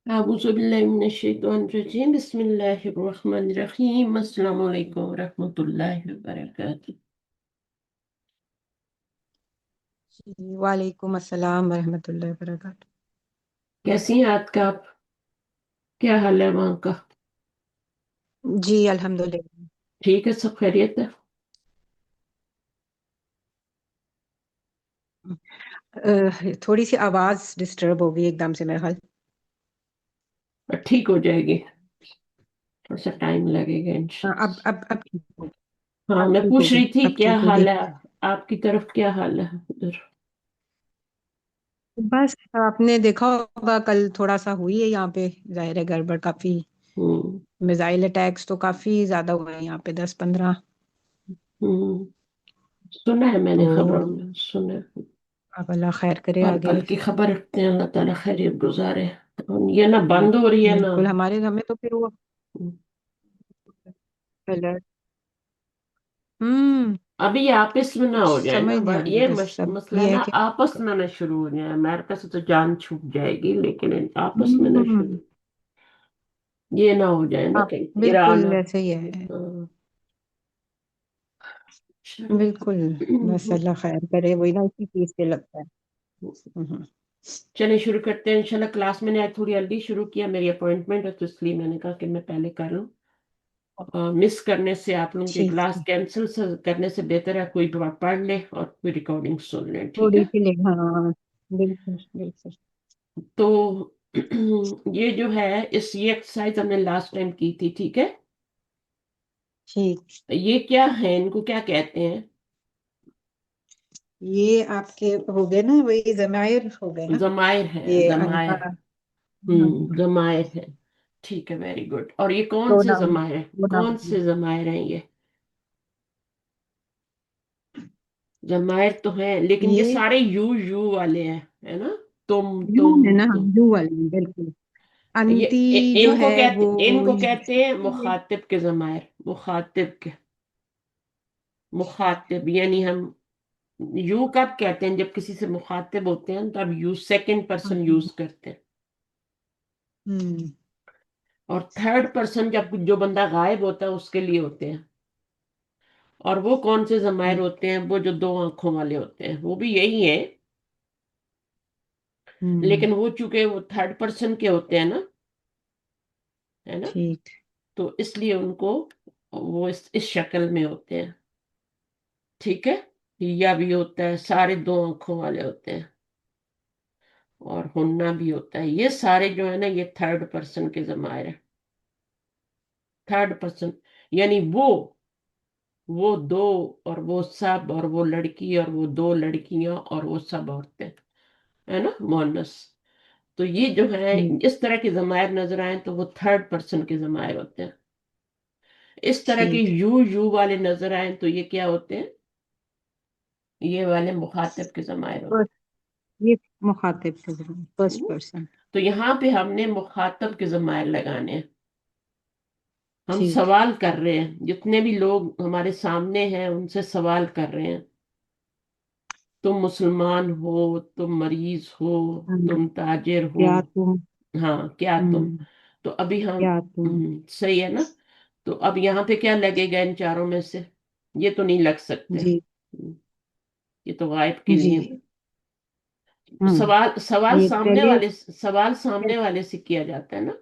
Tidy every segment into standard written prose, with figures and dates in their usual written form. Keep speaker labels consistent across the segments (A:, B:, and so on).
A: Auzubillahiminesh-shaytanir-rajim. Bismillahir-rahmanir-rahim. Assalamu alaikum warahmatullahi wabarakatuh.
B: वालेकुम अस्सलाम वरहमतुल्लाहि वबरकातुह।
A: कैसी हैं आप? क्या हाल है वहाँ का?
B: जी अल्हम्दुलिल्लाह।
A: ठीक है, सब खैरियत है?
B: थोड़ी सी आवाज डिस्टर्ब हो गई एकदम से मेरे ख्याल।
A: और ठीक हो जाएगी, थोड़ा सा टाइम लगेगा
B: हाँ,
A: इंशाल्लाह।
B: अब ठीक हो
A: हाँ,
B: अब
A: मैं
B: ठीक
A: पूछ
B: होगी
A: रही थी
B: अब
A: क्या
B: ठीक
A: हाल
B: होगी।
A: है आपकी तरफ क्या हाल है उधर?
B: बस आपने देखा होगा कल थोड़ा सा हुई है यहाँ पे, जाहिर है गड़बड़ काफी।
A: हम्म।
B: मिसाइल अटैक्स तो काफी ज्यादा हुए हैं यहाँ पे, 10-15।
A: हम्म। सुना है,
B: तो
A: मैंने खबरों में सुना है।
B: अब अल्लाह खैर करे
A: हर
B: आगे।
A: पल की खबर रखते हैं, अल्लाह ताला खैरियत गुजारे। और ये ना बंद हो रही है ना।
B: बिल्कुल, हमारे घर में तो फिर वो
A: हम्म।
B: अलर्ट। हम्म।
A: अभी ये आपस में ना
B: कुछ
A: हो जाए ना,
B: समझ नहीं आ रही,
A: ये
B: बस सब
A: मसला
B: ये है
A: ना
B: कि
A: आपस में ना शुरू हो जाए। अमेरिका से तो जान छूट जाएगी, लेकिन आपस में ना
B: हम्म,
A: शुरू, ये ना हो जाए ना
B: आप
A: कहीं ईरान
B: बिल्कुल
A: और
B: ऐसे ही है।
A: चलो।
B: बिल्कुल। बस अल्लाह खैर करे, वही ना इसी चीज पे लगता है। हम्म।
A: चलिए शुरू करते हैं इंशाल्लाह। क्लास मैंने आज थोड़ी जल्दी शुरू किया, मेरी अपॉइंटमेंट है तो इसलिए मैंने कहा कि मैं पहले कर लूँ। मिस करने से, आप लोगों की
B: ठीक
A: क्लास
B: है।
A: कैंसिल करने से बेहतर है कोई पढ़ ले और कोई रिकॉर्डिंग सुन ले, ठीक
B: थोड़ी
A: है?
B: सी ले, हाँ। बिल्कुल बिल्कुल।
A: तो ये जो है, ये एक्सरसाइज हमने लास्ट टाइम की थी, ठीक है?
B: ठीक।
A: ये क्या है, इनको क्या कहते हैं?
B: ये आपके हो गए ना, वही जमायर हो गए ना।
A: जमायर है,
B: ये
A: जमायर।
B: अनका। हाँ,
A: जमायर है। ठीक है, वेरी गुड। और ये कौन से
B: प्रोनाउन।
A: जमायर, कौन
B: प्रोनाउन।
A: से जमायर हैं ये? जमायर तो है, लेकिन ये
B: ये
A: सारे यू वाले हैं, है ना?
B: यू है
A: तुम
B: ना,
A: तुम।
B: यू वाले बिल्कुल।
A: ये
B: अंती जो है वो
A: इनको कहते हैं मुखातिब के जमायर, मुखातिब के। मुखातिब यानी हम यू कब कहते हैं, जब किसी से मुखातिब होते हैं तब यू सेकंड पर्सन यूज करते हैं।
B: हम्म।
A: और थर्ड पर्सन जब जो बंदा गायब होता है उसके लिए होते हैं। और वो कौन से जमायर होते हैं? वो जो दो आंखों वाले होते हैं, वो भी यही है,
B: हम्म।
A: लेकिन वो चूंकि वो थर्ड पर्सन के होते हैं ना, है ना?
B: ठीक।
A: तो इसलिए उनको वो इस शक्ल में होते हैं, ठीक है? या भी होता है, सारे दो आंखों वाले होते हैं। और हुन्ना भी होता है। ये सारे जो है ना, ये थर्ड पर्सन के जमायर है। थर्ड पर्सन यानी वो दो, और वो सब, और वो लड़की, और वो दो लड़कियां, और वो सब औरतें, है ना, मोनस। तो ये जो है,
B: ठीक।
A: इस तरह के जमायर नजर आए तो वो थर्ड पर्सन के जमायर होते हैं। इस तरह के
B: ठीक।
A: यू वाले नजर आए तो ये क्या होते हैं? ये वाले मुखातिब के जमायर होते
B: फर्स्ट, ये मुखातिब के फर्स्ट
A: हैं।
B: पर्सन।
A: तो यहाँ पे हमने मुखातब के जमायर लगाने हैं। हम
B: ठीक।
A: सवाल कर रहे हैं, जितने भी लोग हमारे सामने हैं उनसे सवाल कर रहे हैं। तुम मुसलमान हो, तुम मरीज हो,
B: हम्म,
A: तुम ताजिर हो।
B: क्या तुम।
A: हाँ, क्या तुम।
B: हम्म।
A: तो अभी हम,
B: क्या तुम।
A: सही है ना? तो अब यहाँ पे क्या लगेगा इन चारों में से? ये तो नहीं लग सकते।
B: जी।
A: ये तो गायब के
B: जी।
A: लिए।
B: हम्म।
A: सवाल सवाल
B: ये
A: सामने
B: पहले।
A: वाले, सवाल सामने वाले से किया जाता है ना।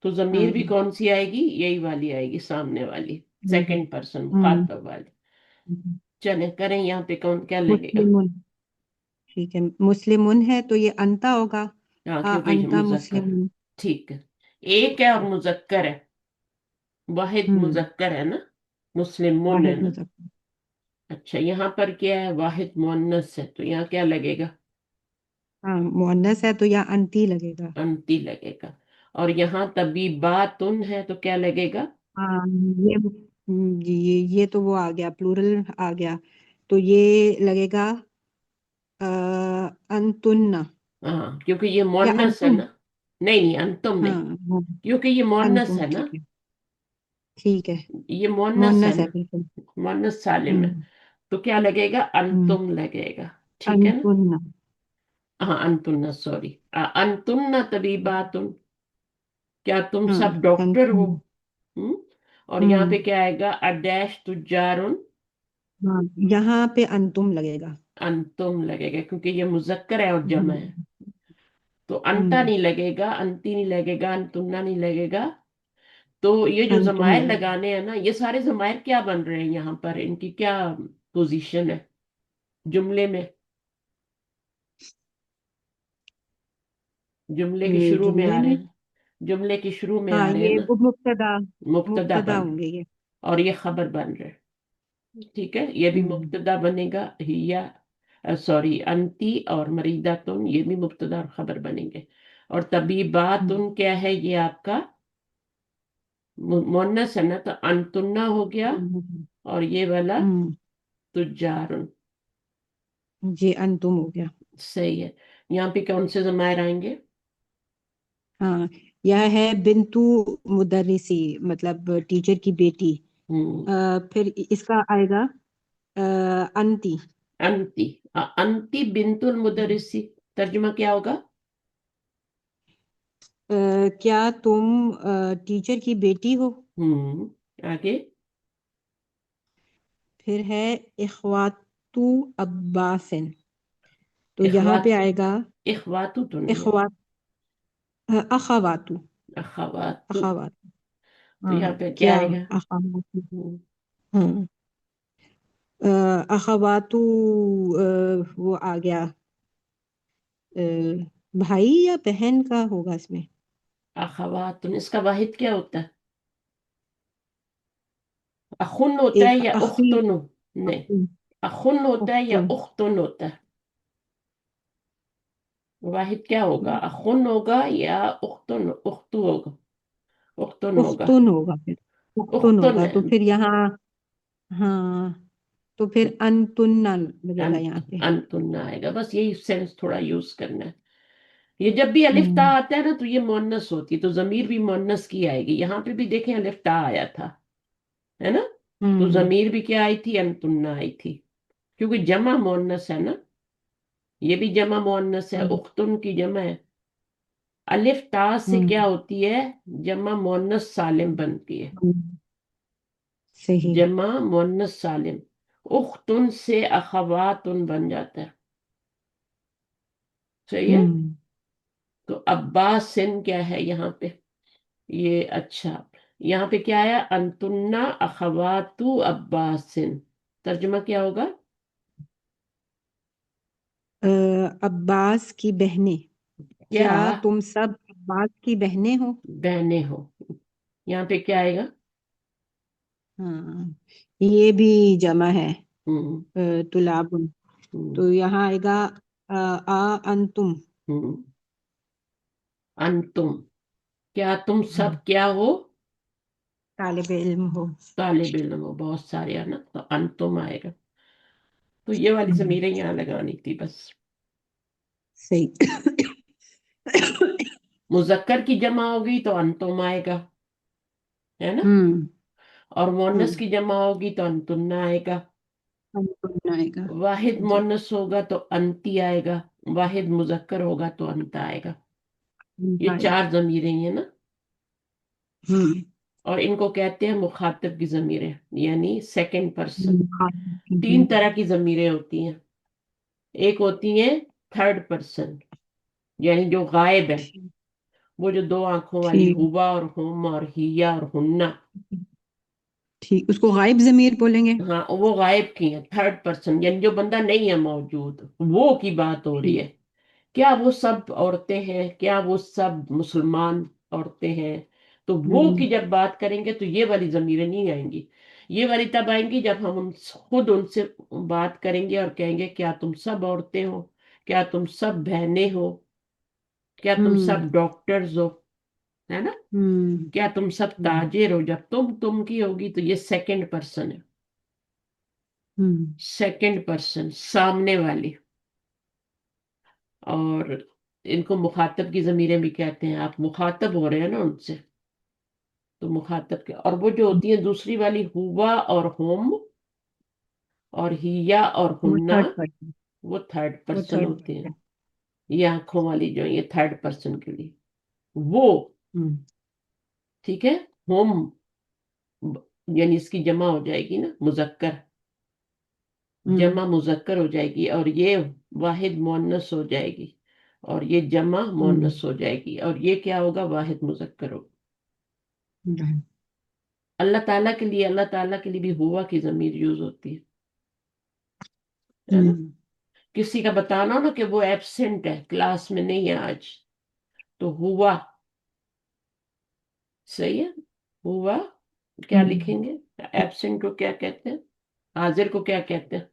A: तो जमीर भी
B: हाँ।
A: कौन सी आएगी? यही वाली आएगी, सामने वाली,
B: हम्म।
A: सेकंड पर्सन
B: हम्म।
A: मुखातब वाली। चले करें, यहाँ पे कौन क्या लगेगा?
B: मुस्लिमुन। ठीक है, मुस्लिमुन है तो ये अंता होगा।
A: हाँ, क्योंकि ये
B: अंता
A: मुजक्कर है।
B: मुस्लिमुन।
A: ठीक है। एक है और मुजक्कर है, वाहिद
B: हम्म।
A: मुजक्कर है ना, मुस्लिमुन है
B: वाहिद
A: ना।
B: मुजक्कर।
A: अच्छा, यहाँ पर क्या है? वाहिद मुअन्नस है, तो यहाँ क्या लगेगा?
B: हाँ, मुअन्नस है तो यहाँ अंती लगेगा।
A: अंती लगेगा। और यहाँ तबीबातुन है तो क्या लगेगा?
B: हाँ, ये जी, ये तो वो आ गया, प्लूरल आ गया। तो ये लगेगा अंतुन्ना।
A: हाँ, क्योंकि ये
B: या
A: मुअन्नस है
B: अंतुम।
A: ना। नहीं नहीं, अंतुम नहीं,
B: हाँ वो,
A: क्योंकि ये मुअन्नस
B: अंतुम
A: है ना।
B: ठीक है। ठीक है।
A: ये मुअन्नस है
B: मुअन्नस है
A: ना,
B: बिल्कुल।
A: मुअन्नस सालिम है।
B: हम्म।
A: तो क्या लगेगा?
B: हम्म।
A: अंतुम लगेगा, ठीक है ना?
B: अंतुन्ना।
A: हाँ अंतुन्ना, सॉरी, अंतुन्ना तबीबातुन, क्या तुम
B: हाँ
A: सब डॉक्टर हो?
B: अंतुम।
A: हम्म। और यहाँ पे
B: हम्म।
A: क्या आएगा, अडैश तुजारुन,
B: हाँ यहाँ पे अंतुम लगेगा।
A: अंतुम लगेगा क्योंकि ये मुजक्कर है और जमा है।
B: हम्म।
A: तो अंता
B: हम्म।
A: नहीं लगेगा, अंती नहीं लगेगा, अंतुन्ना नहीं लगेगा। तो ये जो
B: अंतुम
A: जमायर
B: लगेगा।
A: लगाने हैं ना, ये सारे जमायर क्या बन रहे हैं यहाँ पर, इनकी क्या पोजीशन है जुमले में? जुमले की शुरू में
B: जुमले
A: आ रहे
B: में।
A: हैं, जुमले की शुरू में
B: हाँ
A: आ रहे हैं
B: ये
A: ना,
B: वो मुब्तदा।
A: मुब्तदा
B: मुब्तदा
A: बन
B: होंगे ये।
A: रहे और ये खबर बन रहे हैं। ठीक है, ये भी
B: हम्म।
A: मुब्तदा बनेगा, हिया, सॉरी अंती और मरीदातुन, ये भी मुब्तदा और खबर बनेंगे। और
B: हम्म।
A: तबीबातुन क्या है, ये आपका मुन्नस है ना, तो अंतुन्ना हो गया।
B: हम्म।
A: और ये वाला
B: हम्म।
A: तुजारुन।
B: ये अंतुम हो गया।
A: सही है। यहाँ पे कौन से जमायर आएंगे?
B: हाँ यह है बिंतु मुदर्रिसी, मतलब टीचर की बेटी।
A: हम्म।
B: फिर इसका आएगा अंती।
A: अंती, अंती बिंतुल मुदर्रिसी, तर्जुमा क्या होगा?
B: क्या तुम टीचर की बेटी हो?
A: आगे।
B: फिर है इखवातु अब्बासिन, तो यहाँ पे
A: इखवात,
B: आएगा
A: इखवातु तो नहीं है,
B: इखवात अखवातु।
A: अखवातु।
B: अखवात।
A: तो
B: हाँ
A: यहाँ पे क्या
B: क्या
A: आएगा?
B: अखवातु।
A: हम्म,
B: हाँ अखवातु, वो आ गया। अ, भाई या बहन का होगा इसमें।
A: अखवातुन, इसका वाहिद क्या होता है? अखुन होता है
B: एक
A: या
B: अखी।
A: उख्तुन? नहीं,
B: अखी।
A: अखुन होता है या
B: उख्तुन।
A: उख्तुन होता है? वाहिद क्या होगा, अखुन होगा या उख्तुन, उख्तु होगा, उख्तुन होगा,
B: उख्तुन होगा फिर। उख्तुन
A: उख्तुन
B: होगा
A: है।
B: तो फिर यहाँ। हाँ तो फिर अंतुन्ना लगेगा यहाँ पे।
A: अंतुन्ना आएगा, बस यही सेंस थोड़ा यूज करना है। ये जब भी अलिफ ता
B: हम्म।
A: आता है ना, तो ये मुअन्नस होती है, तो जमीर भी मुअन्नस की आएगी। यहाँ पे भी देखें अलिफ ता आया था, है ना? तो
B: हम्म।
A: जमीर भी क्या आई थी, अंतुन्ना आई थी, क्योंकि जमा मुअन्नस है ना, ये भी जमा मुअन्नस है,
B: हम्म।
A: उख्तुन की जमा है। अलिफ ता से क्या
B: हम्म।
A: होती है, जमा मुअन्नस सालिम बनती है,
B: हम्म। सही।
A: जमा मुअन्नस सालिम। उख्तुन से अखवातुन बन जाता है। सही है।
B: हम्म।
A: तो अब्बास सिन क्या है यहाँ पे, ये अच्छा, यहाँ पे क्या है, अंतुन्ना अखवातु अब्बासिन, तर्जुमा क्या होगा?
B: अ, अब्बास की बहनें।
A: क्या
B: क्या तुम सब अब्बास की बहनें हो?
A: बहने हो? यहाँ पे क्या आएगा?
B: हाँ ये भी जमा है।
A: हम्म।
B: तुलाबुन।
A: हम्म।
B: तो यहाँ आएगा अंतुम।
A: हम्म। अंतुम, क्या तुम
B: हम्म,
A: सब क्या हो?
B: तालिब इल्म हो।
A: तालिब इल्म हो, बहुत सारे है ना, तो अंतुम आएगा। तो ये वाली
B: हम्म,
A: जमीरें यहाँ लगानी थी बस।
B: सही।
A: मुजक्कर की जमा होगी तो अंतुम आएगा, है ना?
B: हम्म।
A: और मुअन्नस
B: हम्म।
A: की जमा होगी तो अंतुन्ना आएगा।
B: अंतुम आएगा।
A: वाहिद
B: जी।
A: मुअन्नस होगा तो अंती आएगा, वाहिद मुजक्कर होगा तो अंत आएगा। ये
B: आएगा।
A: चार जमीरें हैं ना,
B: हम्म।
A: और इनको कहते हैं मुखातिब की जमीरें, यानी सेकंड पर्सन।
B: हाँ,
A: तीन तरह की जमीरें होती हैं। एक होती है थर्ड पर्सन, यानी जो गायब है,
B: ठीक।
A: वो जो दो आंखों वाली
B: ठीक।
A: हुवा और हुम और हिया और हुन्ना।
B: ठीक उसको गायब जमीर बोलेंगे।
A: हाँ, वो गायब की है, थर्ड पर्सन, यानी जो बंदा नहीं है मौजूद, वो की बात हो रही
B: ठीक।
A: है। क्या वो सब औरतें हैं, क्या वो सब मुसलमान औरतें हैं? तो वो
B: हम्म।
A: की जब बात करेंगे तो ये वाली जमीरें नहीं आएंगी। ये वाली तब आएंगी जब हम खुद उनसे बात करेंगे और कहेंगे क्या तुम सब औरतें हो, क्या तुम सब बहनें हो, क्या तुम
B: हम्म।
A: सब डॉक्टर्स हो, है ना?
B: हम्म।
A: क्या तुम सब
B: हम्म।
A: ताजिर हो, जब तुम की होगी तो ये सेकंड पर्सन है।
B: हम्म।
A: सेकंड पर्सन सामने वाली। और इनको मुखातब की जमीरें भी कहते हैं, आप मुखातब हो रहे हैं ना उनसे, तो मुखातब के। और वो जो होती है दूसरी वाली, हुआ और होम और हिया और
B: वो
A: हुन्ना,
B: थर्ड पर्सन।
A: वो थर्ड
B: वो
A: पर्सन
B: थर्ड
A: होते हैं।
B: पर्सन।
A: ये आंखों वाली जो है, ये थर्ड पर्सन के लिए वो।
B: हम्म
A: ठीक है। हम यानी इसकी जमा हो जाएगी ना, मुजक्कर,
B: हम्म
A: जमा मुजक्कर हो जाएगी, और ये वाहिद मुअन्नस हो जाएगी, और ये जमा
B: हम्म
A: मुअन्नस हो जाएगी, और ये क्या होगा, वाहिद मुजक्कर होगा।
B: हम्म
A: अल्लाह ताला के लिए भी हुआ की जमीर यूज होती है ना।
B: हम्म
A: किसी का बताना हो ना कि वो एब्सेंट है, क्लास में नहीं है आज, तो हुआ। सही है। हुआ। क्या
B: हम्म,
A: लिखेंगे? एब्सेंट को क्या कहते हैं? हाजिर को क्या कहते हैं?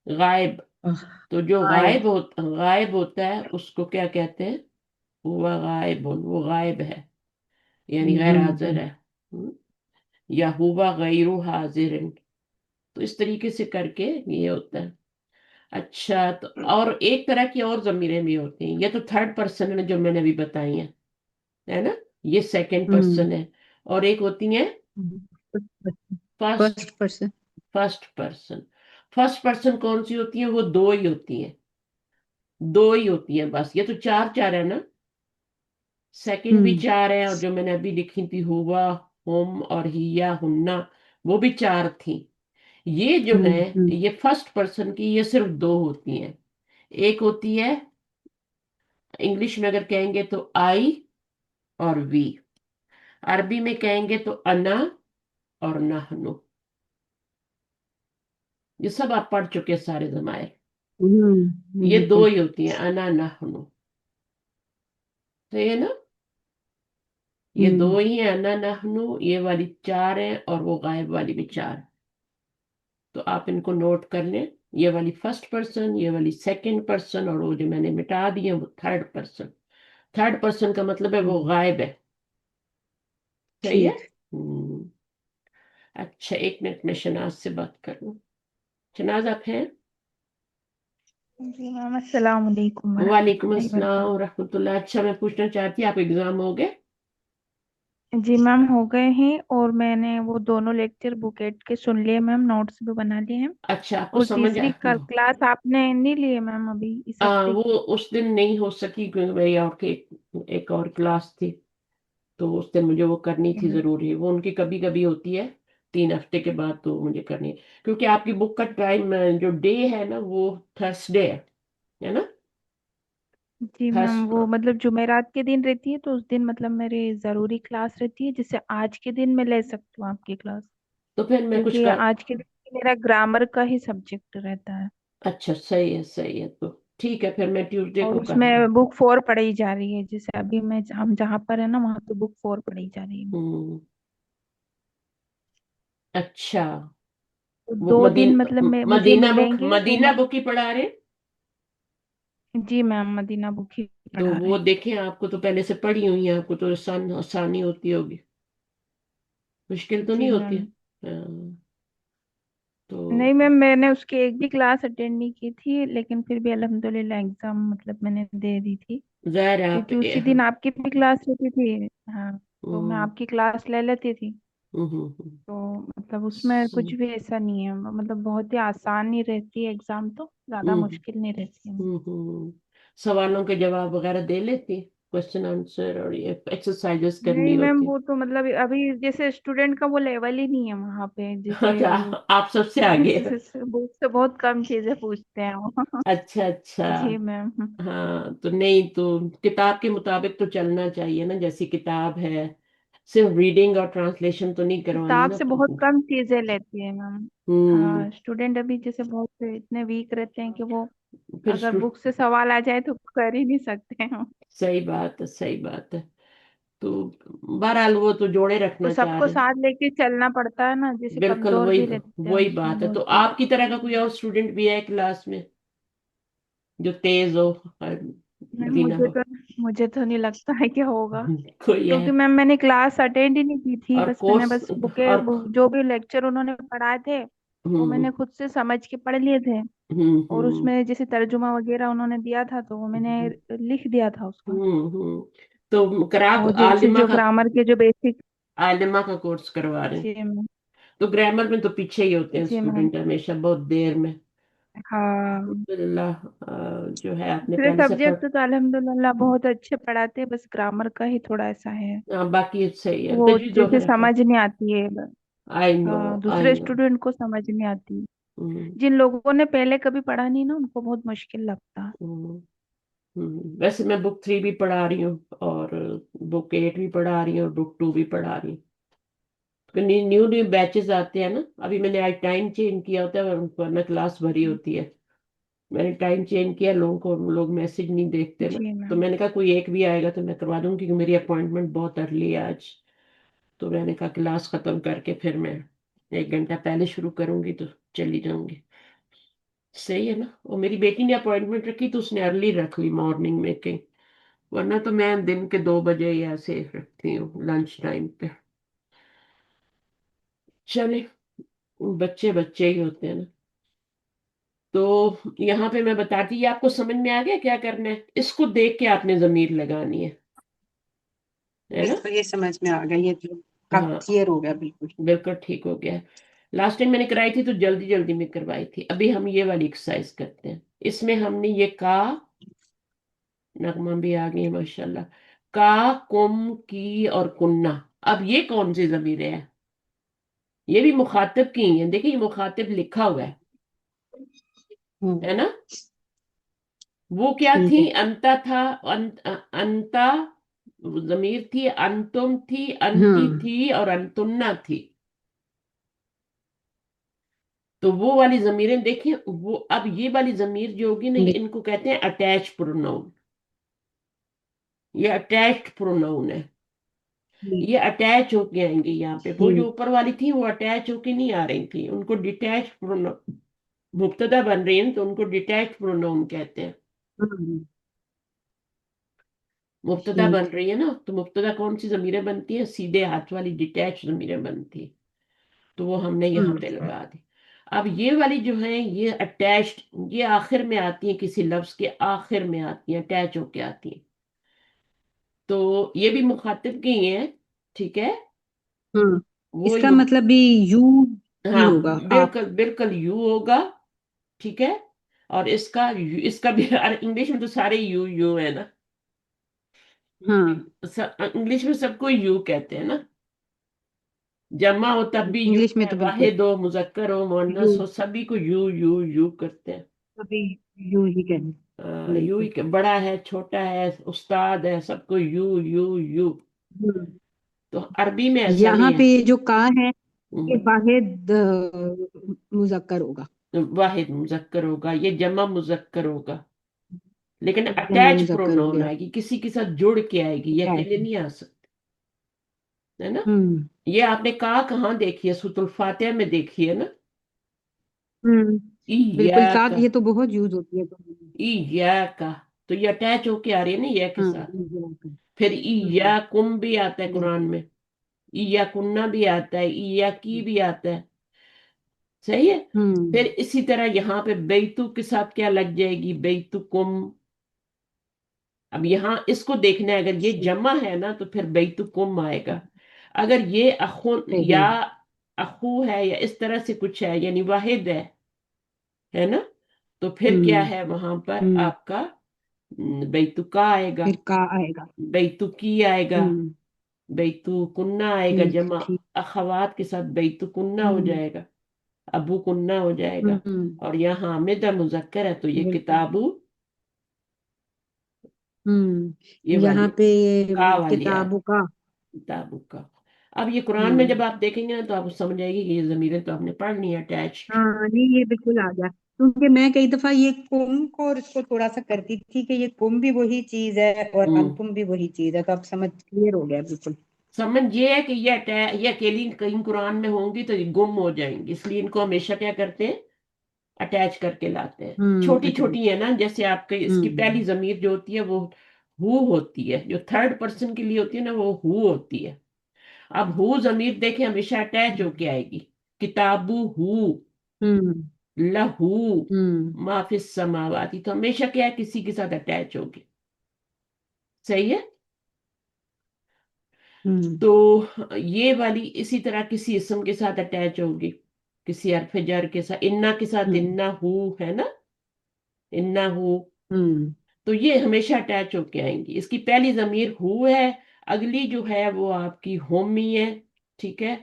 A: गायब।
B: आह,
A: तो जो
B: गायब।
A: गायब होता है उसको क्या कहते हैं? हुआ गायब, वो गायब है, यानी गैर हाजिर
B: हम्म
A: है। हम्म? या हुआ गैरू हाजिर। तो इस तरीके से करके ये होता है। अच्छा, तो और एक तरह की और जमीरें भी होती हैं, ये तो थर्ड पर्सन है जो मैंने अभी बताई है ना, ये सेकंड
B: हम्म
A: पर्सन है। और एक होती है first
B: first person.
A: First person. First person कौन सी होती है? वो दो ही होती है, दो ही होती है बस। ये तो चार चार है ना, सेकंड भी
B: हम्म
A: चार है, और जो मैंने अभी लिखी थी हुआ, हुम और हिया हुन्ना, वो भी चार थी। ये जो है,
B: हम्म
A: ये फर्स्ट पर्सन की ये सिर्फ दो होती हैं। एक होती है, इंग्लिश में अगर कहेंगे तो आई और वी, अरबी में कहेंगे तो अना और नहनु। ये सब आप पढ़ चुके हैं सारे जमाए। ये दो
B: बिल्कुल।
A: ही होती हैं, अना नहनु। तो ये ना, ये दो
B: हम्म
A: ही हैं, अना नहनु, ये वाली चार है, और वो गायब वाली भी चार। तो आप इनको नोट कर लें, ये वाली फर्स्ट पर्सन, ये वाली सेकंड पर्सन, और वो जो मैंने मिटा दिए वो थर्ड पर्सन। थर्ड पर्सन का मतलब है वो
B: हम्म,
A: गायब है। सही है।
B: ठीक।
A: हम्म। अच्छा, एक मिनट में शनाज से बात करूं। शनाज आप हैं?
C: जी मैम, अस्सलाम वालेकुम
A: वालेकुम
C: वरहमतुल्लाहि
A: अस्सलाम
C: वबरकातुहू।
A: रहमतुल्लाह। अच्छा, मैं पूछना चाहती, आप एग्जाम हो गए?
C: जी मैम, हो गए हैं, और मैंने वो दोनों लेक्चर बुकेट के सुन लिए मैम, नोट्स भी बना लिए हैं।
A: अच्छा, आपको
C: और
A: समझ
C: तीसरी क्लास आपने नहीं ली है मैम अभी इस हफ्ते
A: वो
C: की?
A: उस दिन नहीं हो सकी क्योंकि मेरी और के एक और क्लास थी, तो उस दिन मुझे वो करनी
C: जी
A: थी
C: मैम।
A: जरूरी। वो उनकी कभी कभी होती है 3 हफ्ते के बाद, तो मुझे करनी है। क्योंकि आपकी बुक का टाइम जो डे है ना, वो थर्सडे है ना।
C: जी मैम,
A: थर्स
C: वो मतलब जुमेरात के दिन रहती है, तो उस दिन मतलब मेरी ज़रूरी क्लास रहती है, जिससे आज के दिन मैं ले सकती हूँ आपकी क्लास।
A: तो फिर मैं कुछ
C: क्योंकि
A: कर।
C: आज के दिन मेरा ग्रामर का ही सब्जेक्ट रहता है।
A: अच्छा, सही है सही है, तो ठीक है, फिर मैं ट्यूसडे
C: और
A: को कर दूँ।
C: उसमें बुक 4 पढ़ाई जा रही है, जैसे अभी मैं हम जहाँ पर है ना, वहाँ पे बुक 4 पढ़ाई जा रही है।
A: हम्म। अच्छा।
C: तो
A: वो
C: 2 दिन मतलब मैं मुझे मिलेंगे वो
A: मदीना बुक ही पढ़ा रहे हैं?
C: जी मैम, मदीना बुक ही
A: तो
C: पढ़ा रहे
A: वो
C: हैं।
A: देखें, आपको तो पहले से पढ़ी हुई है, आपको तो आसानी होती होगी, मुश्किल तो
C: जी
A: नहीं होती है।
C: मैम।
A: हाँ, तो
C: नहीं मैम, मैंने उसकी एक भी क्लास अटेंड नहीं की थी, लेकिन फिर भी अल्हम्दुलिल्लाह एग्जाम मतलब मैंने दे दी थी।
A: ज़ाहिर है आप
C: क्योंकि उसी दिन आपकी भी क्लास होती थी। हाँ, तो मैं
A: हम्म
C: आपकी क्लास ले लेती थी।
A: हम्म हम्म, हम्म,
C: तो मतलब उसमें कुछ भी ऐसा नहीं है, मतलब बहुत ही आसान ही रहती है एग्जाम, तो ज्यादा
A: हम्म,
C: मुश्किल नहीं रहती है।
A: सवालों के जवाब वगैरह दे लेती, क्वेश्चन आंसर, और ये एक्सरसाइजेस करनी
C: नहीं मैम,
A: होती।
C: वो तो मतलब अभी जैसे स्टूडेंट का वो लेवल ही नहीं है वहाँ पे, जैसे
A: अच्छा,
C: वो
A: आप सबसे आगे हैं।
C: बुक से बहुत कम चीजें पूछते हैं वो।
A: अच्छा अच्छा।
C: जी मैम।
A: हाँ, तो नहीं, तो किताब के मुताबिक तो चलना चाहिए ना, जैसी किताब है। सिर्फ रीडिंग और ट्रांसलेशन तो नहीं करवानी
C: किताब
A: ना।
C: से बहुत कम चीजें लेती है मैम।
A: हम्म।
C: हाँ, स्टूडेंट अभी जैसे बहुत इतने वीक रहते हैं कि वो
A: फिर
C: अगर बुक से सवाल आ जाए तो कर ही नहीं सकते हैं।
A: सही बात है सही बात है। तो बहरहाल वो तो जोड़े
C: तो
A: रखना चाह
C: सबको
A: रहे हैं।
C: साथ लेके चलना पड़ता है ना, जैसे
A: बिल्कुल
C: कमजोर
A: वही,
C: भी रहते हैं
A: वही
C: उसमें
A: बात है। तो
C: बहुत से।
A: आपकी तरह का कोई और स्टूडेंट भी है क्लास में जो तेज हो?
C: मैम,
A: मदीना हो?
C: मुझे तो नहीं लगता है कि होगा।
A: कोई है?
C: क्योंकि मैम मैंने क्लास अटेंड ही नहीं की थी,
A: और
C: बस मैंने
A: कोर्स
C: बस
A: और
C: जो भी लेक्चर उन्होंने पढ़ाए थे वो
A: हम्म
C: मैंने खुद से समझ के पढ़ लिए थे। और
A: हम्म
C: उसमें जैसे तर्जुमा वगैरह उन्होंने दिया था, तो वो मैंने
A: हम्म
C: लिख दिया था उसका।
A: तो कराक
C: और जैसे
A: आलिमा
C: जो
A: का,
C: ग्रामर के जो बेसिक।
A: आलिमा का कोर्स करवा रहे हैं।
C: जी मैम।
A: तो ग्रामर में तो पीछे ही होते हैं
C: जी मैम।
A: स्टूडेंट हमेशा, बहुत देर में।
C: हाँ।
A: अल्हम्दुलिल्लाह, जो है आपने
C: दूसरे
A: पहले से पढ़।
C: सब्जेक्ट तो अल्हम्दुलिल्लाह बहुत अच्छे पढ़ाते हैं, बस ग्रामर का ही थोड़ा ऐसा है,
A: बाकी सही है,
C: वो
A: तजवीज़
C: जैसे
A: वगैरह का।
C: समझ नहीं आती है।
A: I know. आई
C: दूसरे
A: नो।
C: स्टूडेंट को समझ नहीं आती।
A: हम्म।
C: जिन लोगों ने पहले कभी पढ़ा नहीं ना, उनको बहुत मुश्किल लगता।
A: हम्म। वैसे मैं बुक 3 भी पढ़ा रही हूँ, और बुक 8 भी पढ़ा रही हूँ, और बुक 2 भी पढ़ा रही हूँ। तो न्यू न्यू बैचेस आते हैं ना, अभी मैंने आज टाइम चेंज किया होता है, वरना क्लास भरी होती है। मैंने टाइम चेंज किया, लोगों को लोग मैसेज नहीं देखते ना।
C: जी
A: तो
C: मैम।
A: मैंने कहा कोई एक भी आएगा तो मैं करवा दूंगी, क्योंकि मेरी अपॉइंटमेंट बहुत अर्ली है आज। तो मैंने कहा क्लास खत्म करके फिर मैं 1 घंटा पहले शुरू करूंगी तो चली जाऊंगी। सही है ना। और मेरी बेटी ने अपॉइंटमेंट रखी तो उसने अर्ली रख ली, मॉर्निंग में कहीं। वरना तो मैं दिन के 2 बजे या ऐसे रखती हूँ, लंच टाइम पे। चले, बच्चे बच्चे ही होते हैं ना। तो यहाँ पे मैं बताती, ये आपको समझ में आ गया क्या करना है? इसको देख के आपने जमीर लगानी है ना।
B: बिल्कुल, ये समझ में आ गया, ये तो काफी
A: हाँ,
B: क्लियर हो गया बिल्कुल।
A: बिल्कुल ठीक हो गया। लास्ट टाइम मैंने कराई थी तो जल्दी जल्दी में करवाई थी। अभी हम ये वाली एक्सरसाइज करते हैं। इसमें हमने ये का, नगमा भी आ गई है माशाल्लाह। का, कुम, की और कुन्ना। अब ये कौन सी जमीरें हैं? ये भी मुखातिब की हैं। देखिए, ये मुखातिब लिखा हुआ है
B: हम्म।
A: ना। वो क्या
B: ठीक
A: थी?
B: है।
A: अंता था। अंता जमीर थी, अंतुम थी, अंती
B: हाँ।
A: थी, और अंतुन्ना थी। तो वो वाली जमीरें देखिए। वो अब ये वाली जमीर जो होगी ना, इनको कहते हैं अटैच प्रोनाउन। ये अटैच्ड प्रोनाउन है।
B: ठीक।
A: ये अटैच होके आएंगे यहाँ पे। वो जो
B: ठीक।
A: ऊपर वाली थी वो अटैच होके नहीं आ रही थी, उनको डिटैच प्रोनाउन, मुब्तदा बन रही है तो उनको डिटैच प्रोनाउन कहते हैं।
B: हाँ,
A: मुब्तदा बन
B: ठीक।
A: रही है ना, तो मुब्तदा कौन सी जमीरें बनती है? सीधे हाथ वाली डिटैच जमीरें बनती है। तो वो हमने यहाँ पे
B: हम्म।
A: लगा दी। अब ये वाली जो है ये अटैच्ड, ये आखिर में आती है, किसी लफ्ज के आखिर में आती है, अटैच होके आती है। तो ये भी मुखातिब की ही है। ठीक है।
B: हाँ,
A: वो
B: इसका
A: यू,
B: मतलब भी यू ही
A: हाँ,
B: होगा, आप।
A: बिल्कुल बिल्कुल यू होगा। ठीक है। और इसका भी इंग्लिश में तो सारे यू यू है ना।
B: हाँ,
A: इंग्लिश में सबको यू कहते हैं ना। जमा हो तब भी यू
B: इंग्लिश में
A: है,
B: तो बिल्कुल
A: वाहिद हो, मुजक्कर हो,
B: यू,
A: मुअन्नस हो, सभी को यू यू यू करते हैं।
B: अभी यू ही कहें,
A: यू ही
B: बिल्कुल।
A: बड़ा है, छोटा है, उस्ताद है, सबको यू यू यू।
B: हम्म।
A: तो अरबी में ऐसा भी
B: यहाँ
A: है।
B: पे जो का है ये
A: हम्म,
B: वाहिद मुजक्कर होगा।
A: वाहिद मुजक्कर होगा, ये जमा मुजक्कर होगा। लेकिन
B: जमा
A: अटैच
B: मुजक्कर हो
A: प्रोनाउन
B: गया।
A: आएगी, किसी के साथ जुड़ के आएगी, ये
B: अटैच।
A: अकेले नहीं आ सकती, है ना।
B: हम्म।
A: ये आपने कहा कहाँ देखी है? सूरतुल फातिहा में देखी है ना।
B: हम्म। बिल्कुल, का
A: इय्याका,
B: ये तो बहुत यूज होती है तो।
A: इय्याका। तो ये अटैच होके आ रही है ना या के
B: हाँ,
A: साथ।
B: exactly।
A: फिर
B: हम्म।
A: इय्याकुम भी आता है कुरान
B: बिल्कुल।
A: में। इय्याकुन्ना भी आता है, इय्याकी भी आता है। सही है। फिर
B: हम्म।
A: इसी तरह यहाँ पे बैतु के साथ क्या लग जाएगी? बैतुकुम। अब यहाँ इसको देखना है, अगर ये
B: ठीक।
A: जमा है ना तो फिर बैतुकुम आएगा। अगर ये अखु
B: सही।
A: या अखू है या इस तरह से कुछ है, यानी वाहिद है ना, तो फिर क्या
B: हम्म।
A: है वहां पर
B: हम्म।
A: आपका? बैतुका आएगा,
B: फिर का आएगा।
A: बैतुकी आएगा,
B: हम्म।
A: बैतुकुन्ना आएगा।
B: ठीक
A: जमा
B: ठीक।
A: अखवात के साथ बैतुकुन्ना हो
B: हम्म।
A: जाएगा, अबू कुन्ना हो जाएगा।
B: हम्म।
A: और यहाँ हामिदा मुजक्कर है तो ये
B: बिल्कुल।
A: किताबू, ये
B: यहाँ
A: वाली
B: पे ये
A: का वाली है,
B: किताबों का।
A: किताबू का। अब ये कुरान में जब
B: हम्म।
A: आप देखेंगे ना तो आपको समझ आएगी कि ये जमीरें तो आपने पढ़नी है अटैच्ड।
B: हाँ, नहीं, ये बिल्कुल आ गया, क्योंकि मैं कई दफा ये कुम को और इसको थोड़ा सा करती थी कि ये कुम भी वही चीज है और
A: हम्म।
B: अंतुम भी वही चीज है, तो अब समझ क्लियर हो गया बिल्कुल।
A: समझ ये है कि ये अकेली कहीं कुरान में होंगी तो ये गुम हो जाएंगी, इसलिए इनको हमेशा क्या करते हैं? अटैच करके लाते हैं। छोटी
B: अच्छा।
A: छोटी है ना, जैसे आपके इसकी पहली
B: हम्म।
A: जमीर जो होती है वो हु होती है, जो थर्ड पर्सन के लिए होती है ना वो हु होती है। अब हु जमीर देखे हमेशा अटैच होके आएगी। किताबू हु,
B: हम्म।
A: लहू,
B: हम्म।
A: माफिस समावाती, तो हमेशा क्या है? किसी के साथ अटैच होगी। सही है।
B: हम्म।
A: तो ये वाली इसी तरह किसी इसम के साथ अटैच होगी, किसी हरफ जर के साथ, इन्ना के साथ
B: हम्म
A: इन्ना हु है ना, इन्ना हु,
B: हम्म
A: तो ये हमेशा अटैच होके आएंगी। इसकी पहली जमीर हु है, अगली जो है वो आपकी होम ही है, ठीक है।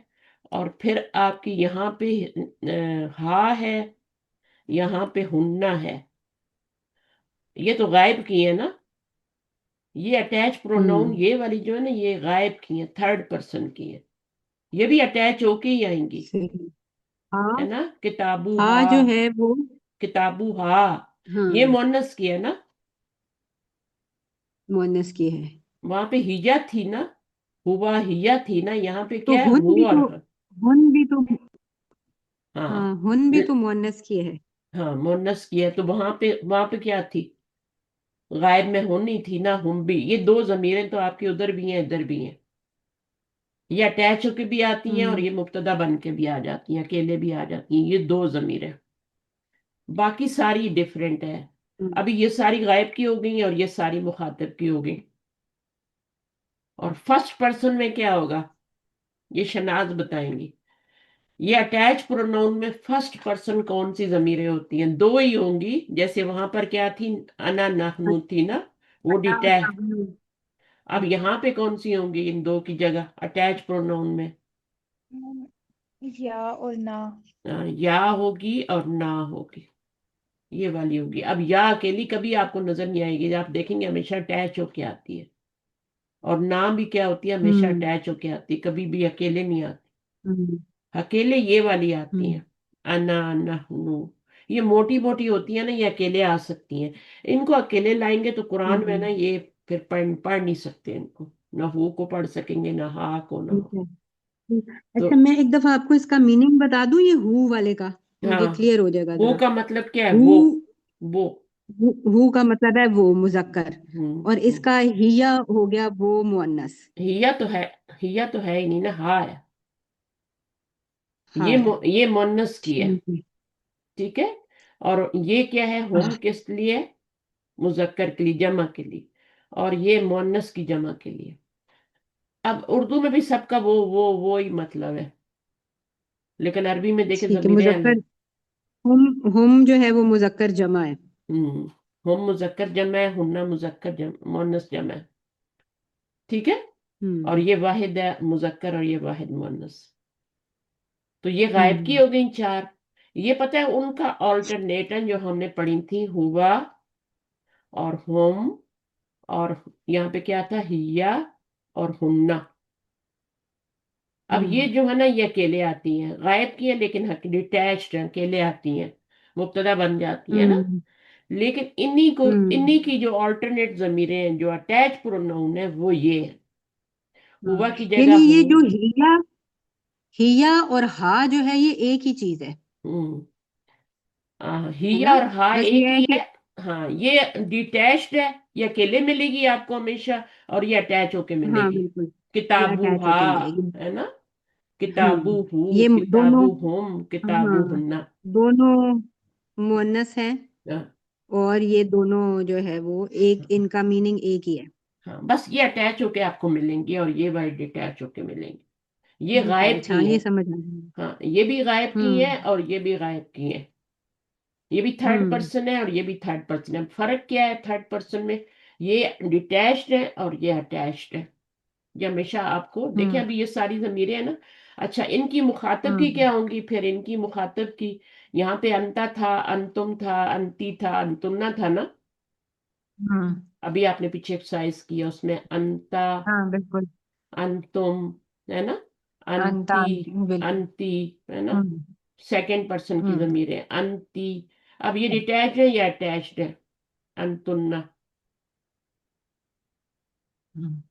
A: और फिर आपकी यहाँ पे हा है, यहाँ पे हुन्ना है। ये तो गायब की है ना, ये अटैच प्रोनाउन
B: हम्म
A: ये वाली जो है ना, ये गायब की है, थर्ड पर्सन की है। ये भी अटैच होके ही आएंगी,
B: सही।
A: है
B: हाँ,
A: ना। किताबू
B: हाँ
A: हा,
B: जो है वो,
A: किताबू हा, ये
B: हाँ,
A: मोनस की है ना।
B: मुअन्नस की है।
A: वहां पे हिया थी ना, हुआ हिया थी ना, यहाँ पे
B: तो
A: क्या है, हु और ह।
B: हुन भी तो,
A: हाँ
B: हाँ हुन भी
A: ल-
B: तो मुअन्नस की है।
A: हाँ मोनस की है, तो वहां पे क्या थी, गायब में होनी थी ना, हम भी। ये दो जमीरें तो आपकी उधर भी हैं इधर भी हैं। ये अटैच होके भी आती हैं और
B: हम्म
A: ये मुब्तदा बन के भी आ जाती हैं, अकेले भी आ जाती हैं, ये दो जमीरें। बाकी सारी डिफरेंट है।
B: हम्म
A: अभी ये सारी गायब की हो गई और ये सारी मुखातिब की हो गई। और फर्स्ट पर्सन में क्या होगा, ये शनाज बताएंगी। ये अटैच प्रोनाउन में फर्स्ट पर्सन कौन सी जमीरें होती हैं, दो ही होंगी। जैसे वहां पर क्या थी, अना नहनु थी ना, वो
B: अता और
A: डिटैच।
B: नहनु।
A: अब यहाँ पे कौन सी होंगी इन दो की जगह अटैच प्रोनाउन में,
C: या और ना।
A: या होगी और ना होगी, ये वाली होगी। अब या अकेली कभी आपको नजर नहीं आएगी, आप देखेंगे हमेशा अटैच होके आती है। और ना भी क्या होती है, हमेशा
B: हम्म
A: अटैच होके आती है, कभी भी अकेले नहीं आती।
B: हम्म
A: अकेले ये वाली आती
B: हम्म
A: हैं, अना नहनु। ये मोटी मोटी होती है ना, ये अकेले आ सकती हैं। इनको अकेले लाएंगे तो कुरान में ना
B: हम्म,
A: ये फिर पढ़ नहीं सकते इनको, ना हु को पढ़ सकेंगे ना हा को ना
B: ठीक
A: हो।
B: है।
A: तो
B: अच्छा, मैं एक दफा आपको इसका मीनिंग बता दूं, ये हु वाले का, तो
A: हाँ,
B: ये क्लियर हो जाएगा
A: हु
B: जरा।
A: का मतलब क्या है,
B: हु,
A: वो।
B: हु का मतलब है वो, मुजक्कर। और
A: हम्म।
B: इसका हिया हो गया वो, मुअन्नस।
A: हिया तो है, हिया तो है ही नहीं ना, हा है।
B: हाँ है।
A: ये मोनस की है,
B: ठीक है।
A: ठीक है। और ये क्या है,
B: हाँ,
A: होम किस लिए, मुजक्कर के लिए, जमा के लिए। और ये मोनस की जमा के लिए। अब उर्दू में भी सबका वो ही मतलब है, लेकिन अरबी में देखे
B: ठीक है।
A: जमीरें
B: मुजक्कर,
A: अलग।
B: हुम जो है वो मुजक्कर जमा है।
A: हम्म। होम मुजक्कर जमा है, हुन्ना मुजक्कर मोनस जमा है, ठीक है। और
B: हम्म
A: ये वाहिद है मुजक्कर और ये वाहिद मोनस। तो ये गायब की
B: हम्म
A: हो गई चार। ये पता है उनका ऑल्टरनेटन जो हमने पढ़ी थी, हुआ और होम, और यहाँ पे क्या था, हिया और हुन्ना। अब ये
B: हम्म
A: जो है ना, ये अकेले आती हैं, गायब की है लेकिन डिटैच्ड अकेले आती हैं, मुब्तदा बन जाती है ना।
B: हम्म
A: लेकिन इन्हीं
B: हम्म
A: की जो अल्टरनेट जमीरें हैं, जो अटैच प्रोनाउन है, वो ये है।
B: हाँ।
A: हुआ की
B: यानी
A: जगह हु।
B: ये जो हिया, हिया और हा जो है ये एक ही चीज
A: हम्म।
B: है
A: हिया
B: ना।
A: और हा
B: बस
A: एक
B: ये है
A: ही है।
B: कि,
A: हाँ, ये डिटैच्ड है, ये अकेले मिलेगी आपको हमेशा, और ये अटैच होके
B: हाँ
A: मिलेगी।
B: बिल्कुल, ये
A: किताबू
B: अटैच
A: हा,
B: होके मिलेगी।
A: है ना,
B: हाँ,
A: किताबू हु,
B: ये दोनों,
A: किताबू हुम, किताबू
B: हाँ
A: हुन्ना।
B: दोनों मुअन्नस हैं।
A: हाँ,
B: और ये दोनों जो है वो एक, इनका मीनिंग एक ही है।
A: हाँ, बस ये अटैच होके आपको मिलेंगे और ये वाइट डिटैच होके मिलेंगे। ये गायब
B: अच्छा,
A: की
B: ये
A: हैं।
B: समझ आ गया।
A: हाँ, ये भी गायब की हैं
B: हम्म
A: और ये भी गायब की हैं। ये भी थर्ड
B: हम्म
A: पर्सन है और ये भी थर्ड पर्सन है। फर्क क्या है थर्ड पर्सन में, ये डिटैच्ड है और ये अटैच्ड है। ये हमेशा आपको देखें,
B: हम्म
A: अभी ये सारी जमीरें हैं ना। अच्छा, इनकी मुखातब की
B: हम्म
A: क्या होंगी फिर, इनकी मुखातब की, यहाँ पे अंता था, अंतुम था, अंती था, अंतुमना था ना।
B: हम्म
A: अभी आपने पीछे एक्सरसाइज किया, उसमें अंता,
B: हाँ बिल्कुल।
A: अंतुम, है ना,
B: अंता,
A: अंती,
B: बिल्कुल।
A: अंती, है ना।
B: हम्म
A: सेकंड पर्सन की
B: हम्म
A: जमीर है, अंती। अब ये डिटैच है या अटैच्ड है, अंतुन्ना।
B: हम्म।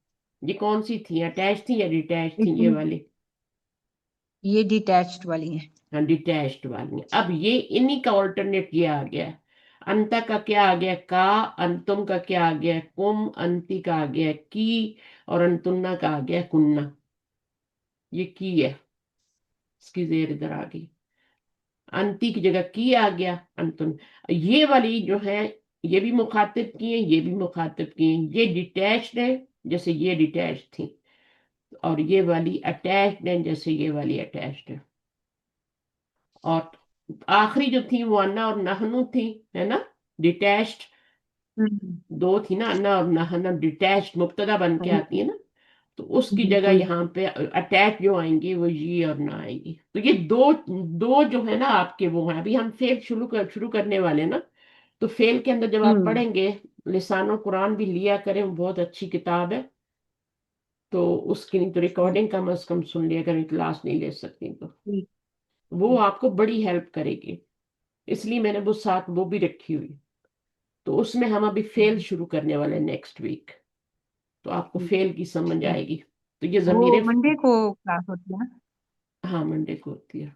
A: ये कौन सी थी, अटैच थी या डिटैच थी, ये
B: इसमें
A: वाली।
B: ये डिटैच्ड वाली है।
A: हाँ, डिटैच्ड वाली। अब ये इन्हीं का ऑल्टरनेट ये आ गया है। अंता का क्या आ गया, का। अंतुम का क्या आ गया, कुम। अंति का आ गया, की। और अंतुन्ना का आ गया, कुन्ना। ये की है, इसकी जेर इधर आ गई, अंति की जगह की आ गया, अंतुन। ये वाली जो है, ये भी मुखातिब की है, ये भी मुखातिब की है। ये डिटैच्ड है, जैसे ये डिटैच थी। और ये वाली अटैच्ड है, जैसे ये वाली अटैच्ड है। اور آخری جو تھی وہ انا اور نہنو تھی، ہے نا، ڈیٹیچڈ.
B: ہوں،
A: دو تھی نا، انا اور نہنا ڈیٹیچڈ مبتدا بن
B: ہاں
A: کے آتی
B: جی،
A: ہے نا. تو اس کی جگہ
B: بالکل
A: یہاں پہ اٹیچ جو آئیں گی وہ جی اور نہ آئیں گی. تو یہ دو دو جو ہے نا آپ کے وہ ہیں. ابھی ہم فیل شروع کرنے والے نا. تو فیل کے اندر جب آپ
B: ہوں
A: پڑھیں گے، لسان القرآن بھی لیا کریں، وہ بہت اچھی کتاب ہے. تو اس کی نہیں تو
B: ٹھیک
A: ریکارڈنگ کم از کم سن لیا کریں، کلاس نہیں لے سکتی تو
B: ٹھیک
A: وہ آپ کو بڑی ہیلپ کرے گی. اس لیے میں نے وہ ساتھ وہ بھی رکھی ہوئی. تو اس میں ہم ابھی فیل
B: ٹھیک
A: شروع کرنے والے ہیں نیکسٹ ویک. تو آپ کو
B: ٹھیک
A: فیل کی سمجھ
B: ٹھیک۔
A: آئے گی. تو یہ
B: وہ
A: ضمیریں
B: منڈے کو کلاس ہوتی ہے نا؟
A: ہاں منڈے کو ہوتی ہے.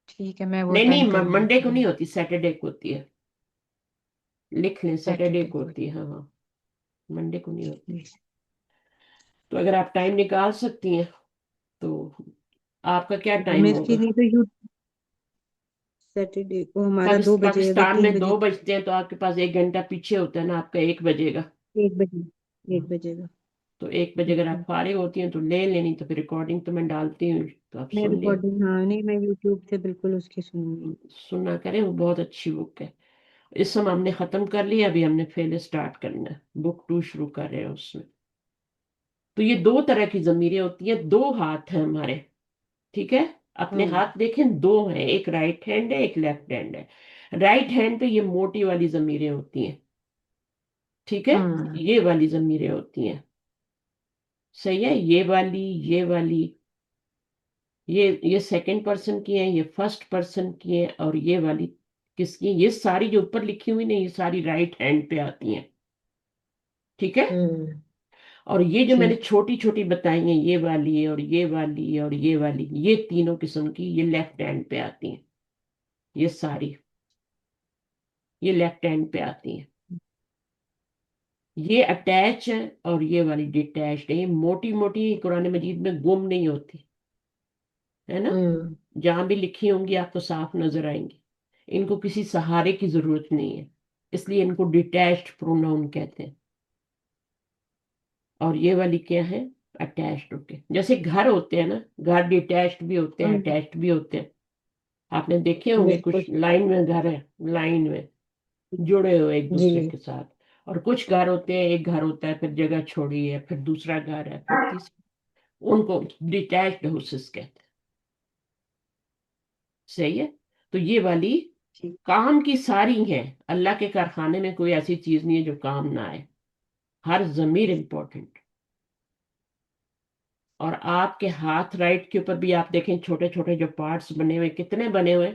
B: ٹھیک ہے، میں وہ
A: نہیں
B: اٹینڈ
A: نہیں،
B: کر لوں
A: منڈے کو
B: گی۔
A: نہیں ہوتی، سیٹرڈے کو ہوتی ہے. لکھ لیں سیٹرڈے
B: سیٹرڈے
A: کو
B: کو
A: ہوتی ہے. ہاں ہاں، منڈے کو نہیں ہوتی.
B: ٹھیک۔
A: تو اگر آپ ٹائم نکال سکتی ہیں تو آپ کا کیا ٹائم
B: میرے
A: ہوگا؟
B: لیے تو سیٹرڈے کو ہمارا 2 بجے اگر
A: پاکستان میں
B: 3 بجے
A: 2 بجتے ہیں تو آپ کے پاس 1 گھنٹہ پیچھے ہوتا ہے نا، آپ کا 1 بجے گا.
B: 1 بجے 1 بجے کا۔
A: تو 1 بجے
B: ٹھیک
A: اگر
B: ہے،
A: آپ فارغ ہوتی ہیں تو لے لینی، تو پھر ریکارڈنگ تو میں ڈالتی ہوں تو آپ
B: میں
A: سن لیں.
B: ریکارڈنگ، ہاں نہیں، میں یوٹیوب سے بالکل اس کی سنوں گی۔
A: سنا کریں، وہ بہت اچھی بک ہے. اس سم ہم نے ختم کر لیا، ابھی ہم نے فیل اسٹارٹ کرنا ہے، بک 2 شروع کر رہے ہیں اس میں. تو یہ 2 طرح کی ضمیریں ہوتی ہیں. 2 ہاتھ ہیں ہمارے، ٹھیک ہے. اپنے
B: ہوں
A: ہاتھ دیکھیں، 2 ہیں، ایک رائٹ ہینڈ ہے ایک لیفٹ ہینڈ ہے. رائٹ ہینڈ پہ یہ موٹی والی ضمیریں ہوتی ہیں، ٹھیک ہے.
B: ہوں
A: یہ والی ضمیریں ہوتی ہیں، صحیح ہے. یہ والی، یہ والی، یہ سیکنڈ پرسن کی ہیں، یہ فرسٹ پرسن کی ہیں. اور یہ والی کس کی ہیں؟ یہ ساری جو اوپر لکھی ہوئی نا، یہ ساری رائٹ ہینڈ پہ آتی ہیں، ٹھیک ہے.
B: ہوں
A: اور یہ جو میں نے
B: ٹھیک۔
A: چھوٹی چھوٹی بتائی ہیں، یہ والی اور یہ والی اور یہ والی، یہ تینوں قسم کی یہ لیفٹ ہینڈ پہ آتی ہیں. یہ ساری یہ لیفٹ ہینڈ پہ آتی ہیں. یہ اٹیچ ہے اور یہ والی ڈیٹیچڈ ہے. یہ موٹی موٹی قرآن مجید میں گم نہیں ہوتی، ہے نا.
B: ہوں
A: جہاں بھی لکھی ہوں گی آپ کو صاف نظر آئیں گی. ان کو کسی سہارے کی ضرورت نہیں ہے، اس لیے ان کو ڈیٹیچڈ پروناؤن کہتے ہیں. اور یہ والی کیا ہے؟ اٹیچڈ ہوتے ہیں. جیسے گھر ہوتے ہیں نا، گھر ڈیٹیچڈ بھی ہوتے ہیں،
B: ہوں
A: اٹیچڈ بھی ہوتے ہیں. آپ نے دیکھے ہوں گے
B: بالکل۔
A: کچھ لائن میں گھر ہے، لائن میں جڑے ہوئے ایک
B: جی
A: دوسرے کے ساتھ. اور کچھ گھر ہوتے ہیں، ایک گھر ہوتا ہے پھر جگہ چھوڑی ہے، پھر دوسرا گھر ہے، پھر تیسرا. ان کو ڈیٹیچڈ ہاؤسز کہتے ہیں، صحیح ہے. تو یہ والی
B: ٹھیک۔
A: کام کی ساری ہیں. اللہ کے کارخانے میں کوئی ایسی چیز نہیں ہے جو کام نہ آئے. ہر ضمیر امپورٹنٹ. اور آپ کے ہاتھ رائٹ کے اوپر بھی آپ دیکھیں، چھوٹے چھوٹے جو پارٹس بنے ہوئے، کتنے بنے ہوئے؟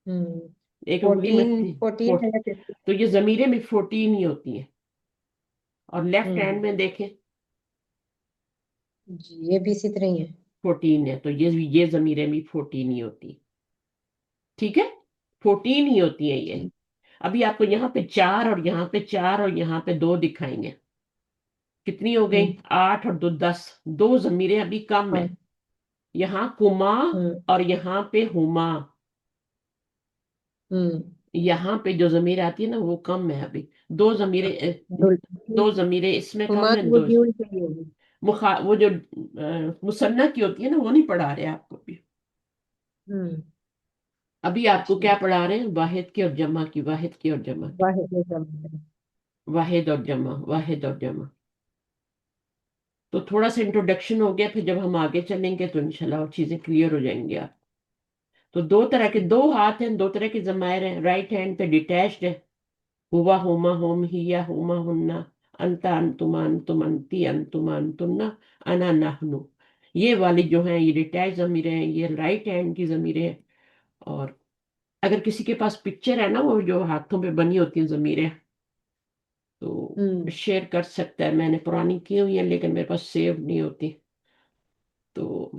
B: ہوں
A: ایک انگلی میں
B: 14 ہے یا 15؟
A: تو یہ ضمیریں بھی 14 ہی ہوتی ہیں. اور لیفٹ
B: ہوں
A: ہینڈ میں دیکھیں
B: جی، یہ بھی اسی طرح ہی ہے۔
A: 14 ہے. تو یہ ضمیریں بھی 14 ہی ہوتی ہیں، ٹھیک ہے. 14 ہی ہوتی ہیں یہ.
B: ٹھیک۔
A: ابھی آپ کو یہاں پہ 4 اور یہاں پہ 4 اور یہاں پہ 2 دکھائیں گے. کتنی ہو
B: ہوں
A: گئی؟ 8 اور 2 10. 2 ضمیریں ابھی کم
B: ہاں
A: ہے. یہاں کما
B: ہوں
A: اور یہاں پہ ہما.
B: ہوں
A: یہاں پہ جو ضمیر آتی ہے نا وہ کم ہے ابھی. 2 ضمیریں
B: ٹھیک۔
A: 2 ضمیریں اس میں
B: ہما
A: کم ہے.
B: تو وہ ڈیول سے ہی ہوگی۔
A: وہ جو مثنیٰ کی ہوتی ہے نا، وہ نہیں پڑھا رہے آپ کو بھی.
B: ہوں
A: ابھی آپ کو کیا
B: ٹھیک۔
A: پڑھا رہے ہیں؟ واحد کی اور جمع کی، واحد کی اور جمع کی.
B: واحد میں جمع ہے۔
A: واحد اور جمع، واحد اور جمع. تو تھوڑا سا انٹروڈکشن ہو گیا، پھر جب ہم آگے چلیں گے تو انشاءاللہ اور چیزیں کلیئر ہو جائیں گی آپ. تو 2 طرح کے،
B: ٹھیک۔
A: 2 ہاتھ ہیں، 2 طرح کے ضمائر ہیں. رائٹ ہینڈ پہ ڈیٹیچڈ ہے، ہوا ہوما ہوم، ہیا ہوما ہننا، انتا انتما انتم انتی انتما انتن، انا نحنو. یہ والی جو ہیں یہ ڈیٹیچ ضمیریں ہیں، یہ رائٹ ہینڈ کی ضمیریں ہیں. اور اگر کسی کے پاس پکچر ہے نا، وہ جو ہاتھوں پہ بنی ہوتی ہیں ضمیریں، تو
B: ہوں
A: شیئر کر سکتا ہے. میں نے پرانی کی ہوئی ہیں لیکن میرے پاس سیو نہیں ہوتی، تو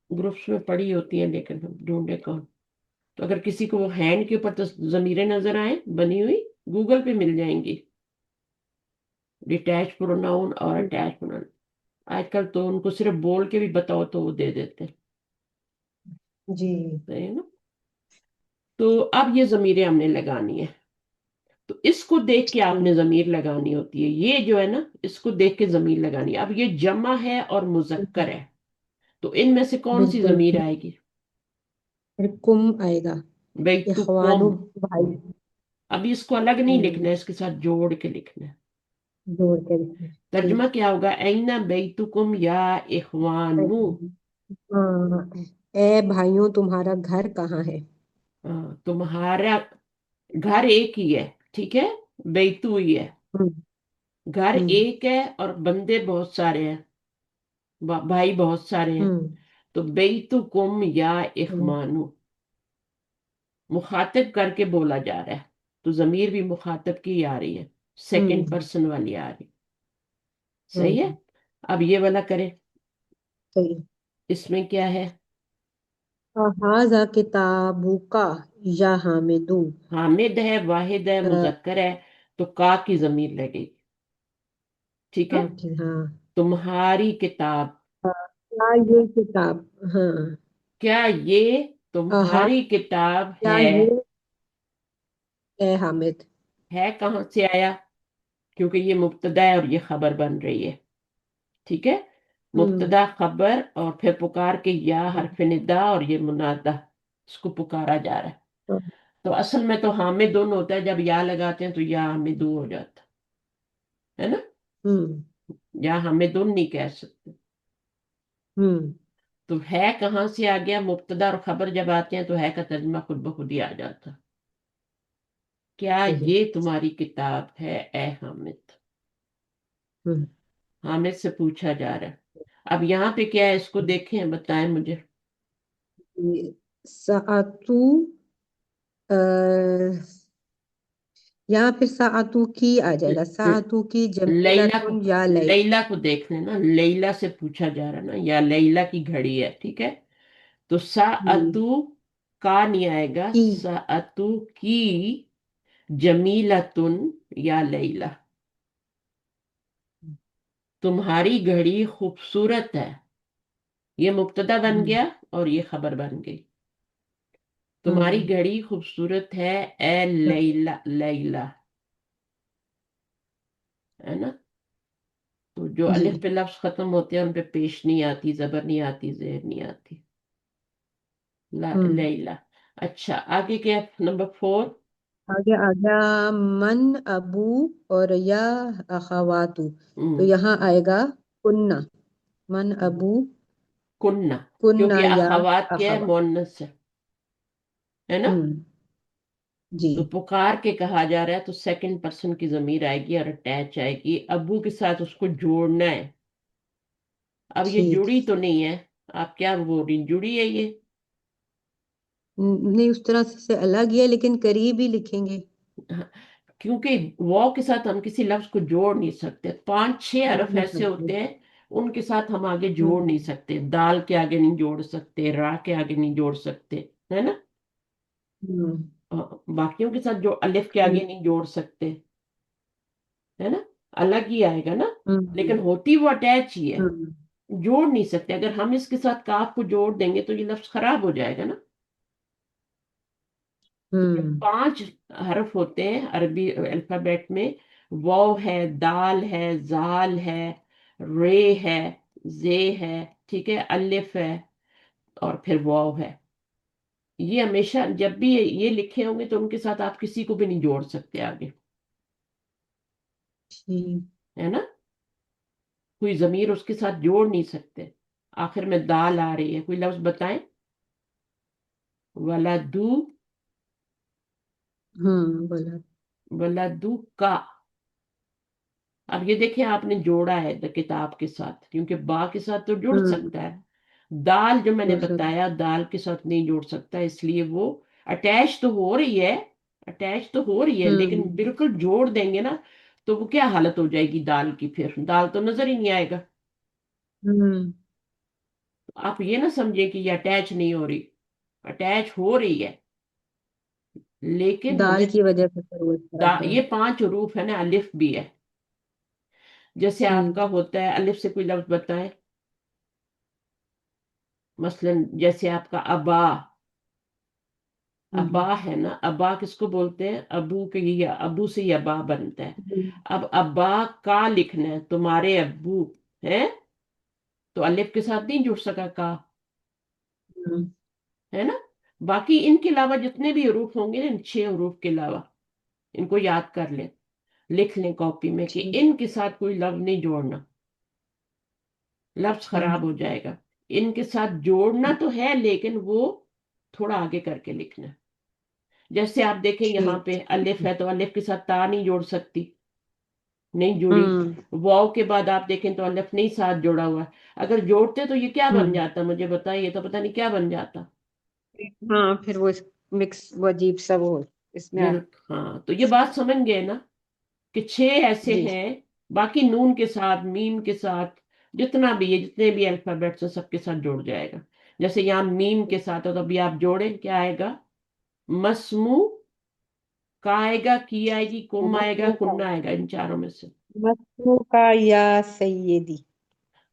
A: گروپس میں پڑی ہوتی ہیں لیکن ہم ڈھونڈے کون. تو اگر کسی کو وہ ہینڈ کے اوپر ضمیریں نظر آئیں بنی ہوئی، گوگل پہ مل جائیں گی، ڈیٹیچ پروناؤن اور
B: ٹھیک۔
A: Attach pronoun. آج کل تو ان کو صرف بول کے بھی بتاؤ تو وہ دے دیتے ہیں،
B: جی
A: صحیح ہے نا. تو اب یہ ضمیریں ہم نے لگانی ہے. تو اس کو دیکھ کے آپ
B: ٹھیک۔
A: نے ضمیر لگانی ہوتی ہے. یہ جو ہے نا، اس کو دیکھ کے ضمیر لگانی ہے. اب یہ جمع ہے اور مذکر ہے، تو ان میں سے کون سی
B: بالکل۔
A: ضمیر آئے گی؟
B: फिर कुम आएगा,
A: बेतुकुम।
B: इखवानु भाई।
A: अभी इसको अलग नहीं लिखना
B: हम्म,
A: है, इसके साथ जोड़ के लिखना है।
B: जोड़ के लिखना है।
A: तर्जुमा
B: ठीक।
A: क्या होगा? ऐना बेतुकुम या इखवानु।
B: हाँ, ए भाइयों तुम्हारा घर कहाँ है।
A: तुम्हारा घर एक ही है, ठीक है। बेतु ही है।
B: हम्म।
A: घर
B: हम्म।
A: एक है और बंदे बहुत सारे हैं, भाई बहुत सारे हैं।
B: हम्म।
A: तो बेतुकुम या
B: हम्म।
A: इखवानु, मुखातिब करके बोला जा रहा है, तो जमीर भी मुखातिब की आ रही है, सेकंड
B: हम्म।
A: पर्सन वाली आ रही। सही है।
B: हम्म।
A: अब ये वाला करें।
B: सही।
A: इसमें क्या है?
B: हाजा किताबुका या हामिदू।
A: हामिद है, वाहिद है, मुजक्कर है, तो का की जमीर लगेगी। ठीक है।
B: ठीक, हाँ।
A: तुम्हारी किताब।
B: क्या ये किताब, हाँ।
A: क्या ये
B: हाँ,
A: तुम्हारी किताब
B: क्या
A: है?
B: ये है हामिद।
A: है कहाँ से आया? क्योंकि ये मुब्तदा है और ये खबर बन रही है। ठीक है।
B: हम्म।
A: मुब्तदा खबर और फिर पुकार के या
B: हम्म।
A: हरफ निदा और ये मुनादा, इसको पुकारा जा रहा है।
B: हाँ,
A: तो असल में तो हामिदुन होता है, जब या लगाते हैं तो या हामिदू हो जाता है ना।
B: हम्म।
A: या हामिदुन नहीं कह सकते।
B: हम्म।
A: तो है कहाँ से आ गया? मुब्तदा और खबर जब आते हैं तो है का तर्जुमा खुद ब खुद ही आ जाता। क्या
B: सही।
A: ये तुम्हारी किताब है ए हामिद?
B: हम्म।
A: हामिद से पूछा जा रहा है। अब यहाँ पे क्या है, इसको देखें, बताएं मुझे।
B: ये सातु, अ, यहाँ फिर सातु की आ
A: ल-
B: जाएगा,
A: ल-
B: सातु की
A: लैला को,
B: जमीलतुन या लैला
A: लैला को देख लेना, लैला से पूछा जा रहा है ना, या लैला की घड़ी है, ठीक है। तो साअतु का नहीं आएगा,
B: की।
A: साअतु की जमीलतुन या लैला। तुम्हारी घड़ी खूबसूरत है, ये मुब्तदा बन
B: हम्म।
A: गया और ये खबर बन गई। तुम्हारी
B: हम्म।
A: घड़ी खूबसूरत है ए लैला, लैला, है ना। तो जो
B: जी।
A: अलिफ पे लफ्ज खत्म होते हैं उन पे पेश नहीं आती, जबर नहीं आती, जेर नहीं आती।
B: हम्म।
A: लैला। अच्छा, आगे क्या? नंबर 4।
B: आगे आ गया मन अबू और या अखवातु। तो
A: हम्म,
B: यहाँ आएगा कुन्ना, मन अबू,
A: कुन्ना। क्योंकि
B: कुन्ना या
A: अखवात क्या है?
B: अखवा।
A: मुअन्नस है ना।
B: हम्म। जी।
A: तो पुकार के कहा जा रहा है तो सेकंड पर्सन की जमीर आएगी और अटैच आएगी, अबू के साथ उसको जोड़ना है। अब ये
B: ठीक।
A: जुड़ी तो नहीं है, आप क्या बोल रही, जुड़ी है ये?
B: नहीं, उस तरह से अलग ही है, लेकिन करीब ही लिखेंगे।
A: हाँ, क्योंकि वाव के साथ हम किसी लफ्ज को जोड़ नहीं सकते, 5-6
B: जोड़
A: हरफ
B: नहीं
A: ऐसे
B: सकते।
A: होते हैं उनके साथ हम आगे जोड़ नहीं
B: हम्म।
A: सकते। दाल के आगे नहीं जोड़ सकते, रा के आगे नहीं जोड़ सकते, है ना।
B: हम्म।
A: बाकियों के साथ जो अलिफ के आगे
B: ठीक।
A: नहीं जोड़ सकते, है ना, अलग ही आएगा ना। लेकिन
B: हम्म।
A: होती वो अटैच ही है,
B: हम्म।
A: जोड़ नहीं सकते। अगर हम इसके साथ काफ को जोड़ देंगे तो ये लफ्ज खराब हो जाएगा ना। तो जब
B: हम्म।
A: 5 हरफ होते हैं अरबी अल्फाबेट में, वाव है, दाल है, जाल है, रे है, जे है, ठीक है, अलिफ है और फिर वाव है। ये हमेशा जब भी ये लिखे होंगे तो उनके साथ आप किसी को भी नहीं जोड़ सकते आगे,
B: ठीक।
A: है ना। कोई जमीर उसके साथ जोड़ नहीं सकते। आखिर में दाल आ रही है, कोई लफ्ज बताएं। वलादू,
B: बोला।
A: वलादू का। अब ये देखिए, आपने जोड़ा है किताब के साथ, क्योंकि बा के साथ तो जुड़
B: हम्म।
A: सकता है। दाल जो मैंने
B: जोड़ सकते।
A: बताया, दाल के साथ नहीं जोड़ सकता, इसलिए वो अटैच तो हो रही है, अटैच तो हो रही है, लेकिन
B: हम्म।
A: बिल्कुल जोड़ देंगे ना तो वो क्या हालत हो जाएगी दाल की, फिर दाल तो नजर ही नहीं आएगा।
B: हम्म।
A: आप ये ना समझे कि ये अटैच नहीं हो रही, अटैच हो रही है, लेकिन
B: दाल
A: हमें
B: की वजह से फिर वो इस तरह से है।
A: ये 5 हरूफ है ना, अलिफ भी है। जैसे आपका
B: ठीक।
A: होता है अलिफ से कोई लफ्ज बताएं। मसलन जैसे आपका अबा, अबा
B: हम्म।
A: है ना, अबा किसको बोलते हैं? अबू के, या अबू से ही अबा बनता है।
B: हम्म।
A: अब अब्बा का लिखना है, तुम्हारे अब्बू है, तो अलिफ के साथ नहीं जुड़ सका का,
B: हम्म।
A: है ना। باقی ان کے علاوہ جتنے بھی حروف ہوں گے نا، ان 6 حروف کے علاوہ ان کو یاد کر لیں، لکھ لیں کاپی میں کہ
B: ٹھیک.
A: ان کے ساتھ کوئی لفظ نہیں جوڑنا، لفظ
B: ٹھیک.
A: خراب ہو جائے گا. ان کے ساتھ جوڑنا تو ہے لیکن وہ تھوڑا آگے کر کے لکھنا ہے. جیسے آپ دیکھیں یہاں
B: ٹھیک.
A: پہ الف ہے تو الف کے ساتھ تا نہیں جوڑ سکتی، نہیں جوڑی.
B: ہوں.
A: واو کے بعد آپ دیکھیں تو الف نہیں ساتھ جوڑا ہوا ہے. اگر جوڑتے تو یہ کیا بن
B: ہوں.
A: جاتا مجھے بتائیے، تو پتہ نہیں کیا بن جاتا.
B: ہاں پھر وہ مکس، وہ عجیب سا وہ اس میں
A: ہاں تو یہ بات سمجھ گئے نا کہ 6 ایسے
B: جی.
A: ہیں. باقی نون کے ساتھ، میم کے ساتھ، جتنا بھی ہے، جتنے بھی الفابیٹس ہیں سب کے ساتھ جوڑ جائے گا. جیسے یہاں میم کے ساتھ ہے تو ابھی آپ جوڑیں کیا آئے گا؟ مسمو. کا آئے گا، کی آئے گی، کم آئے گا،
B: مسمو کا،
A: کننا آئے گا، ان چاروں میں سے.
B: مسمو کا یا سیدی.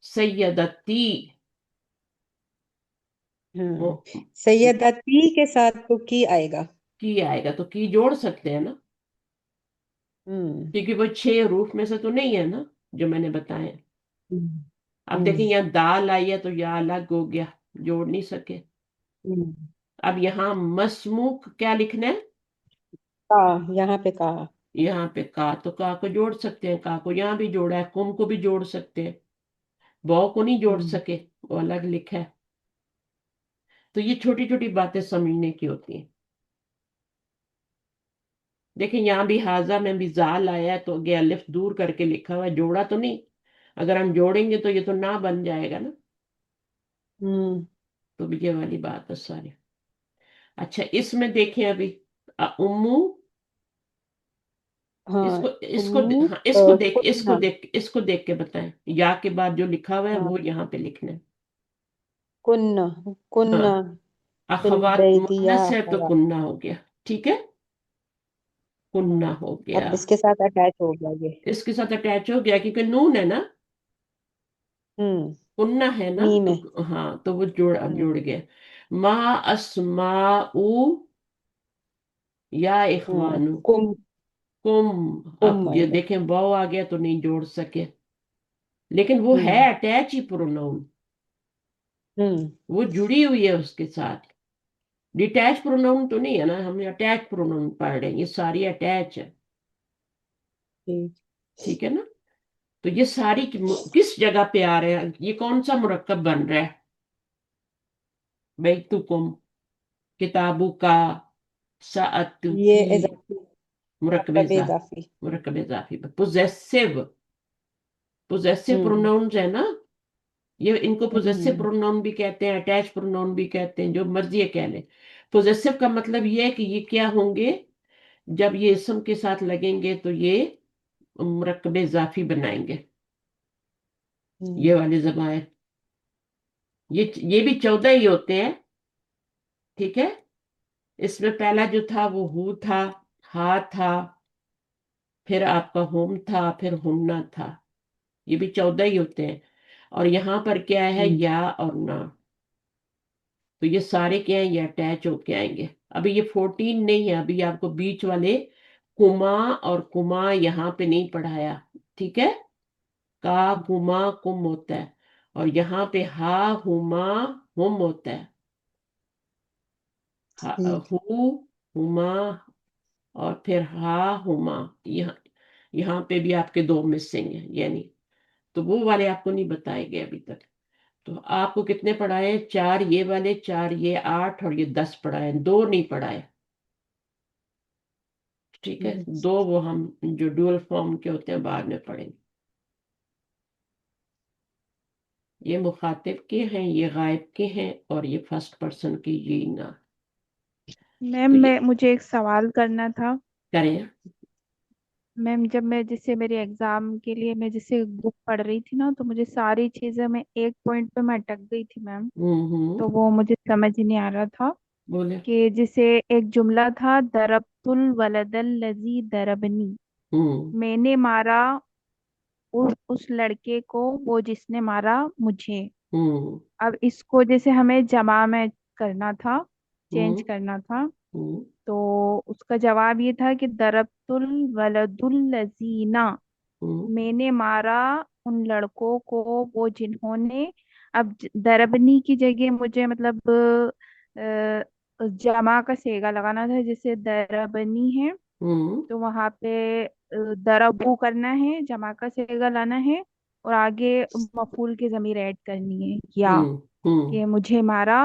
A: سیدتی.
B: ہاں
A: وہ
B: سیدتی کے ساتھ تو کی آئے گا.
A: کی آئے گا تو کی جوڑ سکتے ہیں نا،
B: ہوں.
A: کیونکہ وہ 6 حروف میں سے تو نہیں ہے نا جو میں نے بتایا.
B: ہوں.
A: اب
B: ہوں.
A: دیکھیں یہاں دال آئی ہے تو یا الگ ہو گیا، جوڑ نہیں سکے.
B: ہوں.
A: اب یہاں مسموک کیا لکھنا ہے؟
B: کا، یہاں پہ کا.
A: یہاں پہ کا، تو کا کو جوڑ سکتے ہیں، کا کو یہاں بھی جوڑا ہے، کم کو بھی جوڑ سکتے ہیں. بو کو نہیں جوڑ
B: ہوں.
A: سکے، وہ الگ لکھا ہے. تو یہ چھوٹی چھوٹی باتیں سمجھنے کی ہوتی ہیں. دیکھیں یہاں بھی حاضہ میں بھی زال آیا ہے تو یہ الف دور کر کے لکھا ہوا ہے، جوڑا تو نہیں. اگر ہم جوڑیں گے تو یہ تو نہ بن جائے گا نا.
B: ہوں.
A: تو بھی یہ والی بات ہے ساری. اچھا اس میں دیکھیں ابھی امو.
B: ہاں
A: اس کو اس کو
B: امو،
A: ہاں اس کو دیکھ اس کو
B: کنہ.
A: دیکھ اس کو دیکھ کے بتائیں. یا کے بعد جو لکھا ہوا ہے
B: ہاں
A: وہ یہاں پہ لکھنا ہے.
B: کنہ.
A: ہاں
B: کنہ فی
A: اخوات
B: البیت یا
A: مونس ہے تو
B: اخوات.
A: کننا ہو گیا. ٹھیک ہے،
B: ہاں
A: کننا ہو
B: اب
A: گیا.
B: اس کے ساتھ اٹیچ ہو گیا یہ.
A: اس کے ساتھ اٹیچ ہو گیا کیونکہ نون ہے نا،
B: ہوں.
A: کننا ہے نا
B: میم
A: تو.
B: ہے.
A: ہاں تو وہ جوڑ اب
B: ہوں.
A: جوڑ گیا. ما اسماء یا
B: ہاں
A: اخوانو.
B: کم.
A: کم. اب
B: کم
A: یہ
B: آئے گا.
A: دیکھیں واو آ گیا تو نہیں جوڑ سکے، لیکن وہ ہے
B: ہوں.
A: اٹیچ ہی پروناؤن،
B: ہوں.
A: وہ جڑی ہوئی ہے اس کے ساتھ. ڈیٹیچ پروناؤن تو نہیں ہے نا، ہم اٹیچ پروناؤن پڑھ رہے ہیں، یہ ساری اٹیچ ہے.
B: ٹھیک.
A: ٹھیک ہے نا. تو یہ ساری کس جگہ پہ آ رہے ہیں، یہ کون سا مرکب بن رہا ہے؟ بیتکم، کتابوں کا، ساعت
B: یہ
A: کی.
B: اضافی،
A: مرکب
B: مرکب
A: اضافی.
B: اضافی.
A: مرکب اضافی پوزیسو. پوزیسو
B: ہوں.
A: پروناؤنز ہے نا، یہ ان کو پوزیسو
B: ہوں.
A: پروناؤن بھی کہتے ہیں، اٹیچ پروناؤن بھی کہتے ہیں، جو مرضی ہے کہہ لیں. پوزیسو کا مطلب یہ ہے کہ یہ کیا ہوں گے، جب یہ اسم کے ساتھ لگیں گے تو یہ مرکب اضافی بنائیں گے. یہ
B: ہوں.
A: والی زبان، یہ بھی 14 ہی ہوتے ہیں. ٹھیک ہے. اس میں پہلا جو تھا وہ ہو تھا، ہا تھا، پھر آپ کا ہوم تھا، پھر ہمنا تھا. یہ بھی 14 ہی ہوتے ہیں. اور یہاں پر کیا ہے،
B: ہوں.
A: یا اور نہ. تو یہ سارے کیا ہیں، یہ اٹیچ ہو کے آئیں گے. ابھی یہ 14 نہیں ہے، ابھی آپ کو بیچ والے کما اور کما یہاں پہ نہیں پڑھایا. ٹھیک ہے. کا کما کم ہوتا ہے، اور یہاں پہ ہا ہما ہم ہوتا ہے.
B: ٹھیک.
A: ہو ہما اور پھر ہا ہما. یہاں یہاں پہ بھی آپ کے 2 مسنگ ہیں یعنی. تو وہ والے آپ کو نہیں بتائے گئے ابھی تک. تو آپ کو کتنے پڑھائے؟ 4 یہ والے، 4 یہ، 8 اور یہ 10 پڑھائے، 2 نہیں پڑھائے. ٹھیک ہے. 2 وہ ہم جو ڈوئل فارم کے ہوتے ہیں بعد میں پڑھیں گے. یہ مخاطب کے ہیں، یہ غائب کے ہیں، اور یہ فرسٹ پرسن کی یہ نہ. تو
C: میم
A: یہ
C: مجھے ایک سوال کرنا تھا.
A: کریں.
C: میم جب میں جسے میرے ایگزام کے لیے میں جسے بک پڑھ رہی تھی نا، تو مجھے ساری چیزیں میں ایک پوائنٹ پہ میں اٹک گئی تھی میم.
A: ہوں.
C: تو وہ مجھے سمجھ نہیں آ رہا تھا
A: بولے.
C: کہ جسے ایک جملہ تھا، ضربت الولد الذی ضربنی،
A: ہوں.
C: میں نے مارا اس لڑکے کو وہ جس نے مارا مجھے.
A: ہوں.
C: اب اس کو جیسے ہمیں جمع میں کرنا تھا،
A: ہوں.
C: چینج کرنا تھا.
A: ہوں.
C: تو اس کا جواب یہ تھا کہ ضربت الولد الذین،
A: ہوں.
C: میں نے مارا ان لڑکوں کو وہ جنہوں نے. اب ضربنی کی جگہ مجھے مطلب जमा का सेगा लगाना था, जैसे दरबनी है
A: हम्म
C: तो वहां पे दरबू करना है, जमा का सेगा लाना है, और आगे मफूल की जमीर ऐड करनी है, या
A: हम्म हम्म
C: कि मुझे मारा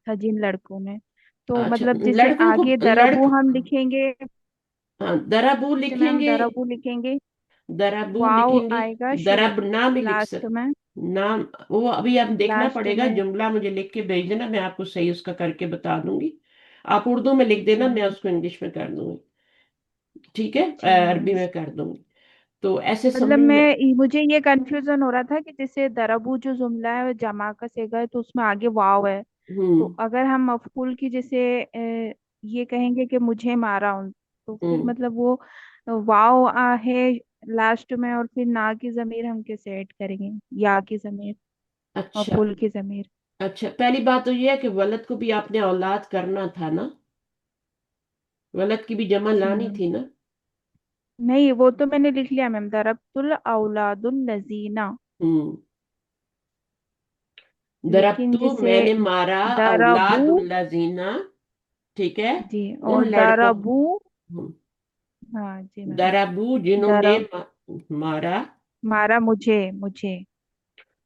C: था जिन लड़कों ने। तो
A: अच्छा,
C: मतलब जैसे
A: लड़कों को
C: आगे दरबू
A: लड़क
C: हम लिखेंगे,
A: हाँ, दराबू
C: जैसे मैम
A: लिखेंगे।
C: दरबू लिखेंगे,
A: दराबू
C: वाव
A: लिखेंगे।
C: आएगा शुरू
A: दरब ना भी लिख
C: लास्ट
A: सक
C: में,
A: नाम, वो अभी आप देखना
C: लास्ट
A: पड़ेगा,
C: में।
A: जुमला मुझे लिख के भेज देना, मैं आपको सही उसका करके बता दूंगी। आप उर्दू में लिख
C: जी
A: देना, मैं
C: मैम।
A: उसको इंग्लिश में कर दूंगी। ठीक है,
C: जी
A: अरबी
C: मैम।
A: में कर दूंगी। तो ऐसे
C: मतलब
A: समझ में।
C: मुझे ये कंफ्यूजन हो रहा था कि जैसे दरबू जो जुमला है वो जमा का सेगा है, तो उसमें आगे वाव है। तो
A: हम्म
C: अगर हम मफूल की जैसे ये कहेंगे कि मुझे मारा उन, तो फिर
A: हम्म
C: मतलब वो वाव है लास्ट में, और फिर ना की जमीर हम कैसे ऐड करेंगे, या की जमीर,
A: अच्छा।
C: मफूल की जमीर।
A: अच्छा, पहली बात तो ये है कि वलद को भी आपने औलाद करना था ना, वलद की भी जमा
C: जी
A: लानी
C: मैम।
A: थी ना।
C: नहीं, वो तो मैंने लिख लिया मैम, दरबतुल औलादुल लजीना।
A: हम्म
C: लेकिन
A: दरब्तु
C: जैसे
A: मैंने मारा,
C: दरबू,
A: औलादुल्लाजीना, ठीक है,
C: जी,
A: उन
C: और
A: लड़कों।
C: दरबू,
A: हम्म,
C: हाँ जी मैम।
A: दरबू जिन्होंने
C: दरब,
A: मारा।
C: मारा मुझे, मुझे।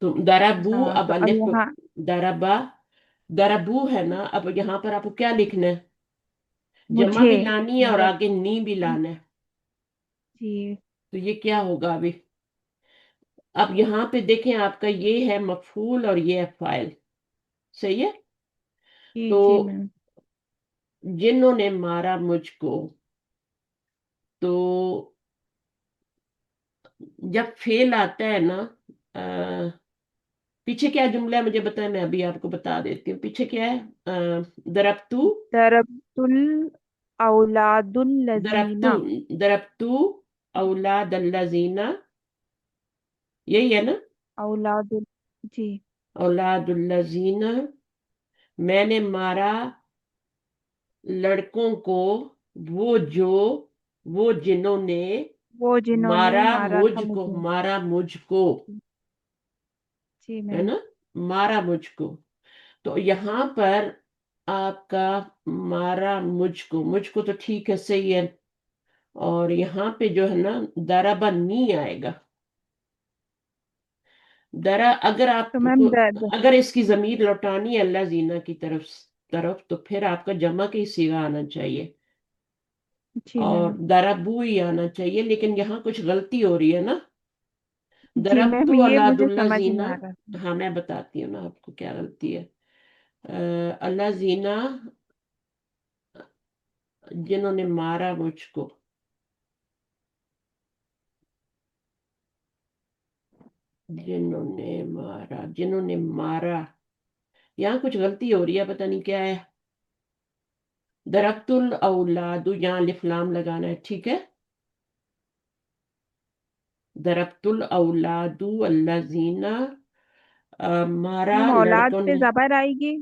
A: तो दरबू,
C: हाँ
A: अब
C: तो अब
A: अलिफ,
C: यहाँ
A: दरबा, दरबू है ना, अब यहाँ पर आपको क्या लिखना है? जमा
C: मुझे,
A: भी लानी है और
C: मतलब
A: आगे नी भी लाना है।
C: जी,
A: तो ये क्या होगा अभी? अब यहाँ पे देखें, आपका ये है मफूल और ये है फाइल, सही है।
C: जी,
A: तो
C: जी मैम।
A: जिन्होंने मारा मुझको, तो जब फेल आता है ना, पीछे क्या जुमला है मुझे बताएं, मैं अभी आपको बता देती हूँ पीछे क्या है। दरब्तू,
C: दरबतुल औलादुल
A: दरब्तू,
C: लजीना।
A: दरब्तू औलाद अल्लाजीना, यही है ना।
C: औलादुल, जी,
A: औलाद अल्लाजीना, मैंने मारा लड़कों को, वो जो, वो जिन्होंने
C: वो जिन्होंने
A: मारा
C: मारा था
A: मुझको,
C: मुझे।
A: मारा मुझको,
C: जी
A: है
C: मैम।
A: ना, मारा मुझको। तो यहाँ पर आपका मारा मुझको, मुझको तो ठीक है, सही है। और यहाँ पे जो है ना, दराबा नी आएगा। दरा, अगर
C: तो
A: आपको,
C: मैम दर्द,
A: अगर इसकी जमीर लौटानी है अल्लाह जीना की तरफ तो फिर आपका जमा के ही सिगा आना चाहिए,
C: जी
A: और
C: मैम।
A: दरबू ही आना चाहिए, लेकिन यहाँ कुछ गलती हो रही है ना।
C: जी
A: दरब
C: मैम,
A: तो
C: ये मुझे
A: अलादुल्ला
C: समझ
A: जीना।
C: में आ रहा था।
A: हाँ, मैं बताती हूँ ना आपको क्या गलती है। अल्लाह जीना, जिन्होंने मारा मुझको, जिन्होंने मारा, जिन्होंने मारा, यहाँ कुछ गलती हो रही है, पता नहीं क्या है। दरख्तुल औलादु, यहाँ अलिफ लाम लगाना है, ठीक है। दरख्तुल औलादु अल्लाजीना, मारा
C: मैम औलाद
A: लड़कों
C: पे
A: ने।
C: जबर आएगी,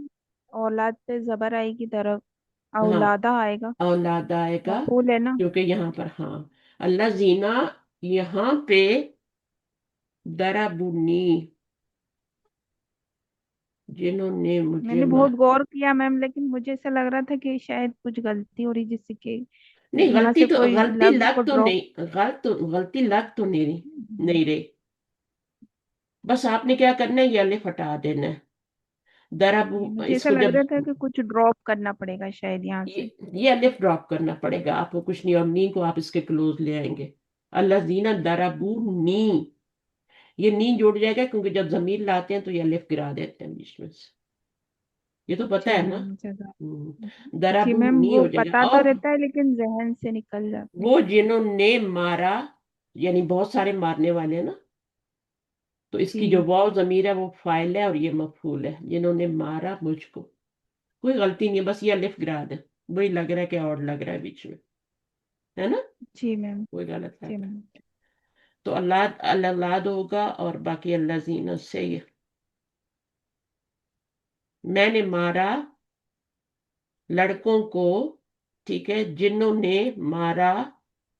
C: औलाद पे जबर आएगी, तरफ
A: हाँ,
C: औलादा आएगा,
A: औलाद आएगा,
C: मफूल है ना।
A: क्योंकि यहाँ पर हाँ, अल्लाह जीना, यहाँ पे दरबुनी, जिन्होंने मुझे
C: मैंने बहुत गौर किया मैम, लेकिन मुझे ऐसा लग रहा था कि शायद कुछ गलती हो रही, जिससे कि
A: नहीं,
C: यहाँ
A: गलती
C: से
A: तो,
C: कोई
A: गलती
C: लफ्ज को
A: लग तो
C: ड्रॉप।
A: नहीं, गलती लग तो नहीं रही, नहीं रही। बस आपने क्या करना है, ये अलिफ हटा देना है। दरबू,
C: जी, मुझे ऐसा
A: इसको
C: लग
A: जब,
C: रहा था कि कुछ ड्रॉप करना पड़ेगा शायद यहाँ
A: ये
C: से।
A: ये अलिफ ड्रॉप करना पड़ेगा आपको, कुछ नहीं, और नी को आप इसके क्लोज ले आएंगे। अल्लाह जीना दरबू नी, ये नी जुड़ जाएगा, क्योंकि जब जमीर लाते हैं तो ये अलिफ गिरा देते हैं बीच में से, ये तो पता
C: जी
A: है ना।
C: मैम, जगह। जी
A: दरबू
C: मैम,
A: नी
C: वो
A: हो जाएगा।
C: पता तो
A: और
C: रहता है लेकिन जहन से निकल जाते हैं।
A: वो जिन्होंने मारा, यानी बहुत सारे मारने वाले हैं ना, तो इसकी जो
C: जी,
A: वाव जमीर है वो फाइल है और ये मफूल है, जिन्होंने मारा मुझको। कोई गलती नहीं है, बस ये अलिफ गिरा दे, वही लग रहा है कि और लग रहा है बीच में, है ना,
C: जी मैम।
A: कोई गलत
C: जी
A: लग रहा है।
C: मैम।
A: तो अल्लाह, अल्लाह होगा, और बाकी अल्लाह जीना से ही है। मैंने मारा लड़कों को, ठीक है, जिन्होंने मारा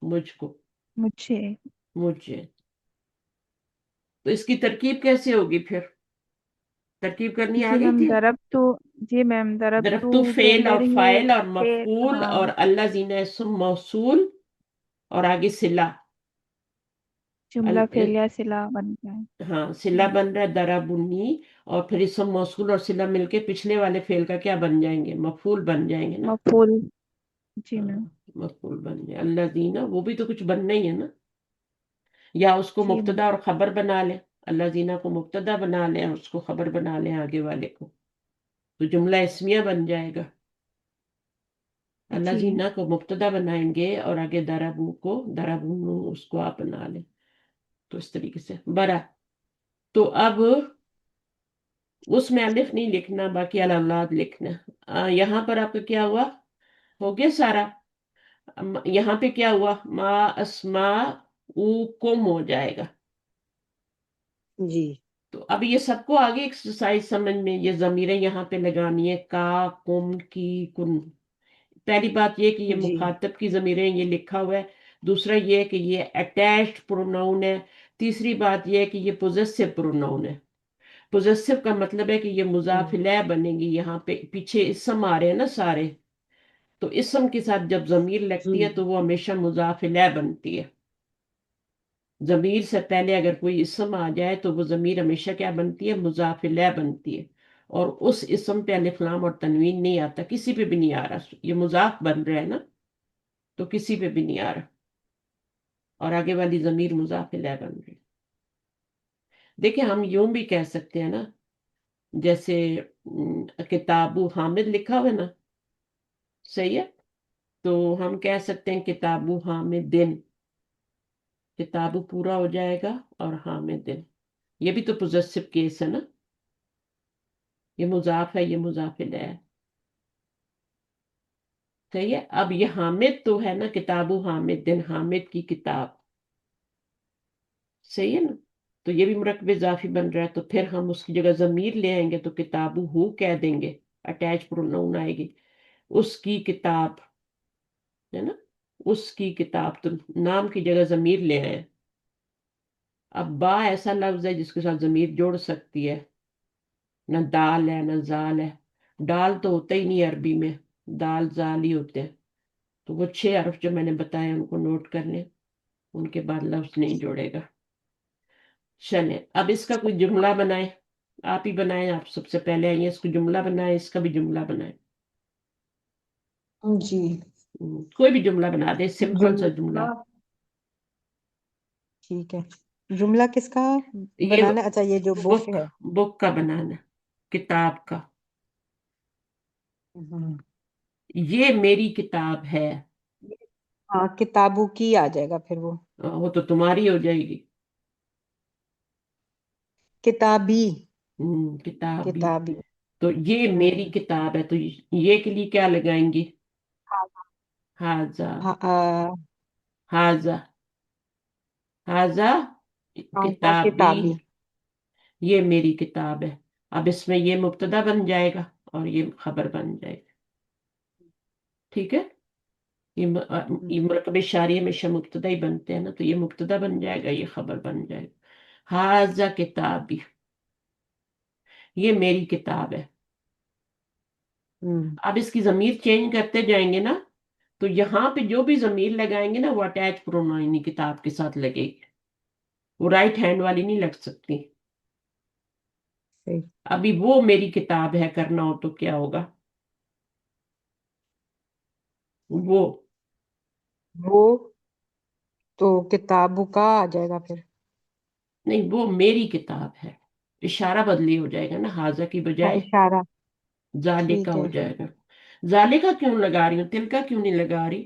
A: मुझको,
C: मुझे,
A: मुझे। तो इसकी तरकीब कैसे होगी फिर? ترکیب کرنی آ
C: जी
A: گئی
C: मैम
A: تھی؟
C: ضربتو जी मैम ضربتو
A: ضربتو فعل اور
C: फिर ये
A: فاعل اور
C: फिर
A: مفعول
C: हाँ
A: اور الذین اسم موصول اور آگے صلہ.
C: जुमला फेलिया सिला बन गया है
A: ہاں صلہ بن رہا ہے دربنی، اور پھر اسم موصول اور صلہ مل کے پچھلے والے فعل کا کیا بن جائیں گے؟ مفعول بن جائیں گے نا.
C: मफूल जी
A: ہاں
C: मैम
A: مفعول بن جائے. الذین وہ بھی تو کچھ بننا ہی ہے نا. یا اس کو
C: जी मैम
A: مبتدا اور خبر بنا لیں، الذین کو مبتدا بنا لیں اور اس کو خبر بنا لیں آگے والے کو، تو جملہ اسمیہ بن جائے گا.
C: जी
A: الذین کو مبتدا بنائیں گے اور آگے دربو کو دربون اس کو آپ بنا لیں. تو اس طریقے سے برا. تو اب اس میں الف نہیں لکھنا، باقی الاولاد لکھنا. یہاں پر آپ کا کیا ہوا؟ ہو گیا سارا. یہاں پہ کیا ہوا؟ ما اسما کم ہو جائے گا.
B: جی
A: تو اب یہ سب کو آگے ایکسرسائز سمجھ میں، یہ ضمیریں یہاں پہ لگانی ہے، کا، کم، کی، کن. پہلی بات یہ کہ یہ
B: جی
A: مخاطب کی ضمیریں یہ لکھا ہوا ہے. دوسرا یہ کہ یہ اٹیچڈ پروناؤن ہے. تیسری بات یہ کہ یہ پوزیسو پروناؤن ہے. پوزیسو کا مطلب ہے کہ یہ مضاف
B: ہوں،
A: الیہ بنے گی. یہاں پہ پیچھے اسم آ رہے ہیں نا سارے، تو اسم کے ساتھ جب ضمیر لگتی ہے
B: ہوں،
A: تو وہ ہمیشہ مضاف الیہ بنتی ہے. ضمیر سے پہلے اگر کوئی اسم آ جائے تو وہ ضمیر ہمیشہ کیا بنتی ہے؟ مضاف الیہ بنتی ہے. اور اس اسم پہ الف لام اور تنوین نہیں آتا، کسی پہ بھی نہیں آ رہا. یہ مضاف بن رہا ہے نا، تو کسی پہ بھی نہیں آ رہا. اور آگے والی ضمیر مضاف الیہ بن رہی. دیکھیں ہم یوں بھی کہہ سکتے ہیں نا، جیسے کتابو حامد لکھا ہوا ہے نا، صحیح ہے. تو ہم کہہ سکتے ہیں کتابو حامد دن، کتابو پورا ہو جائے گا اور حامد دن. یہ بھی تو پوزیسو کیس ہے نا، یہ مضاف ہے، یہ مضاف الیہ ہے. صحیح ہے. اب یہ حامد تو ہے نا، کتابو حامد دن، حامد کی کتاب. صحیح ہے نا. تو یہ بھی مرکب اضافی بن رہا ہے، تو پھر ہم اس کی جگہ ضمیر لے آئیں گے تو کتابو ہو کہہ دیں گے، اٹیچ پروناؤن آئے گی. اس کی کتاب ہے نا، اس کی کتاب، تو نام کی جگہ ضمیر لے آئے. اب با ایسا لفظ ہے جس کے ساتھ ضمیر جوڑ سکتی ہے، نہ دال ہے نہ زال ہے. ڈال تو ہوتا ہی نہیں عربی میں، دال زال ہی ہوتے ہیں. تو وہ 6 حرف جو میں نے بتایا ان کو نوٹ کر لیں، ان کے بعد لفظ نہیں جوڑے گا. چلیں اب اس کا کوئی جملہ بنائیں. آپ ہی بنائیں، آپ سب سے پہلے آئیے. اس کو جملہ بنائیں، اس کا بھی جملہ بنائیں.
B: جی
A: کوئی بھی جملہ بنا دے، سمپل سا جملہ.
B: جملہ ٹھیک ہے. جملہ کس کا
A: یہ
B: بنانا؟ اچھا یہ جو بک
A: بک
B: ہے.
A: بک کا بنانا، کتاب کا.
B: ہوں،
A: یہ میری کتاب ہے.
B: ہاں کتابوں کی آ جائے گا پھر وہ.
A: وہ تو تمہاری ہو جائے گی.
B: کتابی.
A: کتابی.
B: کتابی.
A: تو یہ میری
B: ہوں،
A: کتاب ہے، تو یہ کے لیے کیا لگائیں گی؟ ہاضا.
B: ہاں
A: ہاضا. ہاضا
B: ہاں،
A: کتابی.
B: کتابی.
A: یہ میری کتاب ہے. اب اس میں یہ مبتدا بن جائے گا اور یہ خبر بن جائے گا. ٹھیک ہے.
B: ہوں،
A: یہ مرکب اشاری ہمیشہ مبتدا ہی بنتے ہیں نا، تو یہ مبتدا بن جائے گا، یہ خبر بن جائے گا. ہاضا کتابی، یہ میری کتاب ہے.
B: ہوں،
A: اب اس کی ضمیر چینج کرتے جائیں گے نا، تو یہاں پہ جو بھی ضمیر لگائیں گے نا وہ اٹیچ پروناؤن کتاب کے ساتھ لگے گی، وہ رائٹ ہینڈ والی نہیں لگ سکتی.
B: صحیح.
A: ابھی وہ میری کتاب ہے کرنا ہو تو کیا ہوگا؟ وہ
B: وہ تو کتابوں کا آ جائے گا پھر.
A: نہیں، وہ میری کتاب ہے. اشارہ بدلی ہو جائے گا نا، حاضہ کی
B: ہاں
A: بجائے
B: اشارہ.
A: ذالکا
B: ٹھیک
A: ہو
B: ہے.
A: جائے گا. ذالکا کیوں لگا رہی ہوں، تلکا کیوں نہیں لگا رہی؟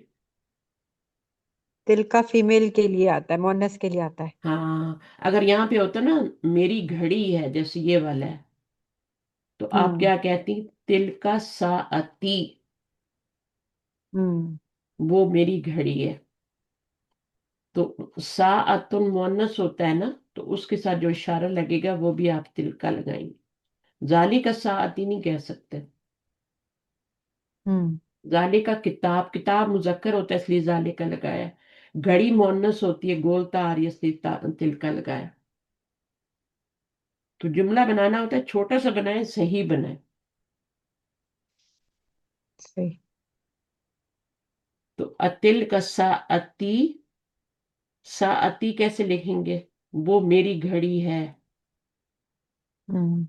B: دل کا فیمیل کے لیے آتا ہے، مونس کے لیے آتا ہے.
A: ہاں، اگر یہاں پہ ہوتا نا میری گھڑی ہے جیسے یہ والا ہے، تو آپ
B: ہوں
A: کیا کہتی؟ تل کا ساعتی،
B: ہوں
A: وہ میری گھڑی ہے. تو ساعت مونس ہوتا ہے نا، تو اس کے ساتھ جو اشارہ لگے گا وہ بھی آپ تل کا لگائیں گے. ذالی کا ساعتی نہیں کہہ سکتے.
B: ہوں
A: ذالی کا کتاب، کتاب مذکر ہوتا ہے اس لیے ذالی کا لگایا. گھڑی مونس ہوتی ہے، گولتا آ رہی ہے اس لیے تل کا لگایا. تو جملہ بنانا ہوتا ہے چھوٹا سا بنائیں، صحیح بنائیں.
B: صحیح.
A: تو اتل کا ساعتی، ساعتی کیسے لکھیں گے؟ وہ میری گھڑی ہے.
B: ہوں.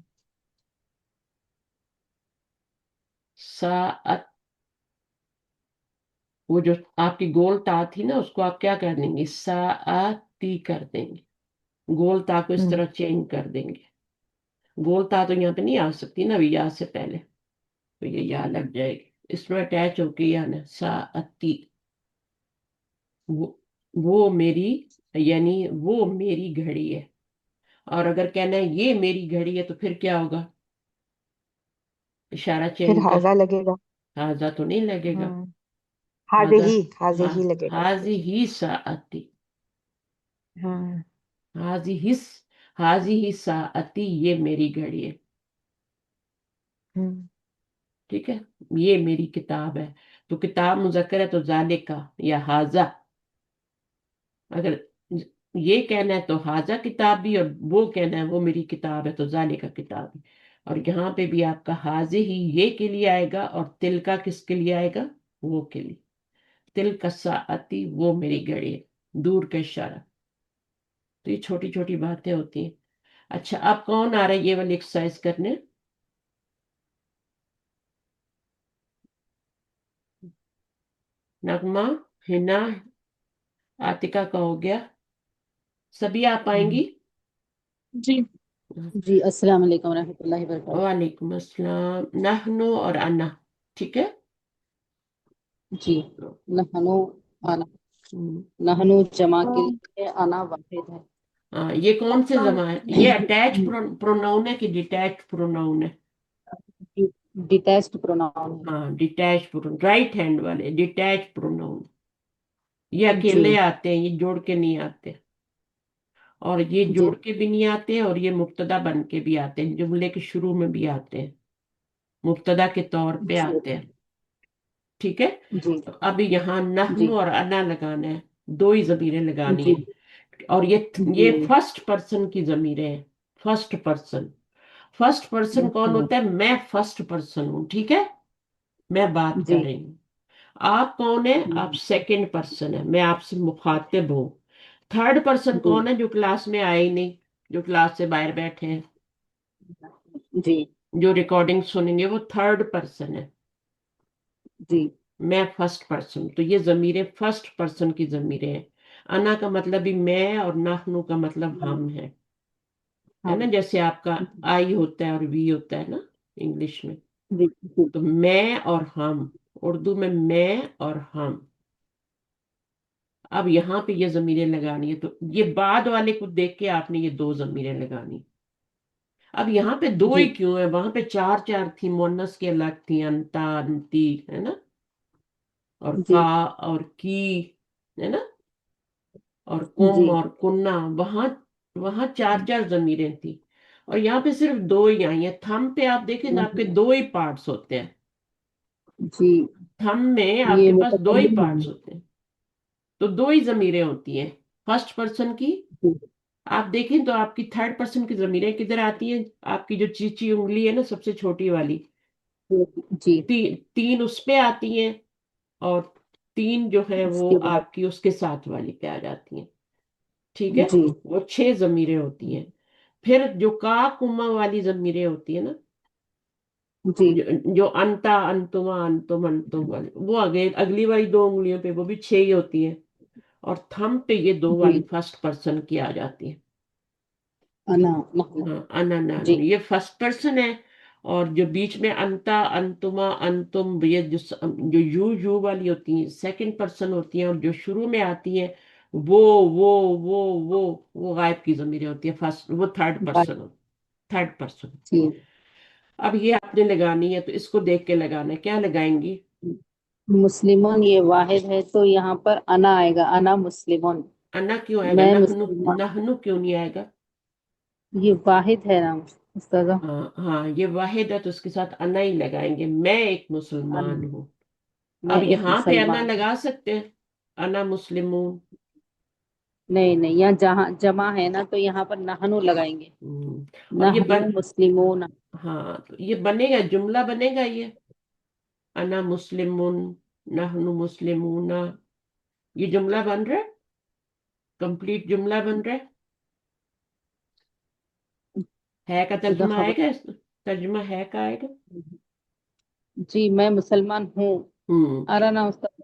A: ساعت، وہ جو آپ کی گول تا تھی نا، اس کو آپ کیا کر دیں گے؟ ساعتی کر دیں گے. گول تا کو اس
B: ہوں.
A: طرح چینج کر دیں گے. گول تا تو یہاں پہ نہیں آ سکتی نا ابھی، یا سے پہلے، تو یہ یا لگ جائے گی. اس میں اٹیچ ہو کے آنا ساعتی. وہ وہ میری، یعنی وہ میری گھڑی ہے. اور اگر کہنا ہے یہ میری گھڑی ہے تو پھر کیا ہوگا؟ اشارہ
B: پھر
A: چینج کر.
B: ہاضا لگے گا.
A: ہاضا تو نہیں لگے گا.
B: ہوں.
A: ہاضا،
B: حاضے
A: ہاں،
B: ہی لگے گا اس پہ.
A: حاضی ہی ساعتی.
B: ہاں.
A: حاضی ہی، حاضی ہی ساعتی، یہ میری گھڑی ہے.
B: ہوں.
A: ٹھیک ہے. یہ میری کتاب ہے. تو کتاب مذکر ہے تو ذالکا یا حاضا. اگر یہ کہنا ہے تو حاضہ کتاب بھی، اور وہ کہنا ہے وہ میری کتاب ہے تو ذالکا کتاب بھی. اور یہاں پہ بھی آپ کا حاضے ہی یہ کے لیے آئے گا، اور تل کا کس کے لیے آئے گا؟ وہ کے لیے. تل کا ساعتی، وہ میری گھڑی ہے، دور کا اشارہ. تو یہ چھوٹی چھوٹی باتیں ہوتی ہیں. اچھا، اب کون آ رہا ہے یہ والی ایکسرسائز کرنے؟ نغمہ، ہنا، عاتکہ کا ہو گیا. سبھی آپ آئیں گی؟
D: جی جی، السلام علیکم ورحمۃ اللہ وبرکاتہ.
A: وعلیکم السلام. نحنو اور انا. ٹھیک ہے.
D: جی. نہنو، آنا.
A: ہم،
D: نہنو جمع کے لیے، آنا واحد ہے.
A: ہاں، یہ کون سے زبان ہے؟ یہ اٹیچ پروناؤن ہے کہ ڈیٹیچ پروناؤن ہے؟
D: ڈیٹیچڈ پروناؤن
A: ہاں، ڈیٹیچ پروناؤن، رائٹ ہینڈ والے ڈیٹیچ پروناؤن. یہ
D: ہے. جی
A: اکیلے آتے ہیں، یہ جوڑ کے نہیں آتے. اور یہ
D: جی
A: جوڑ کے بھی نہیں آتے، اور یہ مبتدا بن کے بھی آتے ہیں، جملے کے شروع میں بھی آتے ہیں، مبتدا کے طور پہ
D: جی
A: آتے ہیں. ٹھیک ہے.
D: جی
A: تو اب یہاں
D: جی
A: نحنو اور انا لگانا ہے، دو ہی ضمیریں لگانی
D: جی
A: ہیں. اور یہ
D: جی.
A: فرسٹ پرسن کی ضمیریں ہیں. First person. فرسٹ پرسن کون
D: اچھا.
A: ہوتا ہے؟ میں فرسٹ پرسن ہوں. ٹھیک ہے. میں بات کر
D: جی
A: رہی ہوں. آپ کون ہے؟ آپ سیکنڈ پرسن ہے، میں آپ سے مخاطب ہوں. تھرڈ پرسن
D: جی
A: کون ہے؟ جو کلاس میں آئے ہی نہیں، جو کلاس سے باہر بیٹھے ہیں،
D: جی
A: جو ریکارڈنگ سنیں گے، وہ تھرڈ پرسن ہے.
D: جی.
A: میں فرسٹ پرسن. تو یہ ضمیریں فرسٹ پرسن کی ضمیریں ہیں. انا کا مطلب بھی میں، اور نحنو کا مطلب ہم ہے
D: ہم.
A: نا. جیسے آپ کا آئی ہوتا ہے اور وی ہوتا ہے نا انگلش میں.
D: جی جی
A: تو میں اور ہم، اردو میں اور ہم. اب یہاں پہ یہ ضمیریں لگانی ہے، تو یہ بعد والے کو دیکھ کے آپ نے یہ دو ضمیریں لگانی. اب یہاں پہ دو
D: جی
A: ہی کیوں ہے؟ وہاں پہ چار چار تھی، مونس کی الگ تھی، انتا، انتی، ہے نا، اور
D: جی
A: کا اور کی، ہے نا، اور کم
D: جی
A: اور کنہ. وہاں وہاں چار چار ضمیریں تھی، اور یہاں پہ صرف دو ہی آئی ہیں. تھم پہ آپ دیکھیں نا، آپ کے دو ہی پارٹس ہوتے ہیں.
D: جی.
A: تھم میں آپ
D: یہ
A: کے پاس دو ہی
D: متکلم
A: پارٹس ہوتے ہیں. تو دو ہی ضمیریں ہوتی ہیں فرسٹ پرسن کی.
D: ہے.
A: آپ دیکھیں تو آپ کی تھرڈ پرسن کی ضمیریں کدھر آتی ہیں؟ آپ کی جو چیچی انگلی ہے نا، سب سے چھوٹی والی،
D: جی.
A: تین اس پہ آتی ہیں، اور تین جو ہے
D: اس
A: وہ
D: کے بعد.
A: آپ کی اس کے ساتھ والی پہ آ جاتی ہیں. ٹھیک ہے.
D: جی
A: وہ چھ ضمیریں ہوتی ہیں. پھر جو کا کما والی ضمیریں ہوتی ہیں نا،
D: جی
A: جو انتا، انتما، انتم، انتم والی، وہ اگلی والی دو انگلیوں پہ وہ بھی چھ ہی ہوتی ہیں. اور تھم پہ یہ دو
D: جی.
A: والی فرسٹ پرسن کی آ جاتی ہے.
D: انا نحن.
A: ہاں، انا
D: جی
A: نانو یہ فرسٹ پرسن ہے. اور جو بیچ میں انتا، انتما، انتم، یہ جو یو والی ہوتی ہیں سیکنڈ پرسن ہوتی ہیں، اور جو شروع میں آتی ہیں وہ وہ وہ غائب کی ضمیریں ہوتی ہیں. فرسٹ وہ تھرڈ
D: بات.
A: پرسن. Third person.
D: جی.
A: اب یہ آپ نے لگانی ہے، تو اس کو دیکھ کے لگانا ہے. کیا لگائیں گی؟
D: مسلمون یہ واحد ہے، تو یہاں پر انا آئے گا، انا مسلمون.
A: انا کیوں آئے گا؟
D: میں
A: نحنو،
D: مسلمان.
A: نحنو کیوں نہیں آئے گا؟
D: یہ واحد ہے نام استاذہ.
A: ہاں ہاں، یہ واحد ہے تو اس کے ساتھ انا ہی لگائیں گے. میں ایک مسلمان
D: انا.
A: ہوں.
D: میں
A: اب
D: ایک
A: یہاں پہ انا
D: مسلمان.
A: لگا سکتے ہیں، انا مسلمون.
D: نہیں نہیں، یہاں جہاں جمع ہے نا تو یہاں پر نحنو لگائیں گے.
A: اور یہ
D: نحنو مسلمون.
A: ہاں تو یہ بنے گا، جملہ بنے گا یہ، انا مسلمون، نحن مسلمون، یہ جملہ بن رہا ہے، کمپلیٹ جملہ بن رہا ہے کا
D: خدا
A: ترجمہ آئے
D: خبر.
A: گا، ترجمہ ہے کا آئے گا.
D: جی میں مسلمان ہوں.
A: ہوں
D: ارا نا استاد،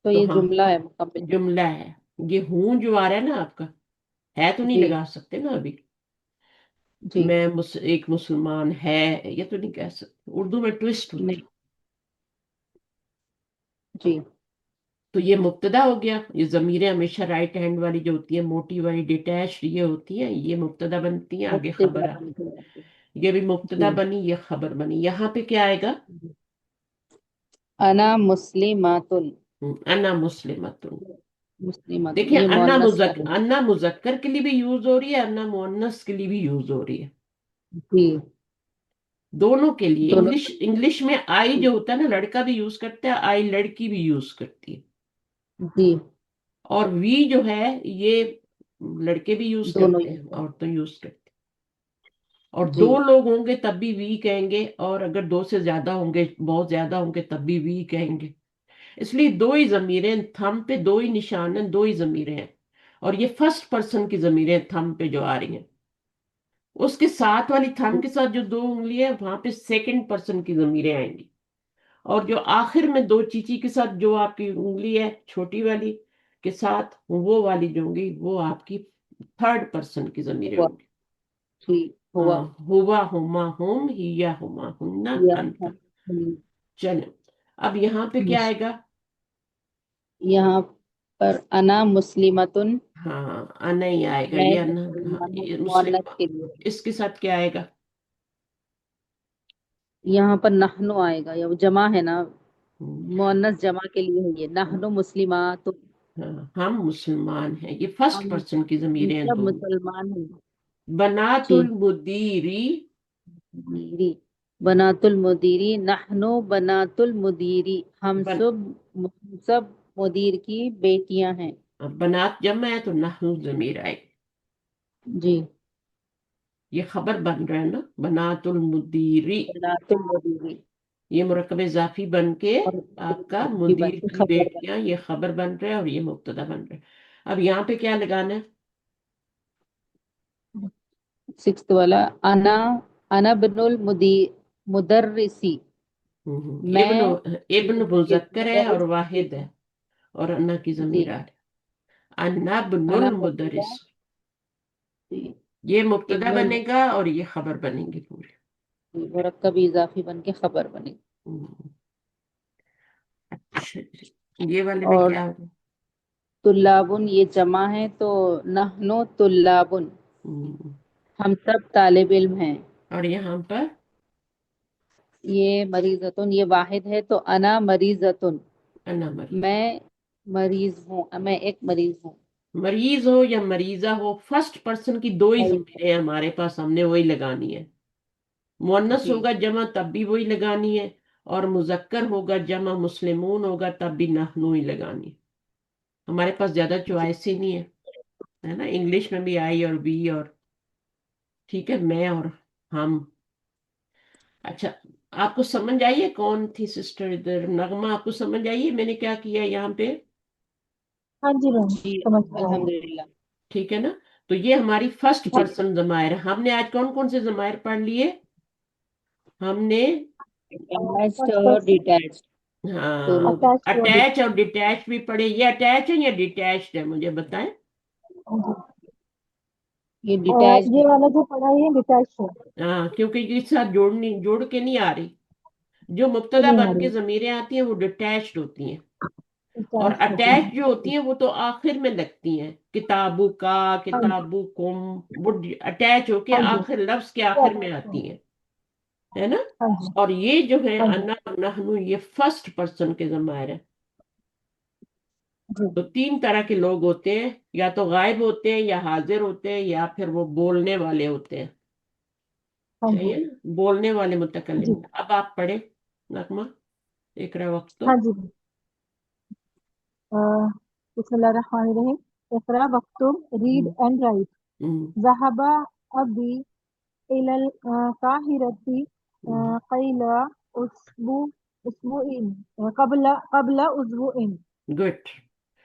D: تو
A: تو
D: یہ
A: ہاں
D: جملہ ہے مکمل.
A: جملہ ہے. یہ ہوں جو آ رہا ہے نا آپ کا، ہے تو نہیں
D: جی
A: لگا سکتے نا ابھی.
D: جی.
A: میں ایک مسلمان ہے، یہ تو نہیں کہہ سکتے، اردو میں ٹوسٹ ہوتی.
D: نہیں. جی.
A: تو یہ مبتدا ہو گیا. یہ ضمیریں ہمیشہ رائٹ ہینڈ والی جو ہوتی ہیں، موٹی والی ڈیٹیچ یہ ہوتی ہیں، یہ مبتدا بنتی ہیں، آگے خبر
D: مبتدا
A: آ.
D: بن کے آتی ہے.
A: یہ بھی مبتدا
D: جی.
A: بنی، یہ خبر بنی. یہاں پہ کیا آئے گا؟
D: انا مسلمات.
A: انا مسلمت.
D: مسلمات
A: دیکھیں
D: یہ مؤنث کا ہے.
A: انا مذکر کے لیے بھی یوز ہو رہی ہے، انا مؤنث کے لیے بھی یوز ہو رہی ہے،
D: جی.
A: دونوں کے لیے.
D: دونوں.
A: انگلش میں آئی جو ہوتا ہے نا، لڑکا بھی یوز کرتا ہے، آئی لڑکی بھی یوز کرتی ہے.
D: جی.
A: اور وی جو ہے یہ لڑکے بھی یوز
D: دونوں
A: کرتے
D: ہی
A: ہیں،
D: ہوتا
A: عورتیں یوز کرتی ہیں. اور
D: ہے.
A: دو
D: جی.
A: لوگ ہوں گے تب بھی وی کہیں گے، اور اگر دو سے زیادہ ہوں گے، بہت زیادہ ہوں گے، تب بھی وی کہیں گے. اس لیے دو ہی ضمیریں، تھم پہ دو ہی نشان ہیں، دو ہی ضمیریں ہیں. اور یہ فرسٹ پرسن کی ضمیریں تھم پہ جو آ رہی ہیں، اس کے ساتھ والی تھم کے ساتھ جو دو انگلی ہے وہاں پہ سیکنڈ پرسن کی ضمیریں آئیں گی. اور جو آخر میں دو چیچی کے ساتھ جو آپ کی انگلی ہے چھوٹی والی کے ساتھ، وہ والی جو ہوں گی وہ آپ کی تھرڈ پرسن کی ضمیریں
D: ہوا.
A: ہوں گی.
D: جی. ہوا.
A: ہاں، ہوا، ہما، ہم، ہیا، ہما، ہننا،
D: یا.
A: انت. چلو اب یہاں پہ کیا آئے گا؟
D: یہاں پر انا مسلمتن.
A: ہاں انا ہی آئے گا.
D: میں
A: یہ انا، ہاں
D: مسلمان ہوں
A: یہ مسلم.
D: مؤنث کے لیے.
A: اس کے ساتھ کیا آئے گا؟
D: یہاں پر نحنو آئے گا، یا وہ جمع ہے نا،
A: ہم،
D: مؤنث جمع کے لیے ہے یہ. نحنو مسلمات.
A: ہاں، ہم مسلمان ہیں، یہ فرسٹ
D: ہم
A: پرسن کی
D: ہم
A: ضمیریں ہیں
D: سب
A: دو.
D: مسلمان ہیں.
A: بنات
D: جی.
A: المدیری.
D: مدیری. بنات المدیری. نحنو بنات المدیری.
A: بن
D: ہم سب مدیر کی بیٹیاں ہیں.
A: بنات جمع ہے تو نحن ضمیر آئے.
D: جی.
A: یہ خبر بن رہا ہے نا، بنات المدیری.
D: بنات المدیری.
A: یہ مرکب اضافی بن کے
D: اور
A: آپ کا
D: کی
A: مدیر
D: بن کے
A: کی
D: خبر بن.
A: بیٹیاں، یہ خبر بن رہا ہے اور یہ مبتدا بن رہا ہے. اب یہاں پہ کیا لگانا ہے؟
D: سکس والا انا. انا بن المدرسی.
A: ابن.
D: میں
A: ابن مذکر ہے اور
D: مدرس کی
A: واحد
D: بیٹی
A: ہے،
D: ہوں.
A: اور انا کی
D: جی.
A: ضمیر آ رہی ہے. انا ابن
D: انا
A: المدرس.
D: مرتبہ. جی.
A: یہ مبتدا
D: ابن
A: بنے گا اور یہ خبر بنیں گے پورے.
D: مرکب اضافی بن کے خبر بنے.
A: ہم، اچھا جی. یہ والے میں
D: اور
A: کیا ہوگا؟
D: طلابن یہ جمع ہے تو نحنو طلابن.
A: ہم،
D: ہم سب طالب علم ہیں.
A: اور یہاں پر
D: یہ مریضتن یہ واحد ہے تو انا مریضتن.
A: انا مریض.
D: میں مریض ہوں، میں ایک مریض ہوں.
A: مریض ہو یا مریضہ ہو، فرسٹ پرسن کی دو ہی
D: مریض.
A: ضمیریں ہیں ہمارے پاس، ہم نے وہی لگانی ہے. مؤنث
D: جی.
A: ہوگا جمع تب بھی وہی لگانی ہے، اور مذکر ہوگا جمع مسلمون ہوگا تب بھی نحنو ہی لگانی ہے. ہمارے پاس زیادہ
D: جی.
A: چوائس ہی نہیں ہے نا. انگلش میں بھی آئی اور بی اور ٹھیک ہے، میں اور ہم. اچھا، آپ کو سمجھ آئیے کون تھی سسٹر ادھر؟ نغمہ، آپ کو سمجھ آئیے میں نے کیا کیا یہاں پہ؟
B: ہاں جی میم،
D: جی
B: سمجھ گیا ہے.
D: الحمدللہ.
A: ٹھیک ہے نا. تو یہ ہماری فرسٹ
D: جی.
A: پرسن ضمائر. ہم نے آج کون کون سے ضمائر پڑھ لیے؟ ہم نے
D: اٹیچڈ
B: فرسٹ
D: اور
B: پرسن
D: ڈیٹیچڈ
A: ہاں
D: دونوں.
B: اٹیچ ٹو
A: اٹیچ اور ڈیٹیچ بھی پڑھے. یہ اٹیچ ہے یا ڈیٹیچڈ ہے، مجھے بتائیں.
D: یہ ڈیٹیچڈ ہے.
B: یہ والا جو پڑھا ہے ڈیٹیچ ہے.
A: ہاں، کیونکہ یہ ساتھ جوڑ کے نہیں آ رہی. جو مبتدا
B: نہیں آ
A: بن
B: رہی.
A: کے ضمیریں آتی ہیں وہ ڈیٹیچڈ ہوتی ہیں، اور
B: اٹیچ ہوتی
A: اٹیچ جو
B: ہے.
A: ہوتی ہیں وہ تو آخر میں لگتی ہیں. کتابوں کا،
B: ہاں جی.
A: کتابوں کم، وہ اٹیچ ہو کے
B: ہاں جی.
A: آخر لفظ کے
B: یہ
A: آخر میں
B: اٹیچ
A: آتی ہیں، ہے نا.
B: ہاں جی.
A: اور یہ جو ہے
B: ہاں جی.
A: انا اور نحنو، یہ فرسٹ پرسن کے ضمائر ہیں.
B: جی.
A: تو تین طرح کے لوگ ہوتے ہیں، یا تو غائب ہوتے ہیں، یا حاضر ہوتے ہیں، یا پھر وہ بولنے والے ہوتے ہیں.
B: ہاں جی.
A: صحیح ہے نا؟ بولنے والے
B: جی.
A: متکلم. اب آپ پڑھیں نغمہ، اقرا وقت.
B: ہاں جی. بسم اللہ الرحمن الرحیم. اقرا وقتب read
A: ہم،
B: and write.
A: ہم،
B: ذهب أبي إلى القاهرة
A: ہم،
B: قيل أسبوع قبل أسبوع.
A: گڈ.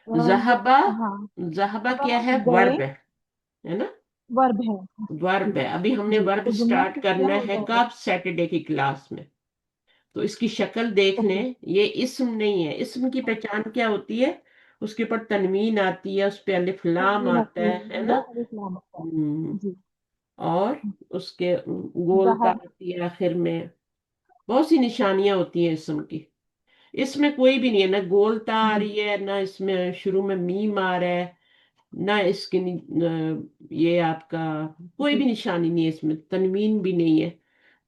B: ج-
A: ذہبہ،
B: ہاں
A: ذہبہ
B: ذهب
A: کیا ہے؟
B: گئے
A: ورب ہے نا؟
B: ورب ہے. جی
A: ورب ہے. ابھی ہم نے
B: جی
A: ورب
B: تو جملہ
A: سٹارٹ
B: فعلیہ
A: کرنا
B: ہو
A: ہے
B: جائے گا.
A: کب؟ سیٹرڈے کی کلاس میں. تو اس کی شکل دیکھ
B: اوکے.
A: لیں. یہ اسم نہیں ہے. اسم کی پہچان کیا ہوتی ہے؟ اس کے اوپر تنوین آتی ہے، اس پہ الف لام
B: تنوین
A: آتا
B: آتی
A: ہے
B: یا
A: نا؟
B: الف لام ہوتا
A: ہم،
B: ہے. جی.
A: اور اس کے گولتا
B: ذهب.
A: آتی ہے آخر میں. بہت سی نشانیاں ہوتی ہیں اسم کی. اس میں کوئی بھی نہیں ہے، نہ گولتا آ
B: جی
A: رہی ہے، نہ اس میں شروع میں میم آ رہا ہے، نہ اس کی یہ آپ کا کوئی
B: جی
A: بھی نشانی نہیں ہے، اس میں تنوین بھی نہیں ہے.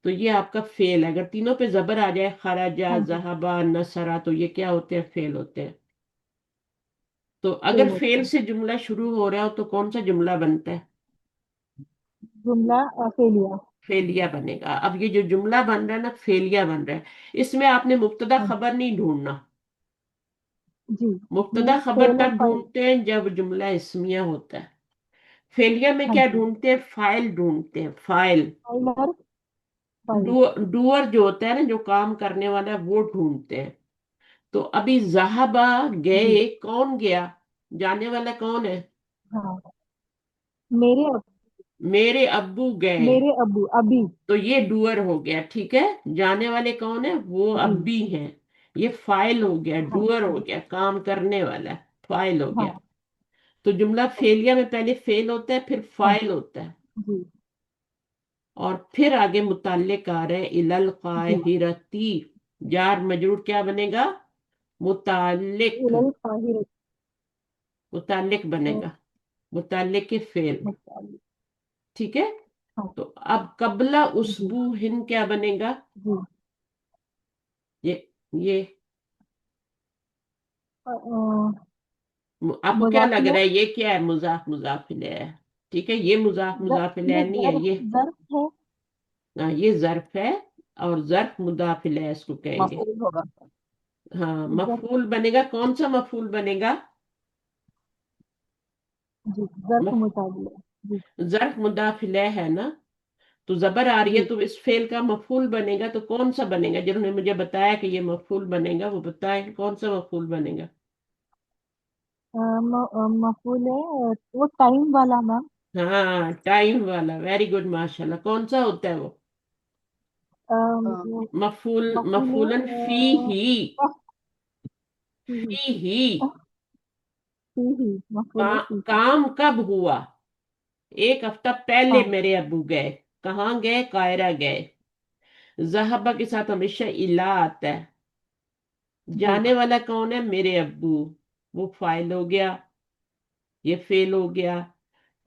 A: تو یہ آپ کا فعل ہے. اگر تینوں پہ زبر آ جائے، خرجا،
B: ہاں جی
A: ذہبا، نصرا، تو یہ کیا ہوتے ہیں؟ فعل ہوتے ہیں. تو اگر
B: فیل ہوتے
A: فعل
B: ہیں.
A: سے جملہ شروع ہو رہا ہو تو کون سا جملہ بنتا ہے؟
B: جملہ فعلیہ.
A: فعلیہ بنے گا. اب یہ جو جملہ بن رہا ہے نا، فعلیہ بن رہا ہے. اس میں آپ نے مبتدا
B: ہاں
A: خبر نہیں ڈھونڈنا.
B: جی اس میں
A: مبتدا خبر
B: فعل اور
A: تب
B: فاعل.
A: ڈھونڈتے ہیں جب جملہ اسمیہ ہوتا ہے. فعلیہ میں
B: ہاں
A: کیا
B: جی
A: ڈھونڈتے ہیں؟ فاعل ڈھونڈتے ہیں. فاعل،
B: فاعل اور فاعل.
A: ڈوور جو ہوتا ہے نا، جو کام کرنے والا ہے، وہ ڈھونڈتے ہیں. تو ابھی ذہبہ
B: جی
A: گئے، کون گیا؟ جانے والا کون ہے؟
B: ہاں میرے
A: میرے ابو گئے.
B: میرے ابو ابھی.
A: تو یہ ڈوور ہو گیا. ٹھیک ہے. جانے والے کون ہیں؟ وہ
B: جی
A: ابی ہیں. یہ فاعل ہو گیا،
B: ہاں
A: ڈوور
B: جی
A: ہو گیا، کام کرنے والا. فاعل ہو
B: ہاں
A: گیا. تو جملہ فعلیہ میں پہلے فعل ہوتا ہے، پھر
B: ہاں
A: فاعل ہوتا ہے،
B: جی
A: اور پھر آگے متعلق آ رہا ہے الی
B: جی
A: القاہرتی. جار مجرور کیا بنے گا؟ متعلق.
B: القاہرہ.
A: متعلق بنے گا. متعلق کے فعل.
B: متعلق.
A: ٹھیک ہے.
B: ہاں
A: تو اب قبلہ
B: جی
A: اسبوع ہن کیا بنے گا؟
B: جی
A: یہ
B: آ،
A: آپ کو کیا لگ
B: مضافیہ.
A: رہا ہے یہ کیا ہے؟ مضاف مضاف الیہ ہے. ٹھیک ہے. یہ مضاف مضاف الیہ
B: یہ
A: نہیں ہے.
B: ظرف
A: یہ
B: ظرف ہے.
A: یہ ظرف ہے، اور ظرف مضاف الیہ اس کو کہیں گے.
D: مفعول ہوگا.
A: ہاں،
B: ظرف.
A: مفعول بنے گا. کون سا مفعول بنے گا؟
B: جی ظرف
A: مف-
B: متعلق. جی
A: ظرف مضاف الیہ ہے نا؟ تو زبر آ رہی ہے
B: جی
A: تو اس فعل کا مفعول بنے گا. تو کون سا بنے گا؟ جنہوں نے مجھے بتایا کہ یہ مفعول بنے گا، وہ بتائیں کون سا مفعول بنے گا.
B: مفعول ہے وہ ٹائم والا میم.
A: ہاں، ٹائم والا. ویری گڈ، ماشاء اللہ. کون سا ہوتا ہے وہ؟ مفعول.
B: مفعول ہے
A: مفعولن فی ہی. فی ہی.
B: فی ہی مفعول ہے فی ہی.
A: کام کب ہوا؟ ایک ہفتہ پہلے
B: ہاں
A: میرے ابو گئے. کہاں گئے؟ قاہرہ گئے. ذہبہ کے ساتھ ہمیشہ الا آتا ہے.
B: جی
A: جانے والا کون ہے؟ میرے ابو. وہ فاعل ہو گیا، یہ فعل ہو گیا.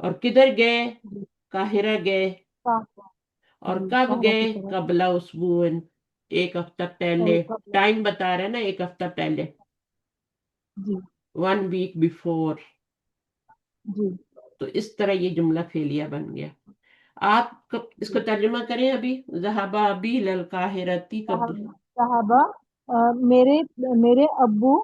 A: اور کدھر گئے؟
B: جی
A: قاہرہ گئے.
B: قاہرہ.
A: اور
B: جی
A: کب
B: قاہرہ
A: گئے؟
B: کی طرف.
A: قبلہ اسبوع. ایک ہفتہ پہلے.
B: قبل.
A: ٹائم بتا رہے ہیں نا، ایک ہفتہ پہلے.
B: جی
A: 1 week before.
B: جی
A: تو اس طرح یہ جملہ فعلیہ بن گیا. آپ اس
B: جی
A: کو ترجمہ کریں. ابھی ذہبہ ابی للقاہرتی کب؟
B: صحابہ میرے میرے ابو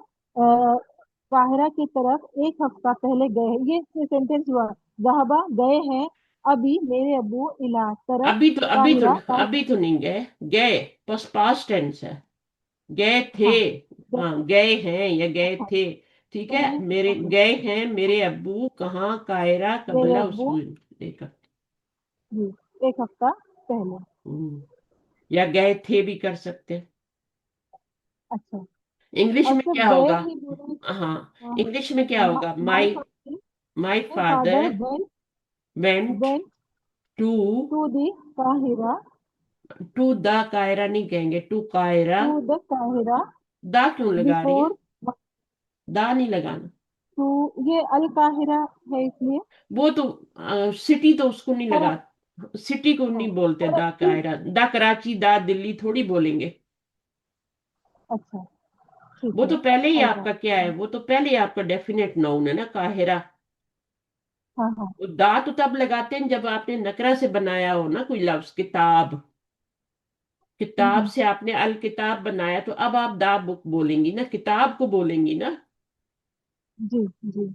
B: قاہرہ کی طرف ایک ہفتہ پہلے گئے. یہ سینٹینس ہوا. صحابہ گئے ہیں ابھی میرے ابو الا طرف
A: ابھی تو ابھی تو
B: قاہرہ.
A: ابھی تو نہیں گئے. گئے پاسٹ ٹینس ہے. گئے تھے.
B: ہاں
A: ہاں، گئے ہیں یا گئے
B: اچھا
A: تھے. ٹھیک ہے. میرے
B: اوکے.
A: گئے ہیں میرے ابو کہاں؟ قاہرہ
B: میرے
A: قبلہ
B: ابو
A: اسبوع. ایک ہفتہ.
B: جی ایک ہفتہ پہلے.
A: یا گئے تھے بھی کر سکتے.
B: اچھا
A: انگلش
B: اور
A: میں
B: صرف
A: کیا
B: گئے
A: ہوگا؟
B: ہی بولے.
A: ہاں، انگلش میں کیا ہوگا؟
B: My
A: my
B: father
A: my
B: my
A: father
B: father
A: went
B: went
A: to.
B: to the Qahira.
A: To the Qahira نہیں کہیں گے. ٹو قاہرہ.
B: To the Qahira
A: دا کیوں لگا رہی ہے؟
B: before.
A: دا نہیں لگانا.
B: to یہ القاہرہ ہے اس لیے.
A: وہ تو سٹی تو اس کو نہیں
B: کرا
A: لگا. سٹی کو
B: ہاں
A: نہیں بولتے دا
B: کراچی.
A: قاہرہ. دا کراچی، دا دلی تھوڑی بولیں گے.
B: اچھا ٹھیک
A: وہ
B: ہے
A: تو پہلے ہی آپ کا کیا ہے؟
B: القاہرہ.
A: وہ تو پہلے ہی آپ کا ڈیفینیٹ ناؤن ہے نا، قاہرہ.
B: ہاں ہاں
A: وہ دا تو تب لگاتے ہیں جب آپ نے نکرہ سے بنایا ہو نا کوئی لفظ. کتاب، کتاب
B: ہوں،
A: سے آپ نے الکتاب بنایا، تو اب آپ دا بک بولیں گی نا، کتاب کو بولیں گی نا.
B: جی جی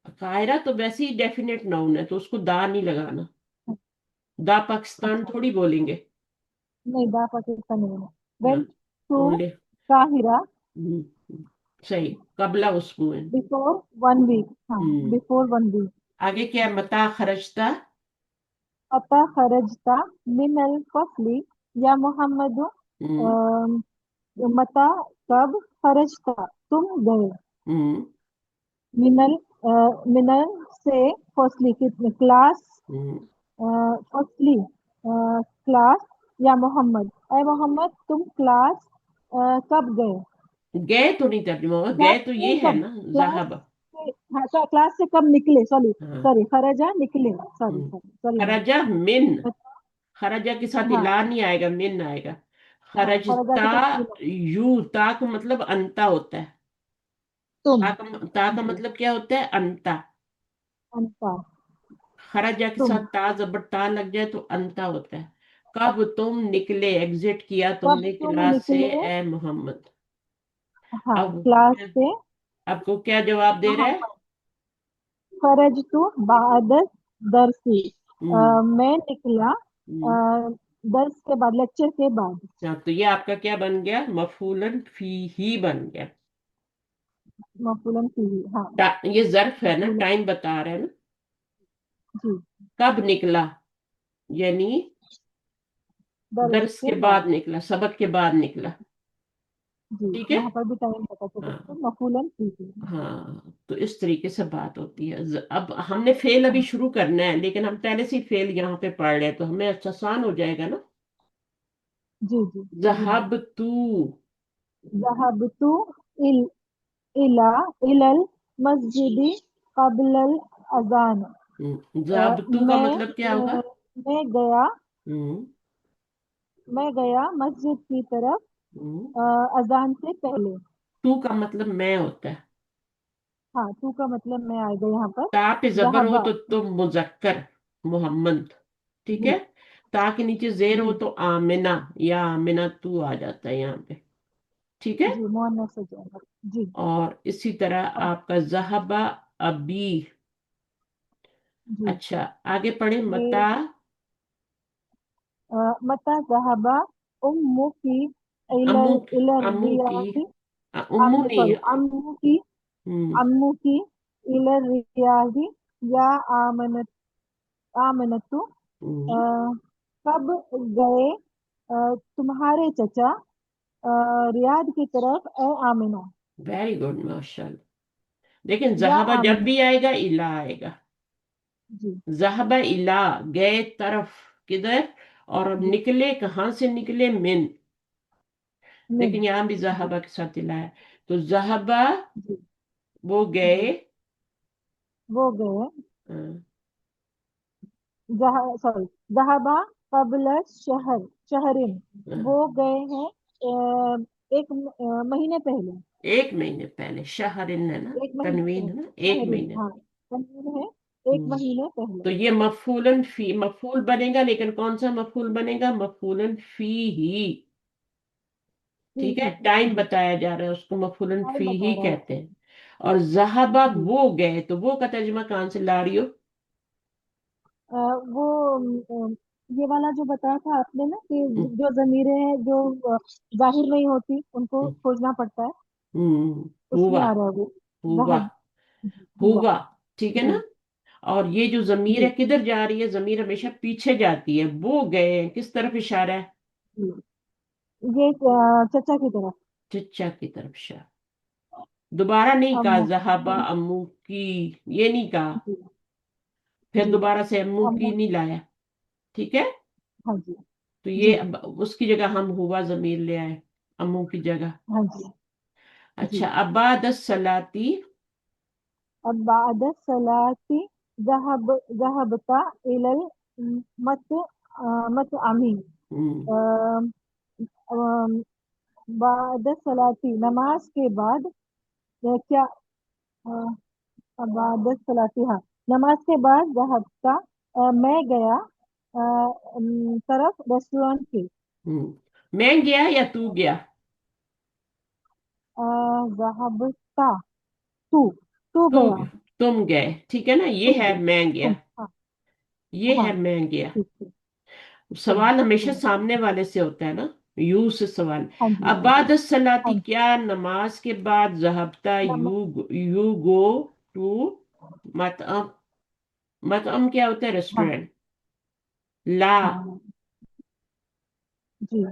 A: कायरा तो वैसे ही डेफिनेट नाउन है, तो उसको दा नहीं लगाना। दा पाकिस्तान
B: अच्छा,
A: थोड़ी बोलेंगे।
B: नहीं, दा पाकिस्तान नहीं है।
A: हाँ,
B: वेंट टू
A: ओनली।
B: काहिरा
A: सही, कबला उस्बुइन।
B: Before 1 week. हाँ,
A: हम्म।
B: Before 1 week.
A: आगे क्या है, मता खरजता।
B: अता खरजता मिनल फसली या मोहम्मद।
A: हम्म।
B: मता कब खरजता तुम गए।
A: हम्म।
B: मिनल मिनल से फसली कितने क्लास।
A: हम्म।
B: फसली क्लास या मोहम्मद। अय मोहम्मद तुम क्लास कब गए।
A: गए तो नहीं तर्जुमा होगा,
B: क्लास
A: गए तो
B: से
A: ये है
B: कब,
A: ना।
B: क्लास
A: जहाबा।
B: से, हाँ, क्लास से कब निकले, सॉरी
A: हाँ।
B: सॉरी, खरजा निकले, sorry
A: hmm.
B: Sorry sorry ma'am.
A: खरजा मिन। खरजा के साथ
B: हाँ
A: इला नहीं आएगा, मिन आएगा।
B: हाँ, खरजा
A: खरजता।
B: के साथ मिला।
A: यू ता का मतलब अंता होता है।
B: तुम।
A: ता का
B: जी,
A: मतलब क्या होता है, अंता।
B: अंता।
A: खरजा के
B: तुम।
A: साथ ता जबर ता लग जाए तो अंता होता है। कब तुम निकले, एग्जिट किया
B: कब
A: तुमने
B: तुम
A: क्लास से,
B: निकले।
A: ए मोहम्मद।
B: हाँ,
A: अब
B: क्लास से।
A: आपको क्या जवाब दे रहा है।
B: मोहम्मद खरज तू बआदत दरसी।
A: हम्म।
B: मैं निकला
A: हम्म।
B: दर्स के बाद, लेक्चर के बाद।
A: हाँ, तो ये आपका क्या बन गया, मफूलन फी ही बन गया।
B: मफूलन की। हाँ,
A: ये जर्फ है ना,
B: मफूलन।
A: टाइम बता रहे हैं ना।
B: जी,
A: कब निकला, यानी
B: दर्स
A: दर्स
B: के
A: के
B: बाद।
A: बाद निकला, सबक के बाद निकला।
B: जी,
A: ठीक है।
B: यहाँ पर भी टाइम पता चले तो
A: हाँ।
B: मफूलन की।
A: हाँ, तो इस तरीके से बात होती है। अब हमने फेल अभी शुरू करना है, लेकिन हम पहले से ही फेल यहाँ पे पढ़ रहे हैं, तो हमें अच्छा आसान हो जाएगा ना।
B: जी जी जी मैम।
A: जहाब तू।
B: ज़हबतु इल इला इलल मस्जिदी क़ब्लल अज़ान।
A: जहाब तू का मतलब क्या होगा।
B: मैं गया,
A: हम्म।
B: मैं गया मस्जिद की तरफ
A: हम्म।
B: अजान से पहले।
A: तू का मतलब मैं होता है।
B: हाँ, तू का मतलब मैं आएगा यहाँ पर।
A: ता पे जबर हो
B: जहाबा।
A: तो तुम मुजक्कर, मोहम्मद। ठीक
B: जी
A: है। ता के नीचे जेर हो
B: जी
A: तो आमिना, या आमिना तू आ जाता है यहाँ पे। ठीक है।
B: जी, मोहन्नस हो जाएगा। जी।
A: और इसी तरह
B: अब
A: आपका जहबा अबी।
B: जी,
A: अच्छा, आगे पढ़े,
B: ये
A: मता।
B: मता जहाबा उम्मू की
A: अम्मू।
B: इलर इलर
A: अम्मू की।
B: रियादी।
A: उम्मू
B: अम
A: नहीं
B: सॉरी,
A: है।
B: अम्मू की,
A: हम्म।
B: अम्मू की इलर रियादी या आमनत आमनतु।
A: हम्म।
B: कब गए तुम्हारे चचा रियाद की तरफ, ए आमिना।
A: वेरी गुड, माशाल्लाह। लेकिन
B: या
A: जहाबा जब
B: आमिना।
A: भी आएगा इला आएगा।
B: जी
A: जहबा इला, गए तरफ, किधर। और अब
B: जी,
A: निकले कहाँ से, निकले मिन।
B: मिन।
A: लेकिन यहाँ भी
B: जी
A: जहाबा के साथ इला है। तो जहाबा,
B: जी
A: वो
B: जी,
A: गए।
B: वो गए।
A: हाँ।
B: सॉरी, जहाबा कबल शहर शहरिन।
A: हाँ,
B: वो गए हैं एक महीने पहले।
A: एक महीने पहले, शहरिन है ना।
B: एक महीने
A: तनवीन
B: पहले
A: है ना, एक
B: शहरिन,
A: महीने।
B: हाँ, महीने है, एक
A: हम्म।
B: महीने पहले।
A: तो ये मफूलन फी, मफूल बनेगा, लेकिन कौन सा मफूल बनेगा, मफूलन फी ही।
B: जी
A: ठीक है,
B: जी
A: टाइम
B: जी,
A: बताया जा रहा है, उसको मफूलन
B: टाइम
A: फी
B: बता
A: ही
B: रहा है।
A: कहते हैं। और जहाबा
B: जी।
A: वो गए, तो वो का तर्जुमा कहाँ से ला रही हो।
B: वो ये वाला जो बताया था आपने ना कि
A: हम्म।
B: जो जमीरें हैं जो जाहिर नहीं होती उनको खोजना पड़ता है, उसमें
A: हुआ।
B: आ रहा है वो।
A: हुआ।
B: जहब। हुआ।
A: हुआ। ठीक है
B: जी
A: ना। और ये जो जमीर
B: जी
A: है किधर जा रही है, जमीर हमेशा पीछे जाती है, वो गए किस तरफ इशारा है।
B: जी, ये चचा की तरफ।
A: चचा की तरफ इशारा। दोबारा नहीं कहा
B: अम्मू।
A: जहाबा अम्मू की, ये नहीं कहा।
B: जी
A: फिर
B: जी,
A: दोबारा से अम्मू की
B: अम्मू।
A: नहीं लाया। ठीक है।
B: हाँ जी
A: तो
B: जी।
A: ये अब उसकी जगह हम हुआ जमीर ले आए, अम्मू की जगह।
B: हाँ जी
A: अच्छा,
B: जी।
A: अबाद सलाती।
B: अब बाद सलाती जहब जहबता इलल मत मत आमी।
A: हम्म।
B: बाद सलाती नमाज के बाद, क्या बाद सलाती, हाँ, नमाज के बाद जहबता मैं गया तरफ रेस्टोरेंट के।
A: मैं गया या तू गया।
B: जहबता तू तू
A: तू
B: गया।
A: गया। तुम गए, ठीक है ना, ये
B: तुम
A: है
B: गए,
A: मैं गया,
B: तुम, हाँ।
A: ये
B: हाँ,
A: है मैं गया।
B: ठीक है।
A: सवाल हमेशा
B: तुम,
A: सामने वाले से होता है ना, यू से सवाल।
B: हाँ जी,
A: अब बाद
B: हाँ
A: सलाती,
B: जी।
A: क्या नमाज के बाद जहबता,
B: नम
A: यू गो टू मतअम। मतअम क्या होता है?
B: हाँ,
A: रेस्टोरेंट। ला।
B: हाँ जी।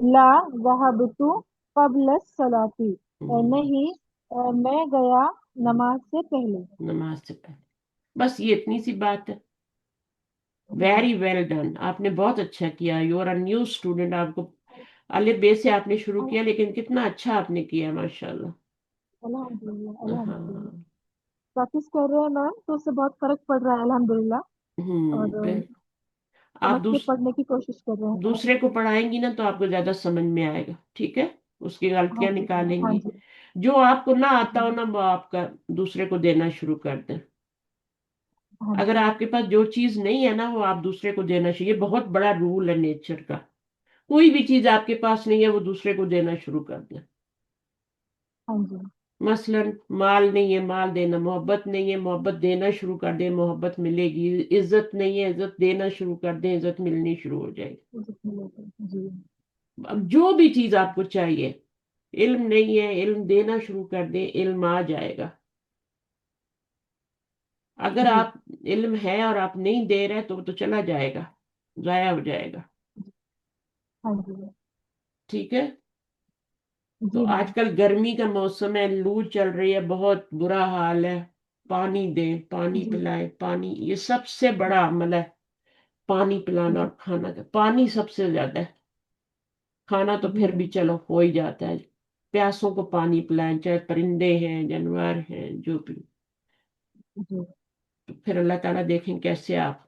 B: ला ज़हबतु क़ब्ल सलाती,
A: हम्म,
B: नहीं, मैं गया नमाज से पहले।
A: नमाज से पहले। बस ये इतनी सी बात है।
B: जी,
A: वेरी वेल डन, आपने बहुत अच्छा किया। You are a new student, आपको अलिफ बे से आपने शुरू किया, लेकिन कितना अच्छा आपने किया, माशाल्लाह।
B: अल्हम्दुलिल्लाह, अल्हम्दुलिल्लाह।
A: हाँ।
B: प्रैक्टिस कर रहे हैं मैम, तो उससे बहुत फर्क पड़ रहा है अल्हम्दुलिल्लाह। और
A: फिर आप
B: समझ के पढ़ने की कोशिश कर रहे हैं।
A: दूसरे को पढ़ाएंगी ना तो आपको ज्यादा समझ में आएगा, ठीक है। उसकी
B: हाँ
A: गलतियां
B: जी, हाँ
A: निकालेंगी।
B: जी,
A: जो आपको ना आता
B: हाँ
A: हो
B: जी,
A: ना, वो आपका दूसरे को देना शुरू कर दें।
B: हाँ
A: अगर
B: जी,
A: आपके पास जो चीज नहीं है ना, वो आप दूसरे को देना चाहिए। बहुत बड़ा रूल है नेचर का। कोई भी चीज आपके पास नहीं है, वो दूसरे को देना शुरू कर दें।
B: हाँ जी,
A: मसलन माल नहीं है, माल देना। मोहब्बत नहीं है, मोहब्बत देना शुरू कर दें, मोहब्बत मिलेगी। इज्जत नहीं है, इज्जत देना शुरू कर दें, इज्जत मिलनी शुरू हो जाएगी।
B: जी,
A: अब जो भी चीज आपको चाहिए, इल्म नहीं है, इल्म देना शुरू कर दें, इल्म आ जाएगा। अगर
B: जी,
A: आप इल्म है और आप नहीं दे रहे तो वो तो चला जाएगा, जाया हो जाएगा।
B: हाँ जी,
A: ठीक है। तो
B: जी मैम,
A: आजकल गर्मी का मौसम है, लू चल रही है, बहुत बुरा हाल है। पानी दें, पानी
B: जी,
A: पिलाएं। पानी ये सबसे बड़ा अमल है, पानी पिलाना
B: जी,
A: और खाना का। पानी सबसे ज्यादा है। खाना तो
B: जी
A: फिर भी
B: मैम,
A: चलो हो ही जाता है। प्यासों को पानी पिलाएं, चाहे परिंदे हैं, जानवर हैं, जो भी।
B: जी,
A: तो फिर अल्लाह ताला देखें कैसे आप।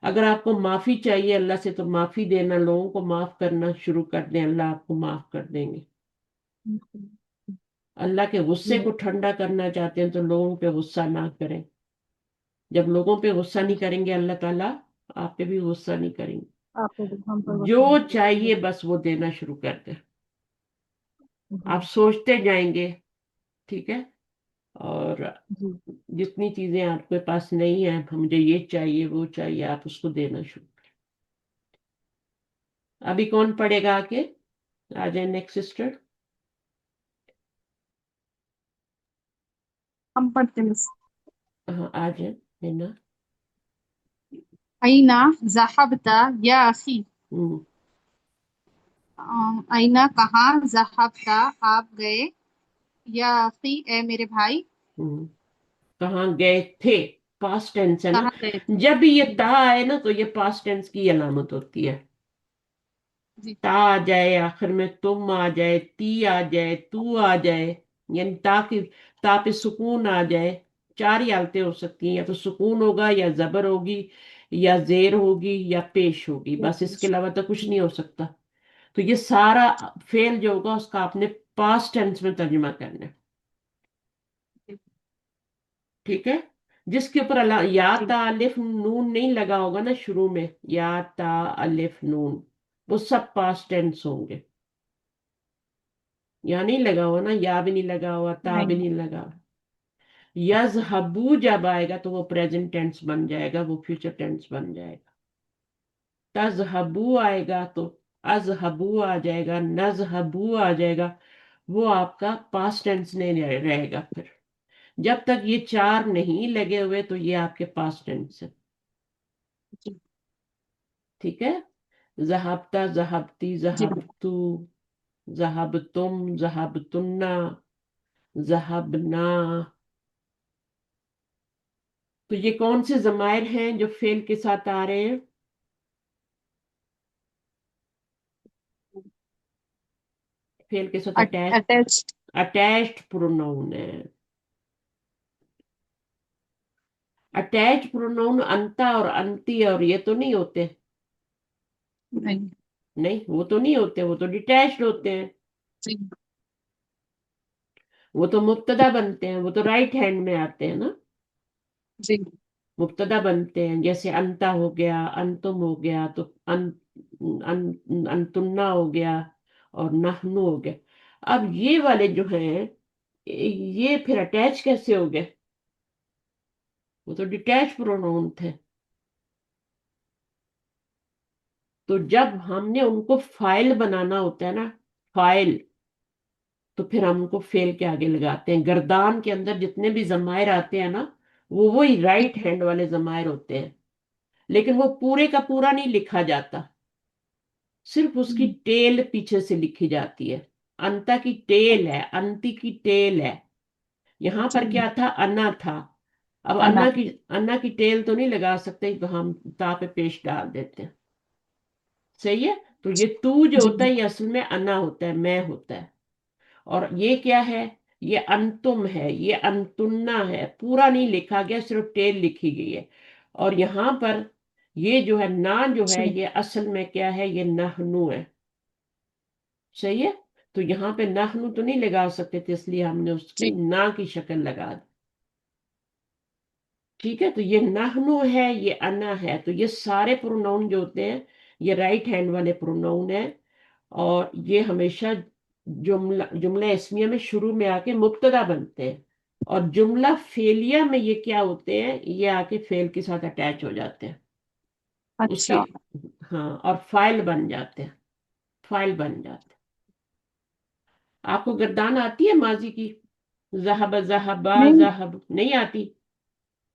A: अगर आपको माफी चाहिए अल्लाह से, तो माफी देना, लोगों को माफ करना शुरू कर दें, अल्लाह आपको माफ कर देंगे। अल्लाह के
B: जी
A: गुस्से को
B: मैम,
A: ठंडा करना चाहते हैं तो लोगों पे गुस्सा ना करें। जब लोगों पे गुस्सा नहीं
B: जी।
A: करेंगे, अल्लाह ताला आप पे भी गुस्सा नहीं करेंगे।
B: आपको भी हम पर
A: जो
B: वक्त नहीं
A: चाहिए
B: करेंगे।
A: बस वो देना शुरू कर दें।
B: जी,
A: आप सोचते जाएंगे, ठीक है। और
B: जी,
A: जितनी चीजें आपके पास नहीं है, मुझे ये चाहिए वो चाहिए, आप उसको देना शुरू। अभी कौन पढ़ेगा आके? आ जाए नेक्स्ट सिस्टर।
E: हम पढ़ते हैं।
A: हाँ आ जाए, है ना।
E: अइना ज़हबता या अखी।
A: हम्म।
E: अइना कहाँ, ज़हबता आप गए, या अखी ए मेरे भाई।
A: हम्म। कहाँ गए थे? पास्ट टेंस है ना।
E: कहाँ गए थे।
A: जब भी ये ता
E: जी,
A: आए ना, तो ये पास्ट टेंस की अलामत होती है।
E: जी,
A: ता आ जाए आखिर में, तुम आ जाए, ती आ जाए, तू आ जाए, यानी ता की, ता पे सुकून आ जाए। चार ही हालतें हो सकती हैं, या तो सुकून होगा, या जबर होगी, या जेर होगी, या पेश होगी। बस इसके अलावा तो कुछ
B: जी,
A: नहीं हो सकता। तो ये सारा फेल जो होगा, उसका आपने पास्ट टेंस में तर्जुमा करना है।
E: जी,
A: ठीक है। जिसके ऊपर या
E: जी,
A: ता अलिफ नून नहीं लगा होगा ना शुरू में, या ता अलिफ नून, वो सब पास्ट टेंस होंगे। या नहीं लगा हुआ ना, या भी नहीं लगा हुआ, ता भी
E: नहीं,
A: नहीं लगा। यजहबू जब आएगा तो वो प्रेजेंट टेंस बन जाएगा, वो फ्यूचर टेंस बन जाएगा। तजहबू आएगा तो अजहबू आ जाएगा, नजहबू आ जाएगा, वो आपका पास्ट टेंस नहीं रहेगा फिर। जब तक ये चार नहीं लगे हुए, तो ये आपके पास्ट टेंस है।
E: जी,
A: ठीक है। जहाबता, जहाबती,
E: जी,
A: जहाबतू, जहाबतुम, जहाबतुन्ना, जहाबना। तो ये कौन से जमायर हैं जो फेल के साथ आ रहे हैं? फेल के साथ अटैच,
E: अटैच्ड।
A: अटैच्ड प्रोनाउन है। अटैच प्रोनाउन अंता और अंती और ये तो नहीं होते।
E: नहीं,
A: नहीं, वो तो नहीं होते, वो तो डिटैच्ड होते हैं।
E: जी,
A: वो तो मुब्तदा बनते हैं, वो तो राइट हैंड में आते हैं ना।
E: जी,
A: मुब्तदा बनते हैं, जैसे अंता हो गया, अंतुम हो गया, तो अंतुन्ना हो गया, और नहनु हो गया। अब ये वाले जो हैं, ये फिर अटैच कैसे हो गए? वो तो डिटैच प्रोनाउन थे। तो जब हमने उनको फाइल बनाना होता है ना, फाइल, तो फिर हम उनको फेल के आगे लगाते हैं। गर्दान के अंदर जितने भी जमायर आते हैं ना, वो वही राइट हैंड वाले जमायर होते हैं, लेकिन वो पूरे का पूरा नहीं लिखा जाता, सिर्फ उसकी टेल पीछे से लिखी जाती है। अंता की टेल है, अंति की टेल है। यहां
E: अच्छा।
A: पर क्या था, अन्ना था। अब
E: अन्ना।
A: अन्ना की टेल तो नहीं लगा सकते, तो हम ता पे पेश डाल देते हैं। सही है। तो ये तू जो
E: जी।
A: होता है ये असल में अन्ना होता है, मैं होता है। और ये क्या है, ये अंतुम है, ये अंतुन्ना है, पूरा नहीं लिखा गया, सिर्फ टेल लिखी गई है। और यहाँ पर ये जो है ना, जो है
E: जी।
A: ये असल में क्या है, ये नहनु है। सही है। तो यहाँ पे नहनु तो नहीं लगा सकते थे, इसलिए हमने उसकी
E: जी।
A: ना की शक्ल लगा दी। ठीक है। तो ये नहनु है, ये अना है। तो ये सारे प्रोनाउन जो होते हैं, ये राइट हैंड वाले प्रोनाउन है। और ये हमेशा जुमला जुमला इस्मिया में शुरू में आके मुब्तदा बनते हैं। और जुमला फेलिया में ये क्या होते हैं, ये आके फेल के साथ अटैच हो जाते हैं उसके।
E: अच्छा।
A: हाँ, और फाइल बन जाते हैं, फाइल बन जाते हैं। आपको गर्दान आती है माजी की? जहब जहबा
E: नहीं
A: जहब नहीं आती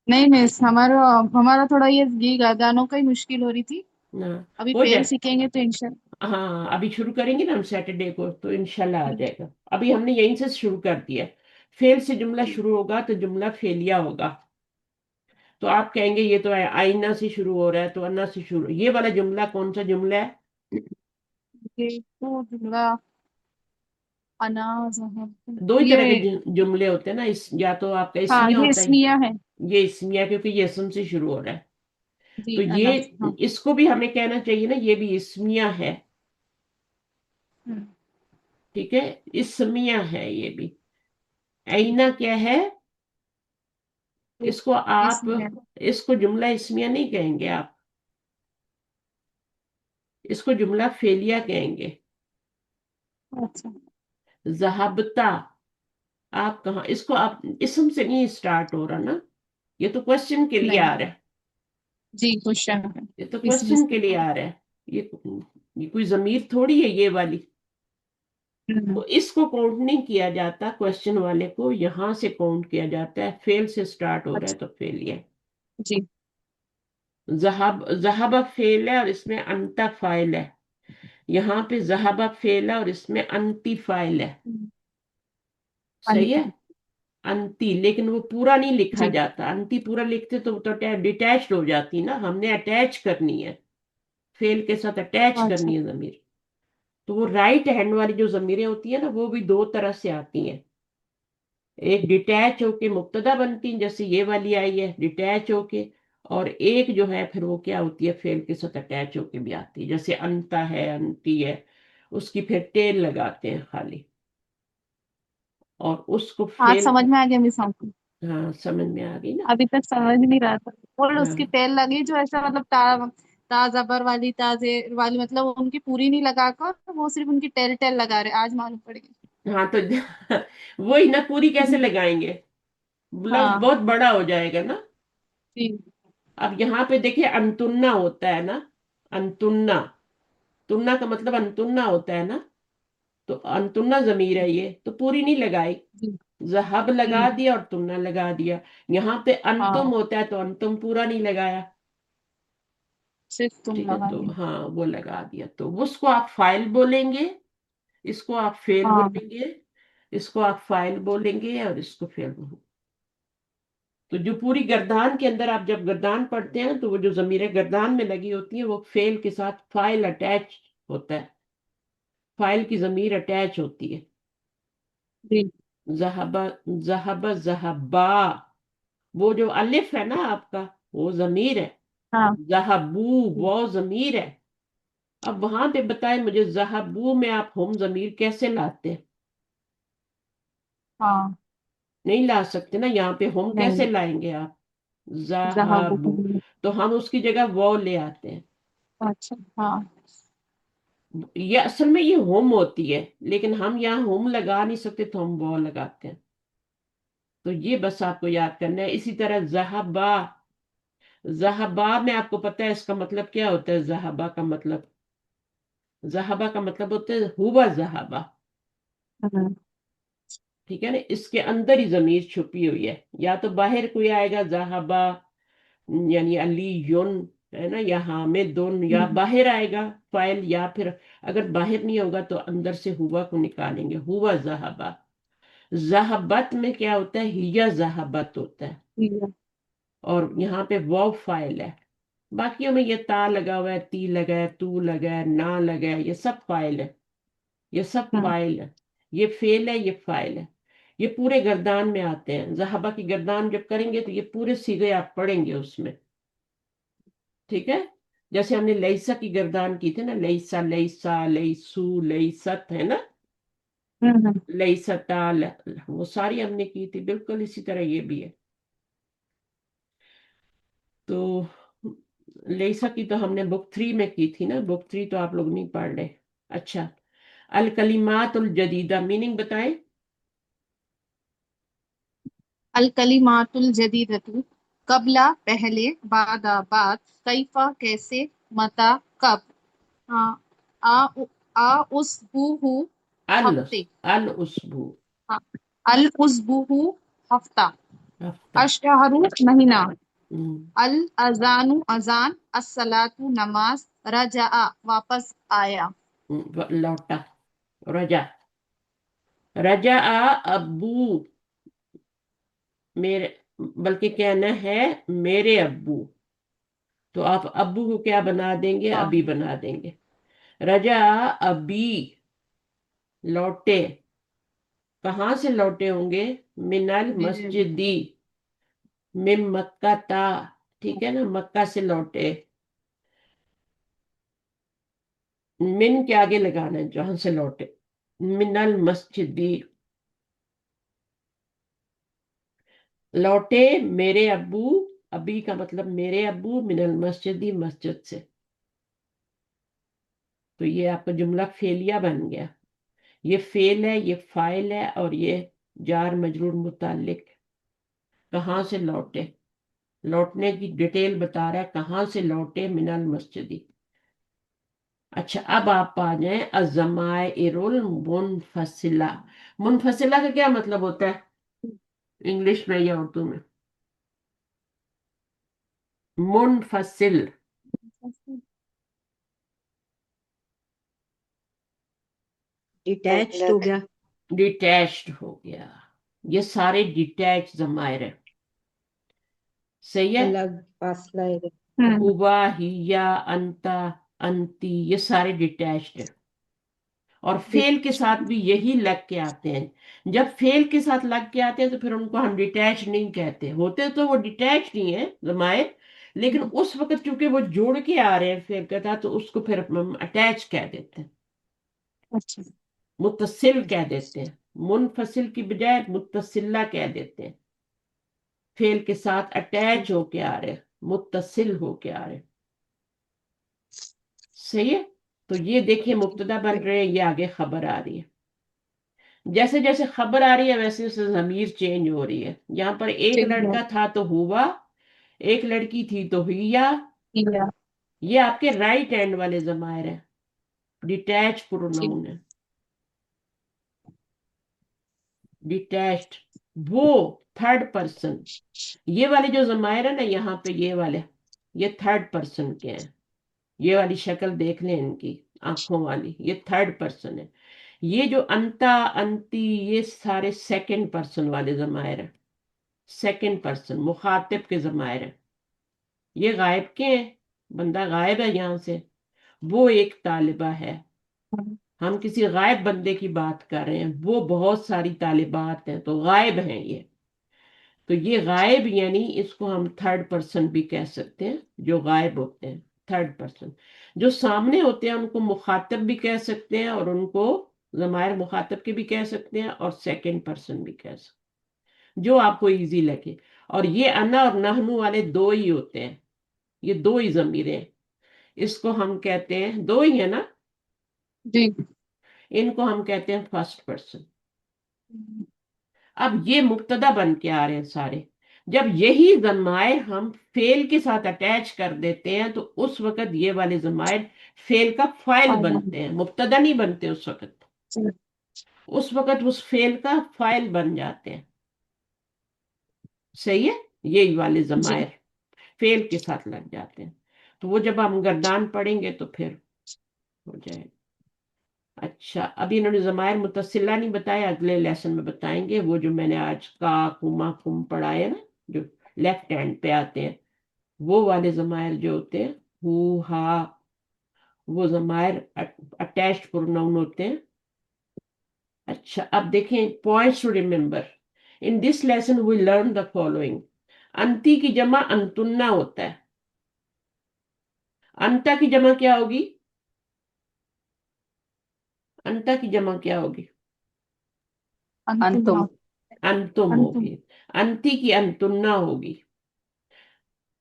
E: नहीं मिस, हमारा हमारा थोड़ा ये गानों का ही मुश्किल हो रही थी।
A: ना?
E: अभी
A: हो
E: फेल
A: जाए।
E: सीखेंगे तो इंशाल्लाह।
A: हाँ, अभी शुरू करेंगे ना हम सैटरडे को, तो इंशाल्लाह आ जाएगा। अभी हमने यहीं से शुरू कर दिया है। फेल से जुमला शुरू होगा तो जुमला फेलिया होगा। तो आप कहेंगे ये तो है, आईना से शुरू हो रहा है, तो अन्ना से शुरू, ये वाला जुमला कौन सा जुमला है?
E: ये तो जुमला अना जहब
A: दो ही तरह के
E: ये।
A: जुमले होते हैं ना, इस या तो आपका
E: हाँ
A: इसमिया
E: ये
A: होता है।
E: इसमिया है।
A: ये इसमिया क्योंकि ये इसम से शुरू हो रहा है।
E: जी
A: तो
E: अना।
A: ये,
E: हाँ।
A: इसको भी हमें कहना चाहिए ना, ये भी इसमिया है।
E: हम्म,
A: ठीक है, इसमिया है ये भी। आईना क्या है? इसको आप,
E: इसमिया।
A: इसको जुमला इसमिया नहीं कहेंगे आप, इसको जुमला फेलिया कहेंगे।
E: अच्छा।
A: जहाबता, आप कहाँ, इसको आप इसम से नहीं स्टार्ट हो रहा ना, ये तो क्वेश्चन के लिए
E: नहीं।
A: आ रहा है।
E: जी क्वेश्चन है।
A: ये तो
E: इसमें
A: क्वेश्चन के लिए आ रहा है। ये ये कोई जमीर थोड़ी है ये वाली।
E: हम्म,
A: तो इसको काउंट नहीं किया जाता, क्वेश्चन वाले को यहां से काउंट किया जाता है। फेल से स्टार्ट हो रहा है
E: अच्छा।
A: तो फेल है।
E: जी।
A: जहाबा फेल है और इसमें अंता फाइल है। यहाँ पे जहाबा फेल है और इसमें अंती फाइल है।
E: हम्म,
A: सही है।
E: अंतिम।
A: अंती, लेकिन वो पूरा नहीं लिखा
E: जी।
A: जाता। अंती पूरा लिखते तो डिटैच्ड हो जाती ना, हमने अटैच करनी है, फेल के साथ अटैच
E: अच्छा।
A: करनी है जमीर। तो वो राइट हैंड वाली जो जमीरें होती है ना, वो भी दो तरह से आती हैं। एक डिटैच होके मुब्तदा बनती है, जैसे ये वाली आई है डिटैच होके। और एक जो है फिर वो क्या होती है, फेल के साथ अटैच होके भी आती है, जैसे अंता है, अंती है, उसकी फिर टेल लगाते हैं खाली, और उसको
E: आज
A: फेल।
E: समझ में आ गया मिस हमको।
A: हाँ, समझ में आ गई ना?
E: अभी तक समझ नहीं रहा था। और उसकी
A: हाँ
E: टेल लगी जो ऐसा मतलब ता जबर वाली ताजे वाली, मतलब उनकी पूरी नहीं लगाकर वो सिर्फ उनकी टेल टेल लगा रहे, आज मालूम पड़ गई।
A: हाँ। तो वही ना, पूरी कैसे लगाएंगे, लफ्ज
E: हाँ।
A: बहुत बड़ा हो जाएगा ना।
E: जी।
A: अब यहाँ पे देखिए, अंतुन्ना होता है ना, अंतुन्ना, तुन्ना का मतलब अंतुन्ना होता है ना। तो अंतुन्ना जमीर है ये, तो पूरी नहीं लगाई,
E: जी।
A: जहब लगा
E: हम्म।
A: दिया और तुन्ना लगा दिया। यहाँ पे अंतुम
E: हाँ
A: होता है तो अंतुम पूरा नहीं लगाया।
E: सिर्फ तुम
A: ठीक है,
E: लगा
A: तो
E: दी।
A: हाँ वो लगा दिया, तो उसको आप फाइल बोलेंगे, इसको आप फेल
E: हाँ।
A: बोलेंगे, इसको आप फाइल बोलेंगे और इसको फेल बोलेंगे। तो जो पूरी गर्दान के अंदर, आप जब गर्दान पढ़ते हैं तो वो जो जमीरें गर्दान में लगी होती हैं, वो फेल के साथ फाइल अटैच होता है, फाइल की जमीर अटैच होती है।
E: जी।
A: जहबा, जहबा जहबा, वो जो अलिफ है ना आपका, वो जमीर है।
E: हाँ।
A: जहबू, वो जमीर है। अब वहां पे बताएं मुझे, जहबू में आप हम जमीर कैसे लाते हैं?
E: हाँ।
A: नहीं ला सकते ना, यहाँ पे हम कैसे
E: नहीं।
A: लाएंगे आप?
E: जहाँ
A: जहाबू।
E: बुक।
A: तो हम उसकी जगह वो ले आते हैं।
E: अच्छा। हाँ।
A: ये असल में ये होम होती है, लेकिन हम यहाँ होम लगा नहीं सकते, तो हम वो लगाते हैं। تو یہ بس آپ کو یاد کرنا ہے. اسی طرح ذہبا، ذہبا میں آپ کو پتہ ہے اس کا مطلب کیا ہوتا ہے؟ ذہبا کا مطلب، ذہبا کا مطلب ہوتا ہے ہوا ذہبا.
C: ہاں
A: ٹھیک ہے نا، اس کے اندر ہی ضمیر چھپی ہوئی ہے. یا تو باہر کوئی آئے گا ذہبا یعنی علی یون، ہے نا، یا حامدن، یا باہر آئے گا فائل، یا پھر اگر باہر نہیں ہوگا تو اندر سے ہوا کو نکالیں گے، ہوا ذہبا. ذہبت میں کیا ہوتا ہے؟ ہیا ذہبت ہوتا ہے. اور یہاں پہ واو فائل ہے. باقیوں میں یہ تا لگا ہوا ہے، تی لگا ہے، تو لگا ہے، نہ لگا ہے، یہ سب فائل ہے. یہ سب
C: ہاں
A: فائل ہے. یہ فعل ہے، یہ فائل ہے. یہ پورے گردان میں آتے ہیں. ذہبہ کی گردان جب کریں گے تو یہ پورے صیغے آپ پڑھیں گے اس میں. ٹھیک ہے، جیسے ہم نے لیسا کی گردان کی تھی نا، لیسا، لیسا، لیسو، لیست، ہے نا، لیستا، وہ ساری ہم نے کی تھی. بالکل اسی طرح یہ بھی ہے. تو لیسا کی تو ہم نے بک 3 میں کی تھی نا. بک 3 تو آپ لوگ نہیں پڑھ رہے. اچھا، الکلمات الجدیدہ میننگ بتائیں.
E: الکلمات الجدیدۃ، قبلہ پہلے، بعد بعد، کیفا کیسے، متا کب، آ آ آ اسبوع
A: ال
E: ہفتے،
A: الاسبو،
E: الاسبوع ہفتہ،
A: ہفتہ.
E: الشہر مہینہ،
A: ہم،
E: الاذان اذان، الصلاۃ نماز، رجع واپس آیا.
A: لوٹا، رجا. رجا ابو میرے، بلکہ کہنا ہے میرے ابو. تو آپ ابو کو کیا بنا دیں گے؟
E: ہاں
A: ابھی بنا دیں گے. رجا ابی، لوٹے. کہاں سے لوٹے ہوں گے؟ من
E: جی جی جی
A: المسجدی، من مکہ تا. ٹھیک ہے نا، مکہ سے لوٹے. من کے آگے لگانا ہے جہاں سے لوٹے. من المسجدی، لوٹے میرے ابو. ابھی کا مطلب میرے ابو، من المسجدی، مسجد سے. تو یہ آپ کا جملہ فعلیہ بن گیا. یہ فعل ہے، یہ فاعل ہے، اور یہ جار مجرور متعلق. کہاں سے لوٹے، لوٹنے کی ڈیٹیل بتا رہا ہے، کہاں سے لوٹے؟ من المسجدی. اچھا، اب آپ آ جائیں الضمائر المنفصلہ. منفصلہ کا کیا مطلب ہوتا ہے انگلش میں یا اردو میں؟ منفصل،
D: ڈیٹیچڈ ہو گیا.
A: ڈیٹیچڈ ہو گیا. یہ سارے ڈیٹیچ ضمائر ہیں. صحیح ہے.
D: الگ فاصلہ ہے.
A: ہوا، ہیا، انتا، انتی، یہ سارے ڈیٹیچڈ ہیں. اور فعل کے ساتھ بھی یہی لگ کے آتے ہیں. جب فعل کے ساتھ لگ کے آتے ہیں تو پھر ان کو ہم ڈیٹیچ نہیں کہتے. ہوتے تو وہ ڈیٹیچ نہیں ہیں ضمائر، لیکن اس وقت چونکہ وہ جوڑ کے آ رہے ہیں فعل کے ساتھ تو اس کو پھر ہم اٹیچ کہہ دیتے ہیں،
C: اچھا
A: متصل کہہ دیتے ہیں. منفصل کی بجائے متصلہ کہہ دیتے ہیں. فعل کے ساتھ اٹیچ ہو کے آ رہے، متصل ہو کے آ رہے. صحیح ہے. تو یہ دیکھیں مبتدا بن رہے ہیں، یہ آگے خبر آ رہی ہے. جیسے جیسے خبر آ رہی ہے ویسے ویسے ضمیر چینج ہو رہی ہے. یہاں پر ایک لڑکا تھا تو ہوا، ایک لڑکی تھی تو ہیا. یہ آپ کے رائٹ ہینڈ والے ضمائر ہیں، ڈیٹیچ پروناؤن ہے. ڈیٹیچڈ، وہ تھرڈ پرسن. یہ والے جو ضمائر ہیں نا یہاں پہ، یہ والے، یہ تھرڈ پرسن کے ہیں. یہ والی شکل دیکھ لیں ان کی آنکھوں والی، یہ تھرڈ پرسن ہے. یہ جو انتا، انتی، یہ سارے سیکنڈ پرسن والے ضمائر ہیں. سیکنڈ پرسن مخاطب کے ضمائر ہیں. یہ غائب کے ہیں، بندہ غائب ہے یہاں سے. وہ ایک طالبہ ہے. ہم کسی غائب بندے کی بات کر رہے ہیں، وہ بہت ساری طالبات ہیں تو غائب ہیں یہ. تو یہ غائب یعنی اس کو ہم تھرڈ پرسن بھی کہہ سکتے ہیں. جو غائب ہوتے ہیں تھرڈ پرسن، جو سامنے ہوتے ہیں ان کو مخاطب بھی کہہ سکتے ہیں، اور ان کو ضمائر مخاطب کے بھی کہہ سکتے ہیں، اور سیکنڈ پرسن بھی کہہ سکتے ہیں، جو آپ کو ایزی لگے. اور یہ انا اور نحنو والے دو ہی ہوتے ہیں، یہ دو ہی ضمیریں. اس کو ہم کہتے ہیں، دو ہی ہے نا،
E: جی
A: ان کو ہم کہتے ہیں فرسٹ پرسن. اب یہ مبتدا بن کے آ رہے ہیں سارے. جب یہی ضمائر ہم فعل کے ساتھ اٹیچ کر دیتے ہیں تو اس وقت یہ والے ضمائر فعل کا فاعل بنتے ہیں، مبتدا نہیں بنتے اس وقت. اس وقت اس فعل کا فاعل بن جاتے ہیں. صحیح ہے؟ یہی والے
E: جی
A: ضمائر فعل کے ساتھ لگ جاتے ہیں. تو وہ جب ہم گردان پڑھیں گے تو پھر ہو جائے گا. اچھا، ابھی انہوں نے ضمائر متصلہ نہیں بتایا، اگلے لیسن میں بتائیں گے. وہ جو میں نے آج کا کما کم پڑھایا نا، جو لیفٹ ہینڈ پہ آتے ہیں، وہ والے ضمائر جو ہوتے ہیں ہو ہا، وہ ضمائر اٹیچڈ پروناؤن ہوتے ہیں. اچھا اب دیکھیں points to remember. In this lesson we learn the following. انتی کی جمع انتنا ہوتا ہے. انتا کی جمع کیا ہوگی؟ انتا کی جمع کیا ہوگی؟
E: انتم.
A: انتم
E: انتم.
A: ہوگی. انتی کی انتنا ہوگی.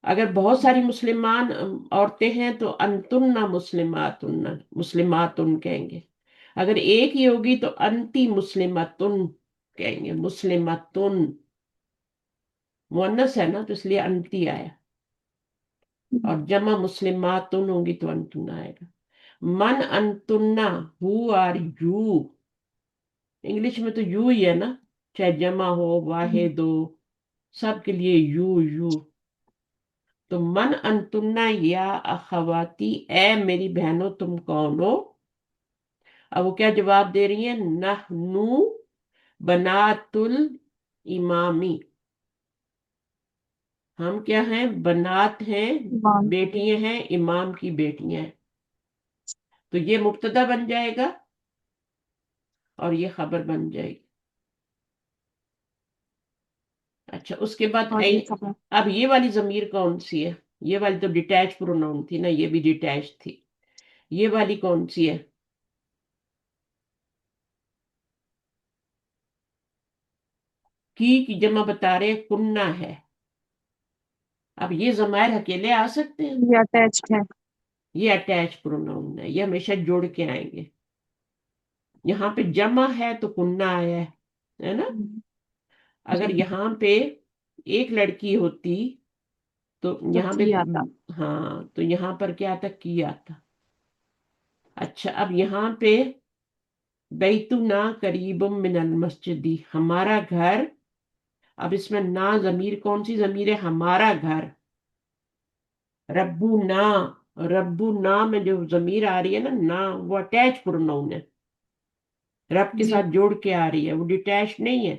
A: اگر بہت ساری مسلمان عورتیں ہیں تو انتن مسلماتن، مسلماتن کہیں گے. اگر ایک ہی ہوگی تو انتی مسلمتن کہیں گے، مسلمتن. مؤنث ہے نا تو اس لیے انتی آیا. اور جمع مسلماتن ہوں گی تو انتن آئے گا. من انتنا، ہو آر یو. انگلش میں تو یو ہی ہے نا، چاہے جمع ہو واحد ہو، سب کے لیے یو یو. تو من انتنا یا اخواتی، اے میری بہنوں تم کون ہو. اب وہ کیا جواب دے رہی ہیں؟ نحنو بنات الامامی. ہم کیا ہیں؟ بنات ہیں،
E: امام.
A: بیٹیاں ہیں، امام کی بیٹیاں ہیں. تو یہ مبتدا بن جائے گا اور یہ خبر بن جائے گی. اچھا اس کے بعد
E: اور یہ خبر.
A: اب یہ والی ضمیر کون سی ہے؟ یہ والی تو ڈیٹیچ پروناؤن تھی نا، یہ بھی ڈیٹیچ تھی. یہ والی کون سی ہے؟ کی جمع بتا رہے ہیں کننا ہے. اب یہ ضمائر اکیلے آ سکتے ہیں؟
E: یہ اٹیچڈ ہے.
A: یہ اٹیچ پروناؤن ہے، یہ ہمیشہ جڑ کے آئیں گے. یہاں پہ جمع ہے تو کننا آیا ہے نا. اگر
E: جی
A: یہاں پہ ایک لڑکی ہوتی تو
E: تو
A: یہاں پہ،
E: کی آتا.
A: ہاں تو یہاں پر کیا آتا؟ کی آتا. اچھا اب یہاں پہ بیتنا قریب من المسجدی، ہمارا گھر. اب اس میں نا ضمیر کون سی ضمیر ہے؟ ہمارا گھر. ربو نا، ربو نا میں جو ضمیر آ رہی ہے نا، نا وہ اٹیچ پروناؤن ہے، رب کے
E: جی
A: ساتھ جوڑ کے آ رہی ہے، وہ ڈیٹیچ نہیں ہے.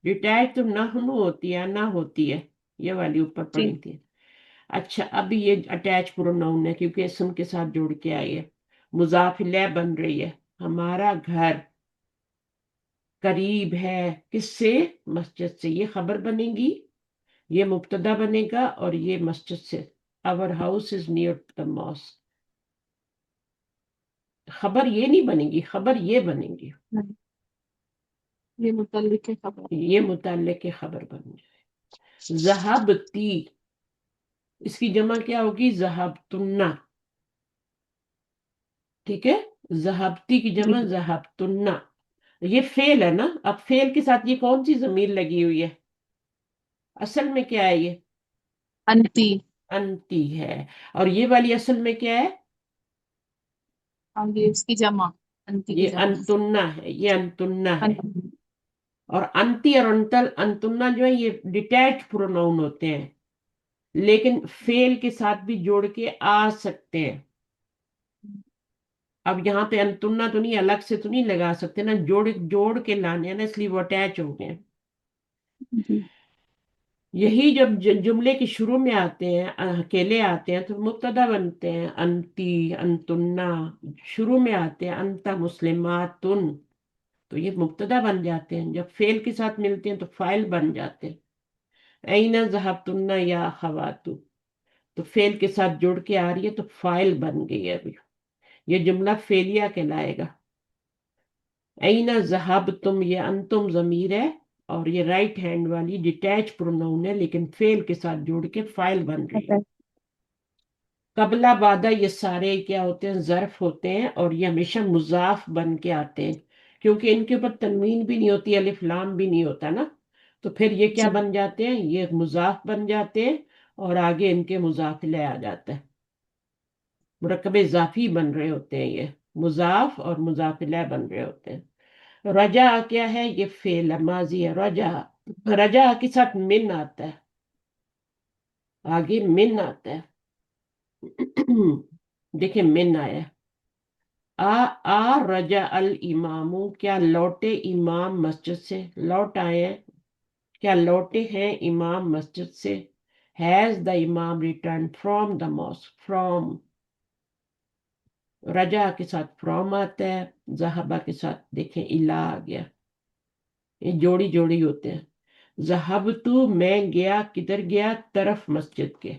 A: ڈیٹیچ تو نحنو ہوتی ہے، نہ ہوتی ہے، یہ والی اوپر
E: جی
A: پڑی تھی. اچھا ابھی یہ اٹیچ پروناؤن ہے کیونکہ اسم کے ساتھ جوڑ کے آئی ہے، مضاف الیہ بن رہی ہے. ہمارا گھر قریب ہے کس سے؟ مسجد سے. یہ خبر بنے گی، یہ مبتدا بنے گا، اور یہ مسجد سے. our house is near the mosque. خبر یہ نہیں بنے گی، خبر یہ بنے گی،
E: یہ متعلق ہے خبر.
A: یہ متعلق کے خبر بن جائے. ذہبتی، اس کی جمع کیا ہوگی؟ ذہبتنا. ٹھیک ہے، ذہبتی کی
E: جی
A: جمع ذہبتنا. یہ فعل ہے نا. اب فعل کے ساتھ یہ کون سی ضمیر لگی ہوئی ہے؟ اصل میں کیا ہے؟ یہ
E: انتی.
A: انتی ہے. اور یہ والی اصل میں کیا ہے؟
E: آگے اس کی جمع. انتی کی
A: یہ
E: جمع.
A: انتنا ہے، یہ انتنا ہے.
E: انتی.
A: اور انتی اور انتل، انتنا جو ہے یہ ڈیٹیچ پروناؤن ہوتے ہیں لیکن فعل کے ساتھ بھی جوڑ کے آ سکتے ہیں. اب یہاں پہ انتنا تو نہیں، الگ سے تو نہیں لگا سکتے نا، جوڑ کے لانے ہیں نا، اس لیے وہ اٹیچ ہو گئے.
E: جی
A: یہی جب جملے کے شروع میں آتے ہیں، اکیلے آتے ہیں تو مبتدا بنتے ہیں. انتی، انتنا. شروع میں آتے ہیں انتا مسلماتن تو یہ مبتدا بن جاتے ہیں. جب فعل کے ساتھ ملتے ہیں تو فاعل بن جاتے ہیں. اینا ذہبتن یا خواتو، تو فعل کے ساتھ جڑ کے آ رہی ہے تو فاعل بن گئی ہے. ابھی یہ جملہ فعلیہ کہلائے گا. اینا ذہبتم، یہ انتم ضمیر ہے اور یہ رائٹ ہینڈ والی ڈیٹیچ پروناؤن ہے لیکن فعل کے ساتھ جوڑ کے فاعل بن رہی ہے. قبلہ بعدہ یہ سارے کیا ہوتے ہیں؟ ظرف ہوتے ہیں اور یہ ہمیشہ مضاف بن کے آتے ہیں. کیونکہ ان کے اوپر تنوین بھی نہیں ہوتی، الف لام بھی نہیں ہوتا نا، تو پھر یہ کیا
B: جی
A: بن جاتے ہیں، یہ مضاف بن جاتے ہیں، اور آگے ان کے مضاف لے آ جاتا ہے، مرکب اضافی بن رہے ہوتے ہیں، یہ مضاف اور مضاف لے بن رہے ہوتے ہیں۔ رجا کیا ہے، یہ فعل ماضی ہے، رجا، رجا کے ساتھ من آتا ہے، آگے من آتا ہے، دیکھیں من آیا، آ رجا الامام، کیا لوٹے امام مسجد سے، لوٹ آئے ہیں، کیا لوٹے ہیں امام مسجد سے، ہیز دا امام return from the mosque، from, رجا کے ساتھ فرام آتا ہے، ذہبہ کے ساتھ دیکھیں الا آ گیا، یہ جوڑی جوڑی ہوتے ہیں، ذہبتو میں گیا، کدھر گیا، طرف مسجد کے،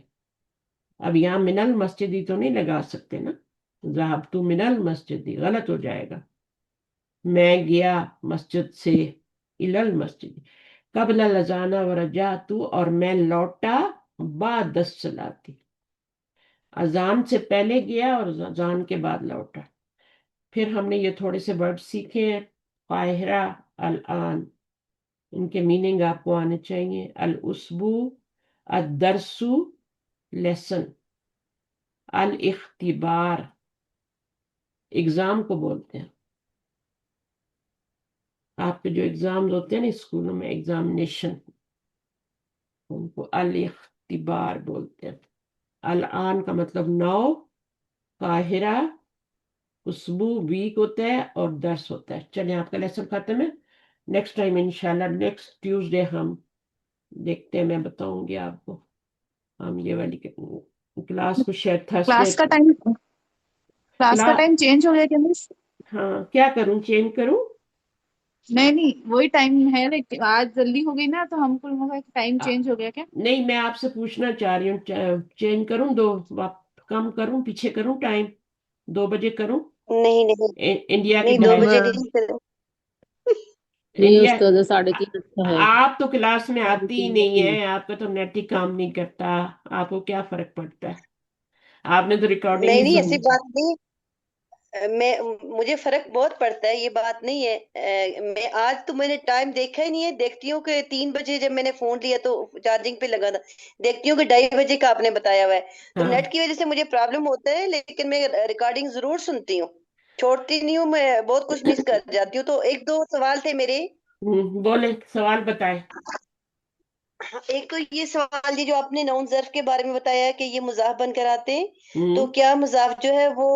A: اب یہاں من المسجدی تو نہیں لگا سکتے نا، ذہبتو من المسجدی غلط ہو جائے گا، میں گیا مسجد سے، الی المسجد، قبل الاذان ورجعت، اور میں لوٹا بعد الصلاۃ، اذان سے پہلے گیا اور اذان کے بعد لوٹا۔ پھر ہم نے یہ تھوڑے سے ورڈ سیکھے ہیں، قاہرہ، الآن، ان کے میننگ آپ کو آنے چاہیے، الاسبوع، الدرس، لیسن، الاختبار، ایگزام کو بولتے ہیں، آپ کے جو ایگزامز ہوتے ہیں نا اسکولوں میں، ایگزامینیشن، ان کو الاختبار بولتے ہیں۔ الآن کا مطلب نو، قاہرہ اسبوع ویک ہوتا ہے، اور درس ہوتا ہے۔ چلیں آپ کا لیسن ختم ہے، نیکسٹ ٹائم انشاءاللہ نیکسٹ ٹیوزڈے ہم دیکھتے ہیں، میں بتاؤں گی آپ کو، ہم یہ والی کلاس کو شاید تھرسڈے،
E: کلاس کا
A: کلاس،
E: ٹائم چینج ہو گیا کیا مس؟
A: ہاں کیا کروں، چینج کروں؟
E: نہیں نہیں، وہی ٹائم ہے، لیکن آج جلدی ہو گئی نا تو ہم کو لگا کہ ٹائم چینج ہو گیا کیا؟
A: نہیں، میں آپ سے پوچھنا چاہ رہی ہوں، چینج کروں، دو کم کروں، پیچھے کروں ٹائم، 2 بجے کروں،
F: نہیں نہیں
A: انڈیا کے
F: نہیں، دو
A: ٹائم،
F: بجے نہیں کرو۔
D: نہیں
A: انڈیا،
D: استاد 3:30 کا ہے۔
A: آپ تو کلاس میں آتی ہی
D: 3:30
A: نہیں
D: کا
A: ہے، آپ کا تو نیٹ ہی کام نہیں کرتا، آپ کو کیا فرق پڑتا ہے، آپ نے تو ریکارڈنگ
F: نہیں
A: ہی
F: نہیں، ایسی
A: سننی۔
F: بات نہیں، میں مجھے فرق بہت پڑتا ہے، یہ بات نہیں ہے۔ میں آج تو میں نے ٹائم دیکھا ہی نہیں ہے، دیکھتی ہوں کہ 3 بجے جب میں نے فون لیا تو چارجنگ پہ لگا تھا، دیکھتی ہوں کہ 2:30 کا آپ نے بتایا ہوا ہے، تو
A: ہاں،
F: نیٹ کی وجہ سے مجھے پرابلم ہوتا ہے، لیکن میں ریکارڈنگ ضرور سنتی ہوں، چھوڑتی نہیں ہوں، میں بہت کچھ مس کر جاتی ہوں۔ تو ایک دو سوال تھے میرے۔
A: بولے سوال بتائے۔
F: ایک تو یہ سوال، یہ جو آپ نے نون ظرف کے بارے میں بتایا کہ یہ مضاف بن کر آتے ہیں، تو
A: ہوں،
F: کیا مضاف جو ہے وہ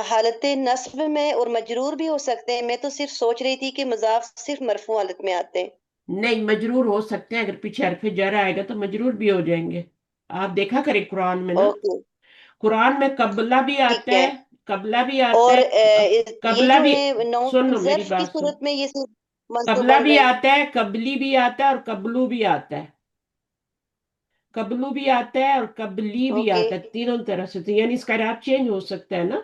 F: حالت نصب میں اور مجرور بھی ہو سکتے ہیں؟ میں تو صرف سوچ رہی تھی کہ مضاف صرف مرفوع حالت میں آتے ہیں۔
A: نہیں، مجرور ہو سکتے ہیں، اگر پیچھے حرف جر آئے گا تو مجرور بھی ہو جائیں گے، آپ دیکھا کریں قرآن میں نا،
F: اوکے،
A: قرآن میں قبلہ بھی
F: ٹھیک
A: آتا
F: ہے۔
A: ہے، قبلہ بھی آتا
F: اور
A: ہے،
F: یہ
A: قبلہ
F: جو
A: بھی،
F: ہے نون
A: سنو میری
F: ظرف کی
A: بات سن،
F: صورت میں یہ صرف منصوب
A: قبلہ
F: بن
A: بھی
F: رہے ہیں؟
A: آتا ہے، قبلی بھی آتا ہے، اور قبلو بھی آتا ہے، قبلو بھی آتا ہے اور قبلی بھی
F: اوکے،
A: آتا ہے، تینوں طرح سے، تو یعنی اس کا اعراب چینج ہو سکتا ہے نا،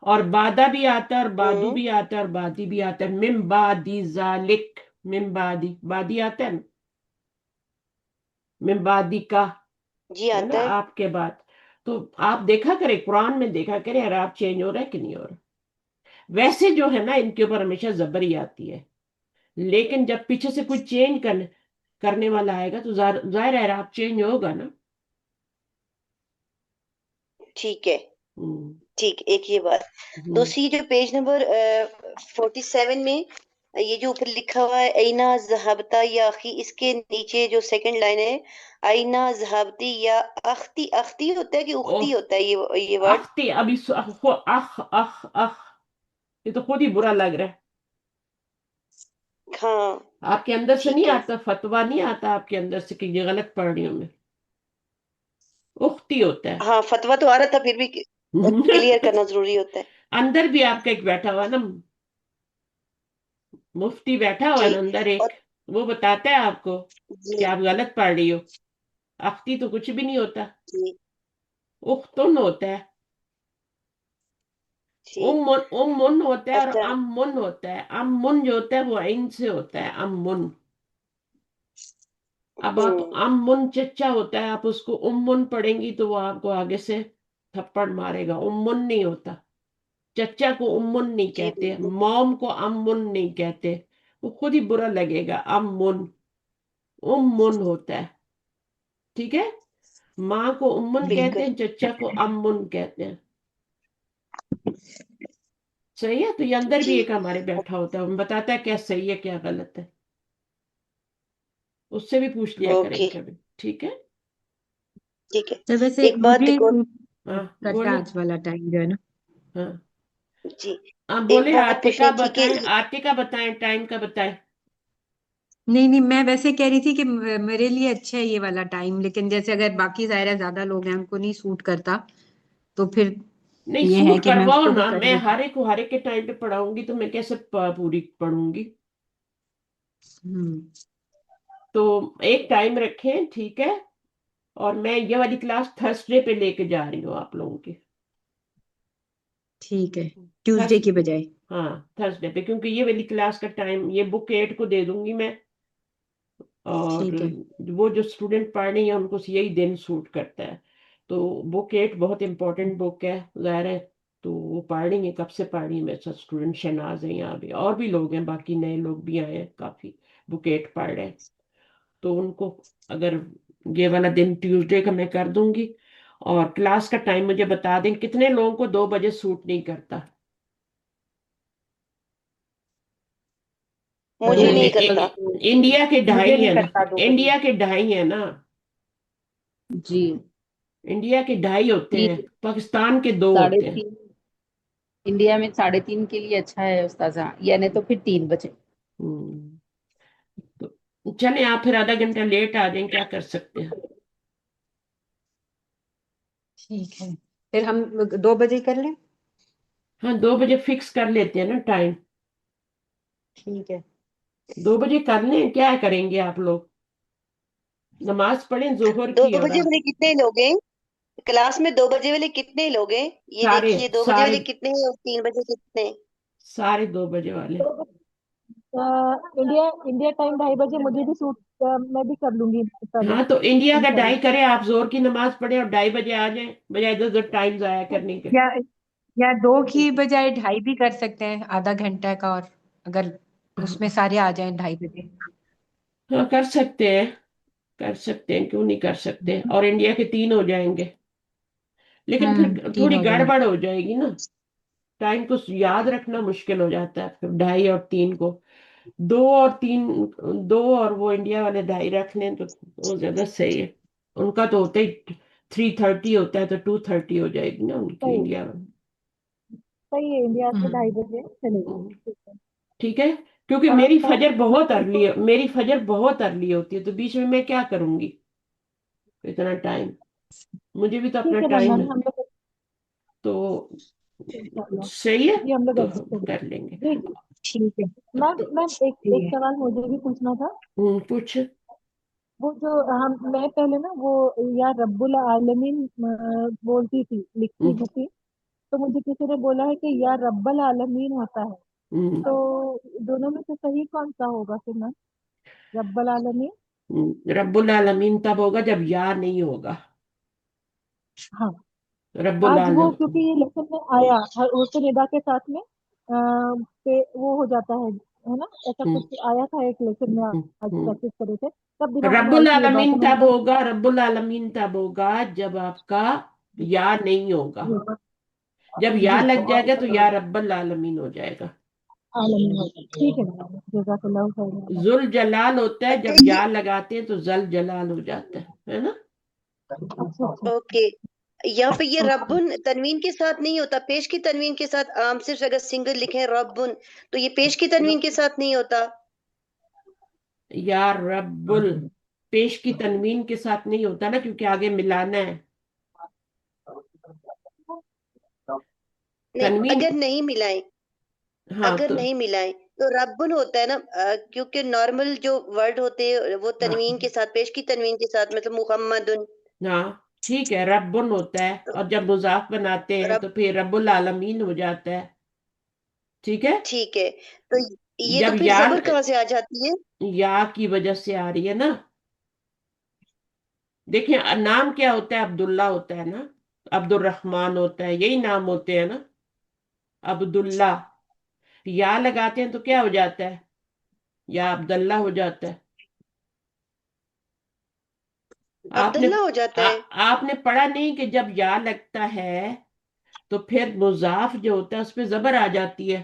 A: اور بادہ بھی آتا ہے، اور بادو
F: ہوں،
A: بھی آتا ہے، اور بادی بھی آتا ہے، من بعدی ذالک، من بعدی، بادی آتا ہے نا، من بعدی کا،
F: جی
A: ہے نا،
F: آتا ہے۔
A: آپ کے بعد، تو آپ دیکھا کریں قرآن میں، دیکھا کریں اعراب چینج ہو رہا ہے کہ نہیں ہو رہا، ویسے جو ہے نا ان کے اوپر ہمیشہ زبر ہی آتی ہے، لیکن جب پیچھے سے کوئی چینج کرنے والا آئے گا تو ظاہر ہے اعراب چینج ہوگا نا۔
F: ٹھیک ہے،
A: ہوں،
F: ٹھیک، ایک یہ بات۔
A: ہوں،
F: دوسری جو پیج نمبر 47 میں یہ جو اوپر لکھا ہوا ہے اینا ذہبتا یا اخی، اس کے نیچے جو سیکنڈ لائن ہے، اینا ذہبتی یا اختی، اختی ہوتا ہے کہ
A: اوہ،
F: اختی ہوتا ہے یہ ورڈ؟
A: اختی، ابھی اخ اخ اخ، یہ تو خود ہی برا لگ رہا ہے،
F: ہاں،
A: آپ کے اندر سے
F: ٹھیک
A: نہیں
F: ہے،
A: آتا فتویٰ، نہیں آتا آپ کے اندر سے کہ یہ غلط پڑھ رہی ہوں میں، اختی ہوتا ہے۔
F: ہاں فتویٰ تو آ رہا تھا، پھر بھی کلیئر کرنا ضروری ہوتا ہے۔
A: اندر بھی آپ کا ایک بیٹھا ہوا ہے نا، مفتی بیٹھا ہوا ہے
F: جی،
A: نا اندر
F: اور
A: ایک، وہ بتاتا ہے آپ کو کہ
F: جی
A: آپ غلط پڑھ رہی ہو، اختی تو کچھ بھی نہیں ہوتا،
F: جی
A: اختن ہوتا ہے،
F: جی،
A: ام من ہوتا ہے، اور
F: اچھا،
A: ام من ہوتا ہے، ام من جو ہوتا ہے وہ عین سے ہوتا ہے، ام من، اب آپ
F: ہوں،
A: ام من چچا ہوتا ہے، آپ اس کو ام من پڑھیں گی تو وہ آپ کو آگے سے تھپڑ مارے گا، ام من نہیں ہوتا، चचा को उम्मुन नहीं
F: जी
A: कहते,
F: बिल्कुल।
A: मॉम को अम्मुन नहीं कहते, वो खुद ही बुरा लगेगा। अम्मुन, उम्मुन होता है, ठीक है। माँ को उम्मुन कहते
F: बिल्कुल।
A: हैं, चचा को अम्मुन कहते हैं। सही है। तो ये अंदर
F: जी।
A: भी एक हमारे बैठा होता है, वो बताता है क्या सही है क्या गलत है, उससे भी पूछ लिया
F: ओके।
A: करेंगे कभी, ठीक है।
F: ठीक है।
G: तो वैसे
F: एक बात
G: मुझे
F: एक और।
G: सूट
A: हाँ
G: करता है
A: बोले।
G: आज वाला टाइम जो है ना।
A: हाँ
F: जी।
A: हाँ
F: एक
A: बोले,
F: बात
A: आतिका
F: पूछनी थी कि
A: बताएं, आतिका बताएं, टाइम का बताएं।
G: नहीं नहीं, मैं वैसे कह रही थी कि मेरे लिए अच्छा है ये वाला टाइम, लेकिन जैसे अगर बाकी ज़ाहिर ज्यादा लोग हैं उनको नहीं सूट करता, तो फिर
A: नहीं
G: ये है
A: सूट
G: कि मैं
A: करवाओ
G: उसको भी
A: ना,
G: कर
A: मैं
G: लेती।
A: हर एक के टाइम पे पढ़ाऊंगी तो मैं कैसे पूरी पढ़ूंगी।
G: हम्म।
A: तो एक टाइम रखें, ठीक है। और मैं ये वाली क्लास थर्सडे पे लेके जा रही हूँ आप लोगों की।
G: ठीक है, ट्यूसडे
A: थर्स
G: की बजाय।
A: हाँ थर्सडे पे, क्योंकि ये वाली क्लास का टाइम, ये बुक 8 को दे दूंगी मैं। और
G: ठीक है।
A: वो जो स्टूडेंट पढ़ रही है उनको यही दिन सूट करता है। तो बुक 8 बहुत इंपॉर्टेंट बुक है, जाहिर है। तो वो पढ़ रही है, कब से पढ़ रही है मेरे साथ स्टूडेंट, शहनाज है यहाँ भी, और भी लोग हैं, बाकी नए लोग भी आए हैं काफी, बुक 8 पढ़ रहे हैं। तो उनको अगर ये वाला दिन ट्यूसडे का मैं कर दूंगी। और क्लास का टाइम मुझे बता दें, कितने लोगों को 2 बजे सूट नहीं करता।
F: मुझे
G: दो
A: क्योंकि
F: नहीं
G: बजे
F: करता।
A: इंडिया के
G: मुझे
A: ढाई
G: नहीं
A: है ना,
G: करता 2 बजे।
A: इंडिया के ढाई है ना,
D: जी।
A: इंडिया के ढाई होते हैं,
D: तीन,
A: पाकिस्तान के 2
D: साढ़े
A: होते हैं।
D: तीन इंडिया में 3:30 के लिए अच्छा है उस्ताजा, यानी तो फिर 3 बजे।
A: हम्म, तो चले आप फिर आधा घंटा लेट आ जाएं, क्या कर सकते हैं।
G: ठीक है, फिर हम 2 बजे कर लें।
A: हाँ 2 बजे फिक्स कर लेते हैं ना टाइम।
G: ठीक है।
A: 2 बजे कर लें, क्या करेंगे आप लोग, नमाज पढ़ें जोहर
F: दो
A: की, और
F: बजे वाले कितने लोग हैं क्लास में? 2 बजे वाले कितने लोग हैं? ये
A: सारे
F: देखिए, 2 बजे
A: सारे
F: वाले कितने हैं और 3 बजे कितने हैं?
A: सारे 2 बजे वाले।
B: तो इंडिया इंडिया टाइम 2:30 मुझे भी सूट, मैं भी कर लूंगी पहले,
A: हाँ तो इंडिया का ढाई
B: इंशाल्लाह।
A: करें, आप जोर की नमाज पढ़े और 2:30 बजे आ जाएं, बजाय इधर उधर टाइम जाया करने के।
G: या या 2 की बजाय 2:30 भी कर सकते हैं, आधा घंटा का, और अगर उसमें सारे आ जाएं 2:30 बजे।
A: हाँ कर सकते हैं, कर सकते हैं, क्यों नहीं कर सकते, और इंडिया के 3 हो जाएंगे। लेकिन फिर
G: 3
A: थोड़ी
G: हो जाएंगे।
A: गड़बड़ हो जाएगी ना, टाइम को याद रखना मुश्किल हो जाता है फिर, 2:30 और 3 को। 2 और 3, 2 और वो इंडिया वाले 2:30 रख लें तो वो ज्यादा सही है। उनका तो होता ही 3:30 होता है, तो 2:30 हो जाएगी ना उनकी,
B: सही
A: इंडिया वाले।
B: सही है, इंडिया से
G: हम्म।
B: 2:30 चलेगा।
A: हम्म,
B: ठीक है।
A: ठीक है। क्योंकि
B: और
A: मेरी
B: मैं
A: फजर
B: मैं
A: बहुत अर्ली
B: बिल्कुल
A: है, मेरी फजर बहुत अर्ली होती है, तो बीच में मैं क्या करूंगी इतना टाइम, मुझे भी तो अपना
B: ठीक है
A: टाइम
B: मन्नन,
A: है।
B: हम लोग
A: तो
B: इंशाल्लाह।
A: सही है,
B: जी हम लोग
A: तो
B: एडजस्ट
A: हम कर
B: करेंगे।
A: लेंगे।
B: जी जी।
G: ठीक है।
B: मैम
A: तो
B: मैम एक
G: ठीक
B: एक
G: है।
B: सवाल मुझे भी पूछना था।
A: कुछ।
B: वो जो हम मैं पहले ना वो या रब्बुल आलमीन बोलती थी, लिखती
A: हम्म,
B: भी थी। तो मुझे किसी ने बोला है कि या रब्बल आलमीन होता है।
A: हम्म,
B: तो दोनों में से सही कौन सा होगा फिर मैम? रब्बल आलमीन।
A: रब्बुल आलमीन तब होगा जब या नहीं होगा।
B: हाँ।
A: रब्बुल
B: आज वो
A: आलम
B: क्योंकि ये लेसन में आया हुस्न निदा के साथ में पे वो हो जाता है ना, ऐसा
A: हम्म,
B: कुछ आया था एक लेसन में।
A: हम्म,
B: आज
A: हम्म।
B: प्रैक्टिस करे थे, तब दिमाग में आई
A: रब्बुल
B: थी ये बात,
A: आलमीन
B: तो मैंने
A: तब
B: कहा
A: होगा, रब्बुल आलमीन तब होगा जब आपका या नहीं होगा। जब
B: जी
A: या
B: जी,
A: लग जाएगा तो या रब्बुल आलमीन हो जाएगा।
B: आलमीन होगा। ठीक है मैम, जज़ाकल्लाह खैर।
A: जुल जलाल होता है,
F: अच्छा
A: जब
F: ये।
A: या लगाते हैं तो जल जलाल हो जाता है ना।
B: अच्छा अच्छा।
F: ओके। यहाँ पे ये
B: ओके।
F: रब्बुन तनवीन के साथ नहीं होता, पेश की तनवीन के साथ। आम सिर्फ अगर सिंगल लिखे रब्बुन, तो ये पेश की तनवीन के साथ नहीं होता।
A: या रब्बुल पेश की तनवीन के साथ नहीं होता ना, क्योंकि आगे मिलाना है।
F: नहीं,
A: तनवीन,
F: अगर नहीं मिलाएं,
A: हाँ
F: अगर
A: तो
F: नहीं मिलाएं तो रब्बुन होता है ना। क्योंकि नॉर्मल जो वर्ड होते हैं वो तनवीन
A: हाँ
F: के साथ, पेश की तनवीन के साथ, मतलब मुहम्मदुन।
A: हाँ ठीक है, रब्बुन होता है,
F: तो
A: और जब मुजाफ बनाते हैं
F: रब
A: तो फिर रब्बुल आलमीन हो जाता है, ठीक है।
F: ठीक है। तो ये तो
A: जब
F: फिर जबर कहाँ से आ जाती है?
A: या की वजह से आ रही है ना। देखिए नाम क्या होता है, अब्दुल्ला होता है ना, अब्दुल रहमान होता है, यही नाम होते हैं ना। अब्दुल्ला, या लगाते हैं तो क्या हो जाता है? या अब्दुल्ला हो जाता है। आपने
F: अब्दुल्ला हो जाता है।
A: आपने पढ़ा नहीं कि जब या लगता है तो फिर मुजाफ जो होता है उस पे जबर आ जाती है।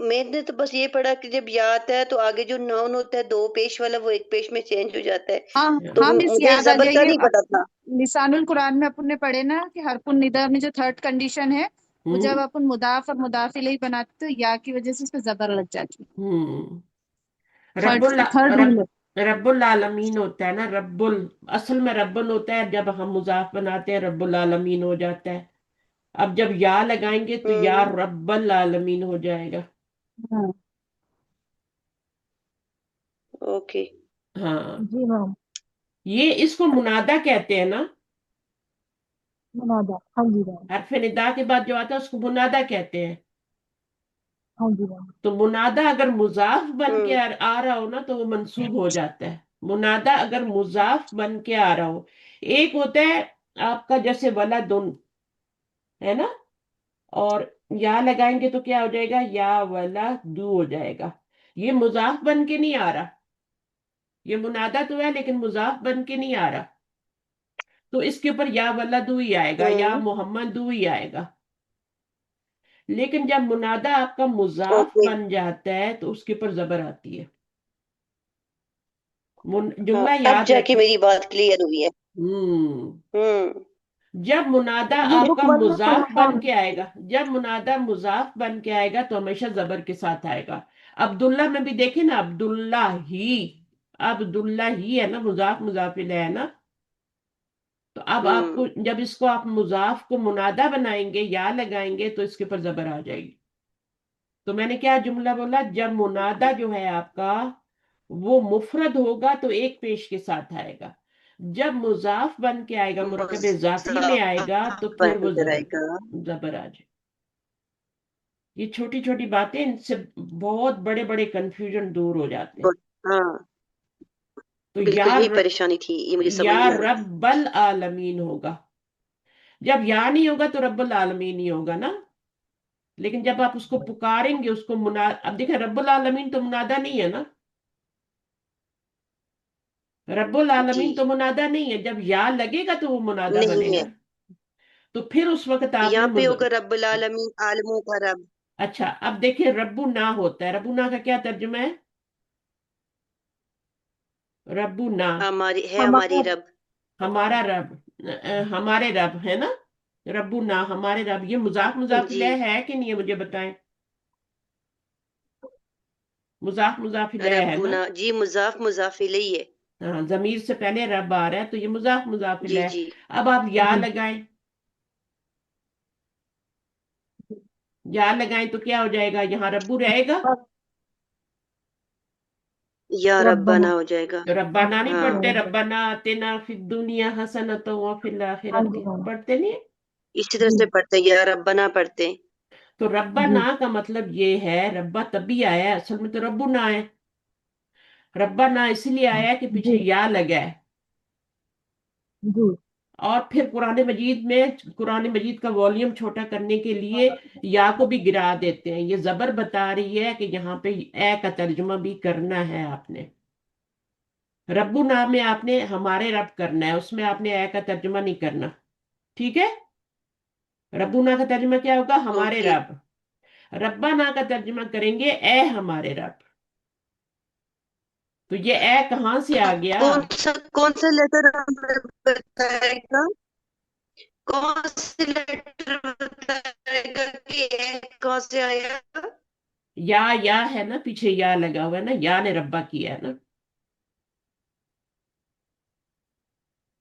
F: मैंने तो बस ये पढ़ा कि जब या आता है तो आगे जो नाउन होता है दो पेश वाला, वो एक पेश में चेंज हो जाता है।
E: हाँ
F: तो
E: हाँ मिस,
F: मुझे
E: याद आ
F: जबर
E: गया
F: का
E: ये
F: नहीं पता था।
E: लिसानुल कुरान में अपन ने पढ़े ना कि हरफुन निदा में जो थर्ड कंडीशन है, वो जब
A: हम्म
E: अपन मुदाफ और मुदाफ इलैहि बनाते तो या की वजह से उस पर जबर लग जाती है।
A: हम्म
E: थर्ड
A: रब्बुल
E: थर्ड रूल है।
A: रब्बुल आलमीन होता है ना, रब्बुल, असल में रब्बुल होता है, जब हम मुजाफ बनाते हैं रब्बुल आलमीन हो जाता है। अब जब या लगाएंगे तो या
F: हम्म।
A: रब्बल आलमीन हो जाएगा।
E: हाँ
F: ओके।
A: हाँ,
B: जी मैम।
A: ये इसको मुनादा कहते हैं ना।
B: मुनादा, हाँ जी मैम।
A: हरफ निदा के बाद जो आता है उसको मुनादा कहते हैं।
B: हाँ जी मैम।
A: तो मुनादा अगर मुजाफ बन के
F: हम्म।
A: आ रहा हो ना तो वो मंसूब हो जाता है। मुनादा अगर मुजाफ बन के आ रहा हो, एक होता है आपका जैसे वलादुन, है ना, और या लगाएंगे तो क्या हो जाएगा? या वाला दू हो जाएगा। ये मुजाफ बन के नहीं आ रहा, ये मुनादा तो है लेकिन मुजाफ बन के नहीं आ रहा, तो इसके ऊपर या वाला दू ही आएगा, या
F: हम्म।
A: मोहम्मद दू ही आएगा। लेकिन जब मुनादा आपका मुजाफ
F: ओके।
A: बन जाता है तो उसके ऊपर जबर आती है।
F: हाँ,
A: जुमला
F: अब
A: याद
F: जाके
A: रखें।
F: मेरी बात क्लियर हुई है।
A: हम्म
F: हम्म।
A: जब मुनादा
B: ये बुक
A: आपका
B: वन में पढ़ा
A: मुजाफ
B: था।
A: बन के आएगा, जब मुनादा मुजाफ बन के आएगा तो हमेशा जबर के साथ आएगा। अब्दुल्ला में भी देखे ना, अब्दुल्ला ही, अब्दुल्ला ही है ना, मुजाफ मुजाफिल है ना। तो अब आपको
F: हम्म।
A: जब इसको आप मुजाफ को मुनादा बनाएंगे, या लगाएंगे तो इसके ऊपर जबर आ जाएगी। तो मैंने क्या जुमला बोला? जब मुनादा जो है आपका वो मुफरद होगा तो एक पेश के साथ आएगा, जब मुजाफ बन के आएगा, मुरकब इजाफी में आएगा, तो
F: बन
A: फिर वो
F: कर
A: जबर
F: आएगा।
A: जबर आ जाए। ये छोटी छोटी बातें, इनसे बहुत बड़े बड़े कंफ्यूजन दूर हो जाते हैं।
F: हाँ,
A: तो
F: बिल्कुल यही परेशानी थी, ये मुझे समझ
A: या
F: नहीं आ रही थी।
A: रब्बल आलमीन होगा। जब या नहीं होगा तो रब्बुल आलमीन ही होगा ना। लेकिन जब आप उसको पुकारेंगे, उसको अब देखें, रब्बुल आलमीन तो मुनादा नहीं है ना, रब्बुल
F: जी,
A: आलमीन तो मुनादा नहीं है। जब या लगेगा तो वो मुनादा
F: नहीं है।
A: बनेगा। तो फिर उस वक्त आपने
F: यहाँ पे होगा रब्बुल आलमीन, आलमों का रब।
A: अच्छा, अब देखिए, रब्बू ना होता है, रब्बू ना का क्या तर्जुमा है? रब्बू ना,
F: हमारी है, हमारी
B: हमारा
F: रब।
A: हमारा रब, हमारे रब है ना। रब्बू ना, हमारे रब, ये मुजाफ मुजाफिल
F: जी।
A: है कि नहीं है? मुझे बताएं। मुजाफ मुजाफिल है ना।
F: रब्बुना, जी, मुजाफ मुजाफ इलैहि है।
A: हाँ, जमीर से पहले रब आ रहा है तो ये मुजाफ मुजाफिल
F: जी
A: है।
F: जी।
A: अब आप या
B: जी।
A: लगाएं, या लगाएं तो क्या हो जाएगा? यहाँ रब्बू रहेगा।
F: या
B: रब्बना।
F: रब्बाना हो जाएगा।
A: तो रब्बाना नहीं
F: हाँ,
A: पढ़ते? रब्बाना आतिना फिद दुनिया हसनतन व फिल
B: हाँ जी
A: आखिरती,
B: मैम।
A: पढ़ते नहीं?
F: इसी तरह
B: जी।
F: से पढ़ते हैं, या रब्बाना पढ़ते हैं।
A: तो रब्बा
B: जी।
A: ना का मतलब ये है, रब्बा तभी आया है, असल में तो रब्बू ना है। रब्बा ना इसलिए आया कि पीछे
B: जी।
A: या लगा है।
B: जी।
A: और फिर कुरान मजीद में, कुरान मजीद का वॉल्यूम छोटा करने के लिए या को भी गिरा देते हैं। ये जबर बता रही है कि यहाँ पे ए का तर्जुमा भी करना है आपने। रब्बू ना में आपने हमारे रब करना है, उसमें आपने ए का तर्जुमा नहीं करना। ठीक है? रब्बू ना का तर्जुमा क्या होगा? हमारे
F: ओके।
A: रब। रब्बा ना का तर्जुमा करेंगे ए हमारे रब। तो ये ए कहाँ से आ गया?
F: कौन सा लेटर हमें बताएगा? कौन से लेटर बताएगा कि ये कहाँ से आया?
A: या है ना, पीछे या लगा हुआ है ना, या ने रब्बा किया है ना।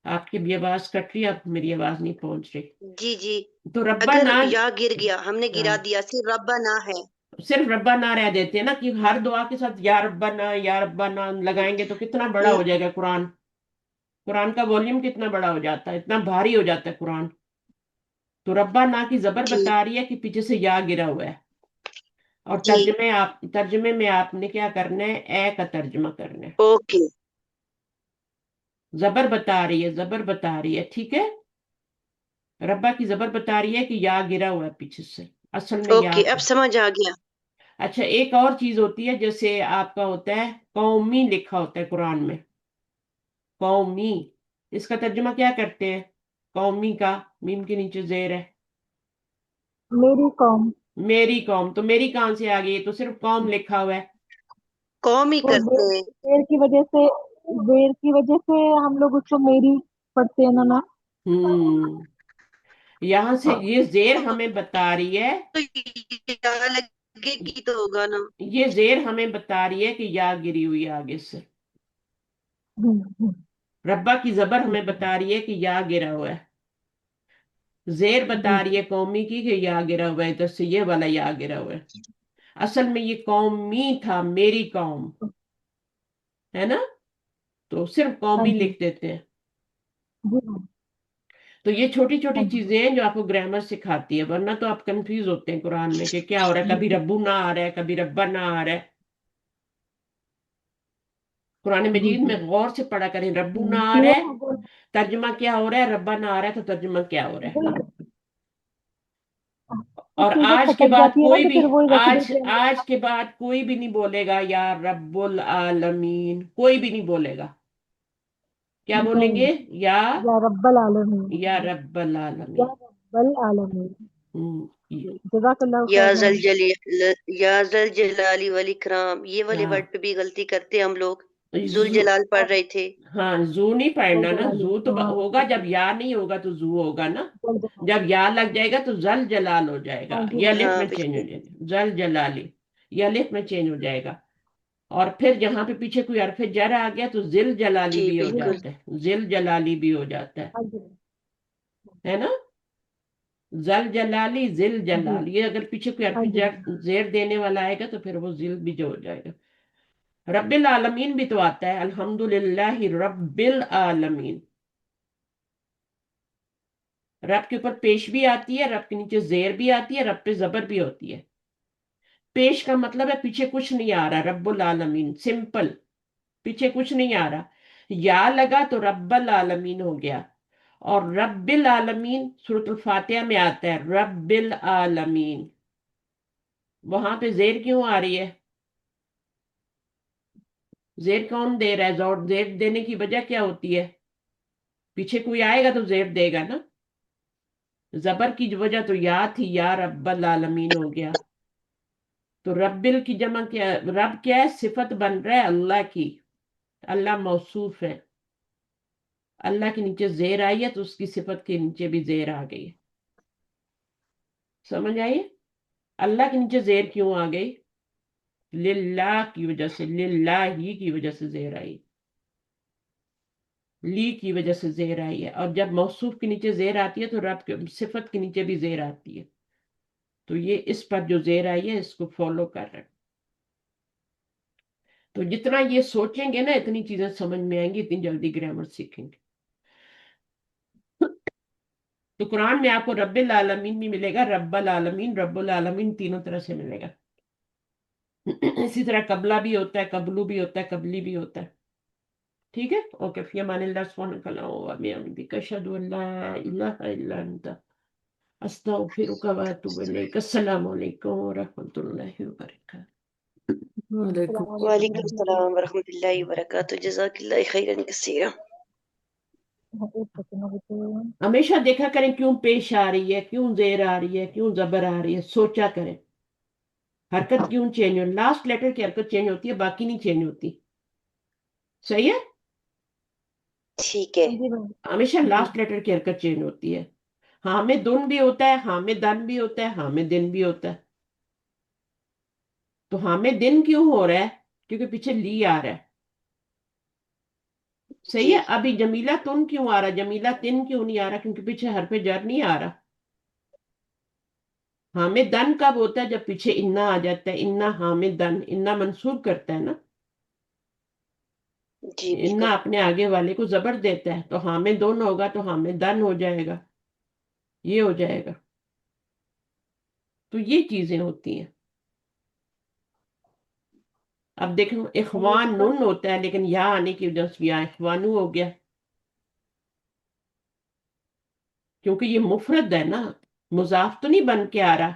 A: आपकी भी आवाज कट रही है, अब मेरी आवाज नहीं पहुंच रही।
F: जी जी।
A: तो रब्बा
F: अगर
A: ना,
F: या गिर गया, हमने गिरा
A: हाँ,
F: दिया, सिर्फ रब्बा ना है।
A: सिर्फ रब्बा ना रह देते हैं ना, कि हर दुआ के साथ या रब्बा ना लगाएंगे तो कितना बड़ा हो जाएगा कुरान। कुरान का वॉल्यूम कितना बड़ा हो जाता है, इतना भारी हो जाता है कुरान। तो रब्बा ना की जबर
F: जी
A: बता रही है कि पीछे से या गिरा हुआ है। और
F: जी।
A: तर्जमे में आपने क्या करना है? ए का तर्जमा करना है।
F: ओके।
A: जबर बता रही है, जबर बता रही है, ठीक है। रब्बा की जबर बता रही है कि या गिरा हुआ है पीछे से, असल में या
F: ओके, अब
A: था।
F: समझ आ गया।
A: अच्छा, एक और चीज होती है, जैसे आपका होता है कौमी लिखा होता है कुरान में, कौमी, इसका तर्जुमा क्या करते हैं? कौमी का मीम के नीचे जेर है,
B: मेरी कौम।
A: मेरी कौम, तो मेरी कहाँ से आ गई? ये तो सिर्फ कौम लिखा हुआ है।
F: कौम ही
B: वो
F: करते हैं।
B: देर की वजह से हम लोग उसको मेरी पढ़ते हैं ना।
A: हम्म, यहां से ये जेर हमें बता रही है,
F: तो यहाँ लगेगी तो होगा ना।
A: ये जेर हमें बता रही है कि या गिरी हुई है आगे से।
B: हम्म।
A: रब्बा की जबर
B: ठीक
A: हमें
B: है।
A: बता रही है कि या गिरा हुआ है, जेर बता
B: जी
A: रही है कौमी की कि या गिरा हुआ है, इधर से ये वाला या गिरा हुआ है। असल में ये कौमी था, मेरी कौम, है ना? तो सिर्फ
B: हाँ
A: कौमी
B: जी।
A: लिख देते हैं।
B: जी हाँ।
A: तो ये छोटी छोटी
B: हाँ जी।
A: चीजें हैं जो आपको ग्रामर सिखाती है, वरना तो आप कंफ्यूज होते हैं कुरान में कि क्या हो रहा है, कभी रब्बू ना आ रहा है, कभी रब्बा ना आ रहा है। कुरान
B: जी
A: मजीद
B: जी।
A: में गौर से पढ़ा करें, रब्बू ना आ रहा
B: क्लियर
A: है,
B: हो गया।
A: तर्जुमा क्या हो रहा है, रब्बा ना आ रहा है तो तर्जुमा क्या हो रहा है।
B: वही, कुछ
A: और
B: चीजें
A: आज के
B: खटक
A: बाद
B: जाती है ना
A: कोई
B: तो
A: भी,
B: फिर वही
A: आज
B: रेसिडेंट में।
A: आज के बाद कोई भी नहीं बोलेगा या रब्बुल आलमीन, कोई भी नहीं बोलेगा। क्या
B: नहीं,
A: बोलेंगे? या
B: या रब्बल
A: या
B: आलमीन।
A: रब्बल
B: या
A: आलमीन।
B: रब्बल आलमीन।
A: हम्म,
B: जज़ाकल्लाहु
F: या
B: खैरन।
F: जल जली या जल जलाली वल इकराम, ये वाले
A: हाँ,
F: वर्ड पे भी गलती करते हैं हम लोग। जुल
A: जू,
F: जलाल पढ़
B: हाँ,
F: रहे थे।
A: हाँ जू नहीं
B: जल
A: पढ़ना ना,
B: जलाली,
A: जू तो
B: हाँ
A: होगा
B: जल
A: जब या नहीं होगा तो जू होगा ना।
B: जलाली।
A: जब या लग जाएगा तो जल जलाल हो
B: हाँ
A: जाएगा,
B: जी
A: ये
B: हाँ
A: अलिफ
F: हाँ
A: में चेंज हो
F: बिल्कुल।
A: जाएगा, जल जलाली, ये अलिफ में चेंज हो जाएगा। और फिर जहां पे पीछे कोई हरफ जर आ गया तो जिल जलाली
F: जी
A: भी हो
B: जी हाँ।
F: बिल्कुल।
A: जाता है, जिल जलाली भी हो जाता
B: हाँ जी।
A: है ना? जल जलाली, जिल
B: जी
A: जलाल, ये अगर पीछे कोई हरफ
B: हाँ जी।
A: जर जेर देने वाला आएगा तो फिर वो जिल भी जो हो जाएगा। रब्बिल आलमीन भी तो आता है, अल्हम्दुलिल्लाहि रब्बिल आलमीन। रब के ऊपर पेश भी आती है, रब के नीचे जेर भी आती है, रब पे जबर भी होती है। पेश का मतलब है पीछे कुछ नहीं आ रहा, रब्बुल आलमीन, सिंपल, पीछे कुछ नहीं आ रहा। या लगा तो रब्बल आलमीन हो गया। और रब्बिल आलमीन सूरत फातिहा में आता है, रब्बिल आलमीन, वहां पे जेर क्यों आ रही है? जेर कौन दे रहा है? जोर जेर देने की वजह क्या होती है? पीछे कोई आएगा तो जेर देगा ना। जबर की वजह तो या थी, या रब्बल आलमीन हो गया। तो रब्बिल की जमा क्या? रब क्या है? सिफत बन रहा है अल्लाह की, अल्लाह मौसूफ है। अल्लाह के नीचे जेर आई है तो उसकी सिफत के नीचे भी जेर आ गई है। समझ आई? अल्लाह के नीचे जेर क्यों आ गई? लिल्लाह की वजह से, लिल्लाह ही की वजह से जेर आई, ली की वजह से जेर आई है। और जब मौसूफ के नीचे जेर आती है तो रब के सिफत के नीचे भी जेर आती है। तो ये इस पर जो जेर आई है इसको फॉलो कर रहे हैं। तो जितना ये सोचेंगे ना, इतनी चीजें समझ में आएंगी, इतनी जल्दी ग्रामर सीखेंगे। तो कुरान में आपको रब्बिल आलमीन भी मिलेगा, रब्बल आलमीन, रब्बुल आलमीन, तीनों तरह से मिलेगा। इसी तरह कबला भी होता है, कबलू भी होता है, कबली भी होता है। ठीक है, ओके, फी अमानिल्लाह, सुब्हानक अल्लाहुम्मा व बिहम्दिक, अशहदु अल्ला इलाहा इल्ला अंत, अस्तगफिरुका व अतूबु इलैक। अस्सलामु अलैकुम व रहमतुल्लाहि व बरकातहू। वालेकुम।
B: अस्सलाम वालेकुम
F: वालेकुम
B: रहमतुल्लाह।
F: सलाम वरहमतुल्लाहि वबरकातुहू, जज़ाकल्लाह खैरन कसीरा।
B: एक सेकंड अभी तो।
A: हमेशा देखा करें क्यों पेश आ रही है, क्यों जेर आ रही है, क्यों जबर आ रही है, सोचा करें। हरकत क्यों चेंज हो, लास्ट लेटर की हरकत चेंज होती है, बाकी नहीं चेंज होती। सही है?
F: ठीक है।
B: हाँ जी भाई।
A: हमेशा
B: जी
A: लास्ट लेटर की हरकत चेंज होती है। हाँ में दुन भी होता है, हाँ में दन भी होता है, हाँ में दिन भी होता है। तो हाँ में दिन क्यों हो रहा है? क्योंकि पीछे ली आ रहा है। सही
F: जी
A: है। अभी जमीला तुन क्यों आ रहा है, जमीला तिन क्यों नहीं आ रहा? क्योंकि पीछे हर पे जर नहीं आ रहा। हाँ में दन कब होता है? जब पीछे इन्ना आ जाता है, इन्ना हाँ में दन, इन्ना मंसूब करता है ना,
F: जी
A: इन्ना
F: बिल्कुल।
A: अपने आगे वाले को जबर देता है। तो हाँ में दोन होगा तो हाँ में दन हो जाएगा, ये हो जाएगा। तो ये चीजें होती हैं। अब देखो,
B: और
A: इखवान
B: इसका
A: नुन होता है, लेकिन यहाँ आने की वजह से यहाँ इखवानू हो गया। کیونکہ یہ مفرد ہے نا، مضاف تو نہیں بن کے آ رہا،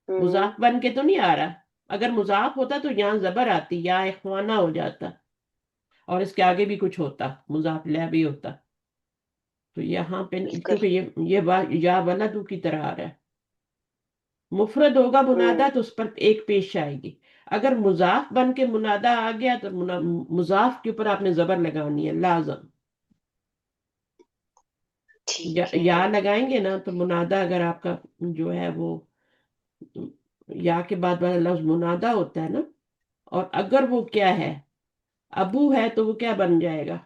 A: مضاف بن کے تو نہیں آ رہا. اگر مضاف ہوتا تو یہاں زبر آتی، یا اخوانہ ہو جاتا، اور اس کے آگے بھی کچھ ہوتا، مضاف لہ بھی ہوتا. تو یہاں پہ
F: بالکل.
A: کیونکہ یہ یا ولدو کی طرح آ رہا ہے. مفرد ہوگا منادا تو اس پر ایک پیش آئے گی. اگر مضاف بن کے منادا آ گیا تو مضاف کے اوپر آپ نے زبر لگانی ہے لازم.
F: ٹھیک ہے.
A: یا لگائیں گے نا تو منادا اگر آپ کا جو ہے وہ یا کے بعد والا لفظ منادا ہوتا ہے نا، اور اگر وہ کیا ہے ابو ہے تو وہ کیا بن جائے گا؟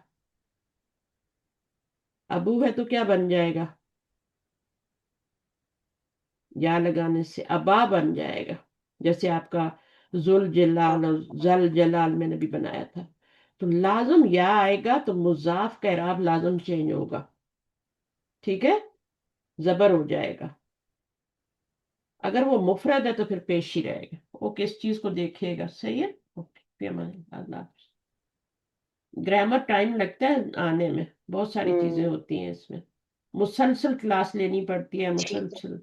A: ابو ہے تو کیا بن جائے گا؟ یا لگانے سے ابا بن جائے گا. جیسے آپ کا ذل جلال اور ذل جلال میں نے بھی بنایا تھا. تو لازم یا آئے گا تو مضاف کا اعراب لازم چینج ہوگا. ٹھیک ہے، زبر ہو جائے گا. اگر وہ مفرد ہے تو پھر پیش ہی رہے گا. اوکے، اس چیز کو دیکھیے گا. صحیح ہے. اوکے، فی امان اللہ. اللہ حافظ. گرامر ٹائم لگتا ہے آنے میں، بہت ساری چیزیں ہوتی ہیں اس میں، مسلسل کلاس لینی پڑتی ہے،
F: ٹھیک ہے.
A: مسلسل.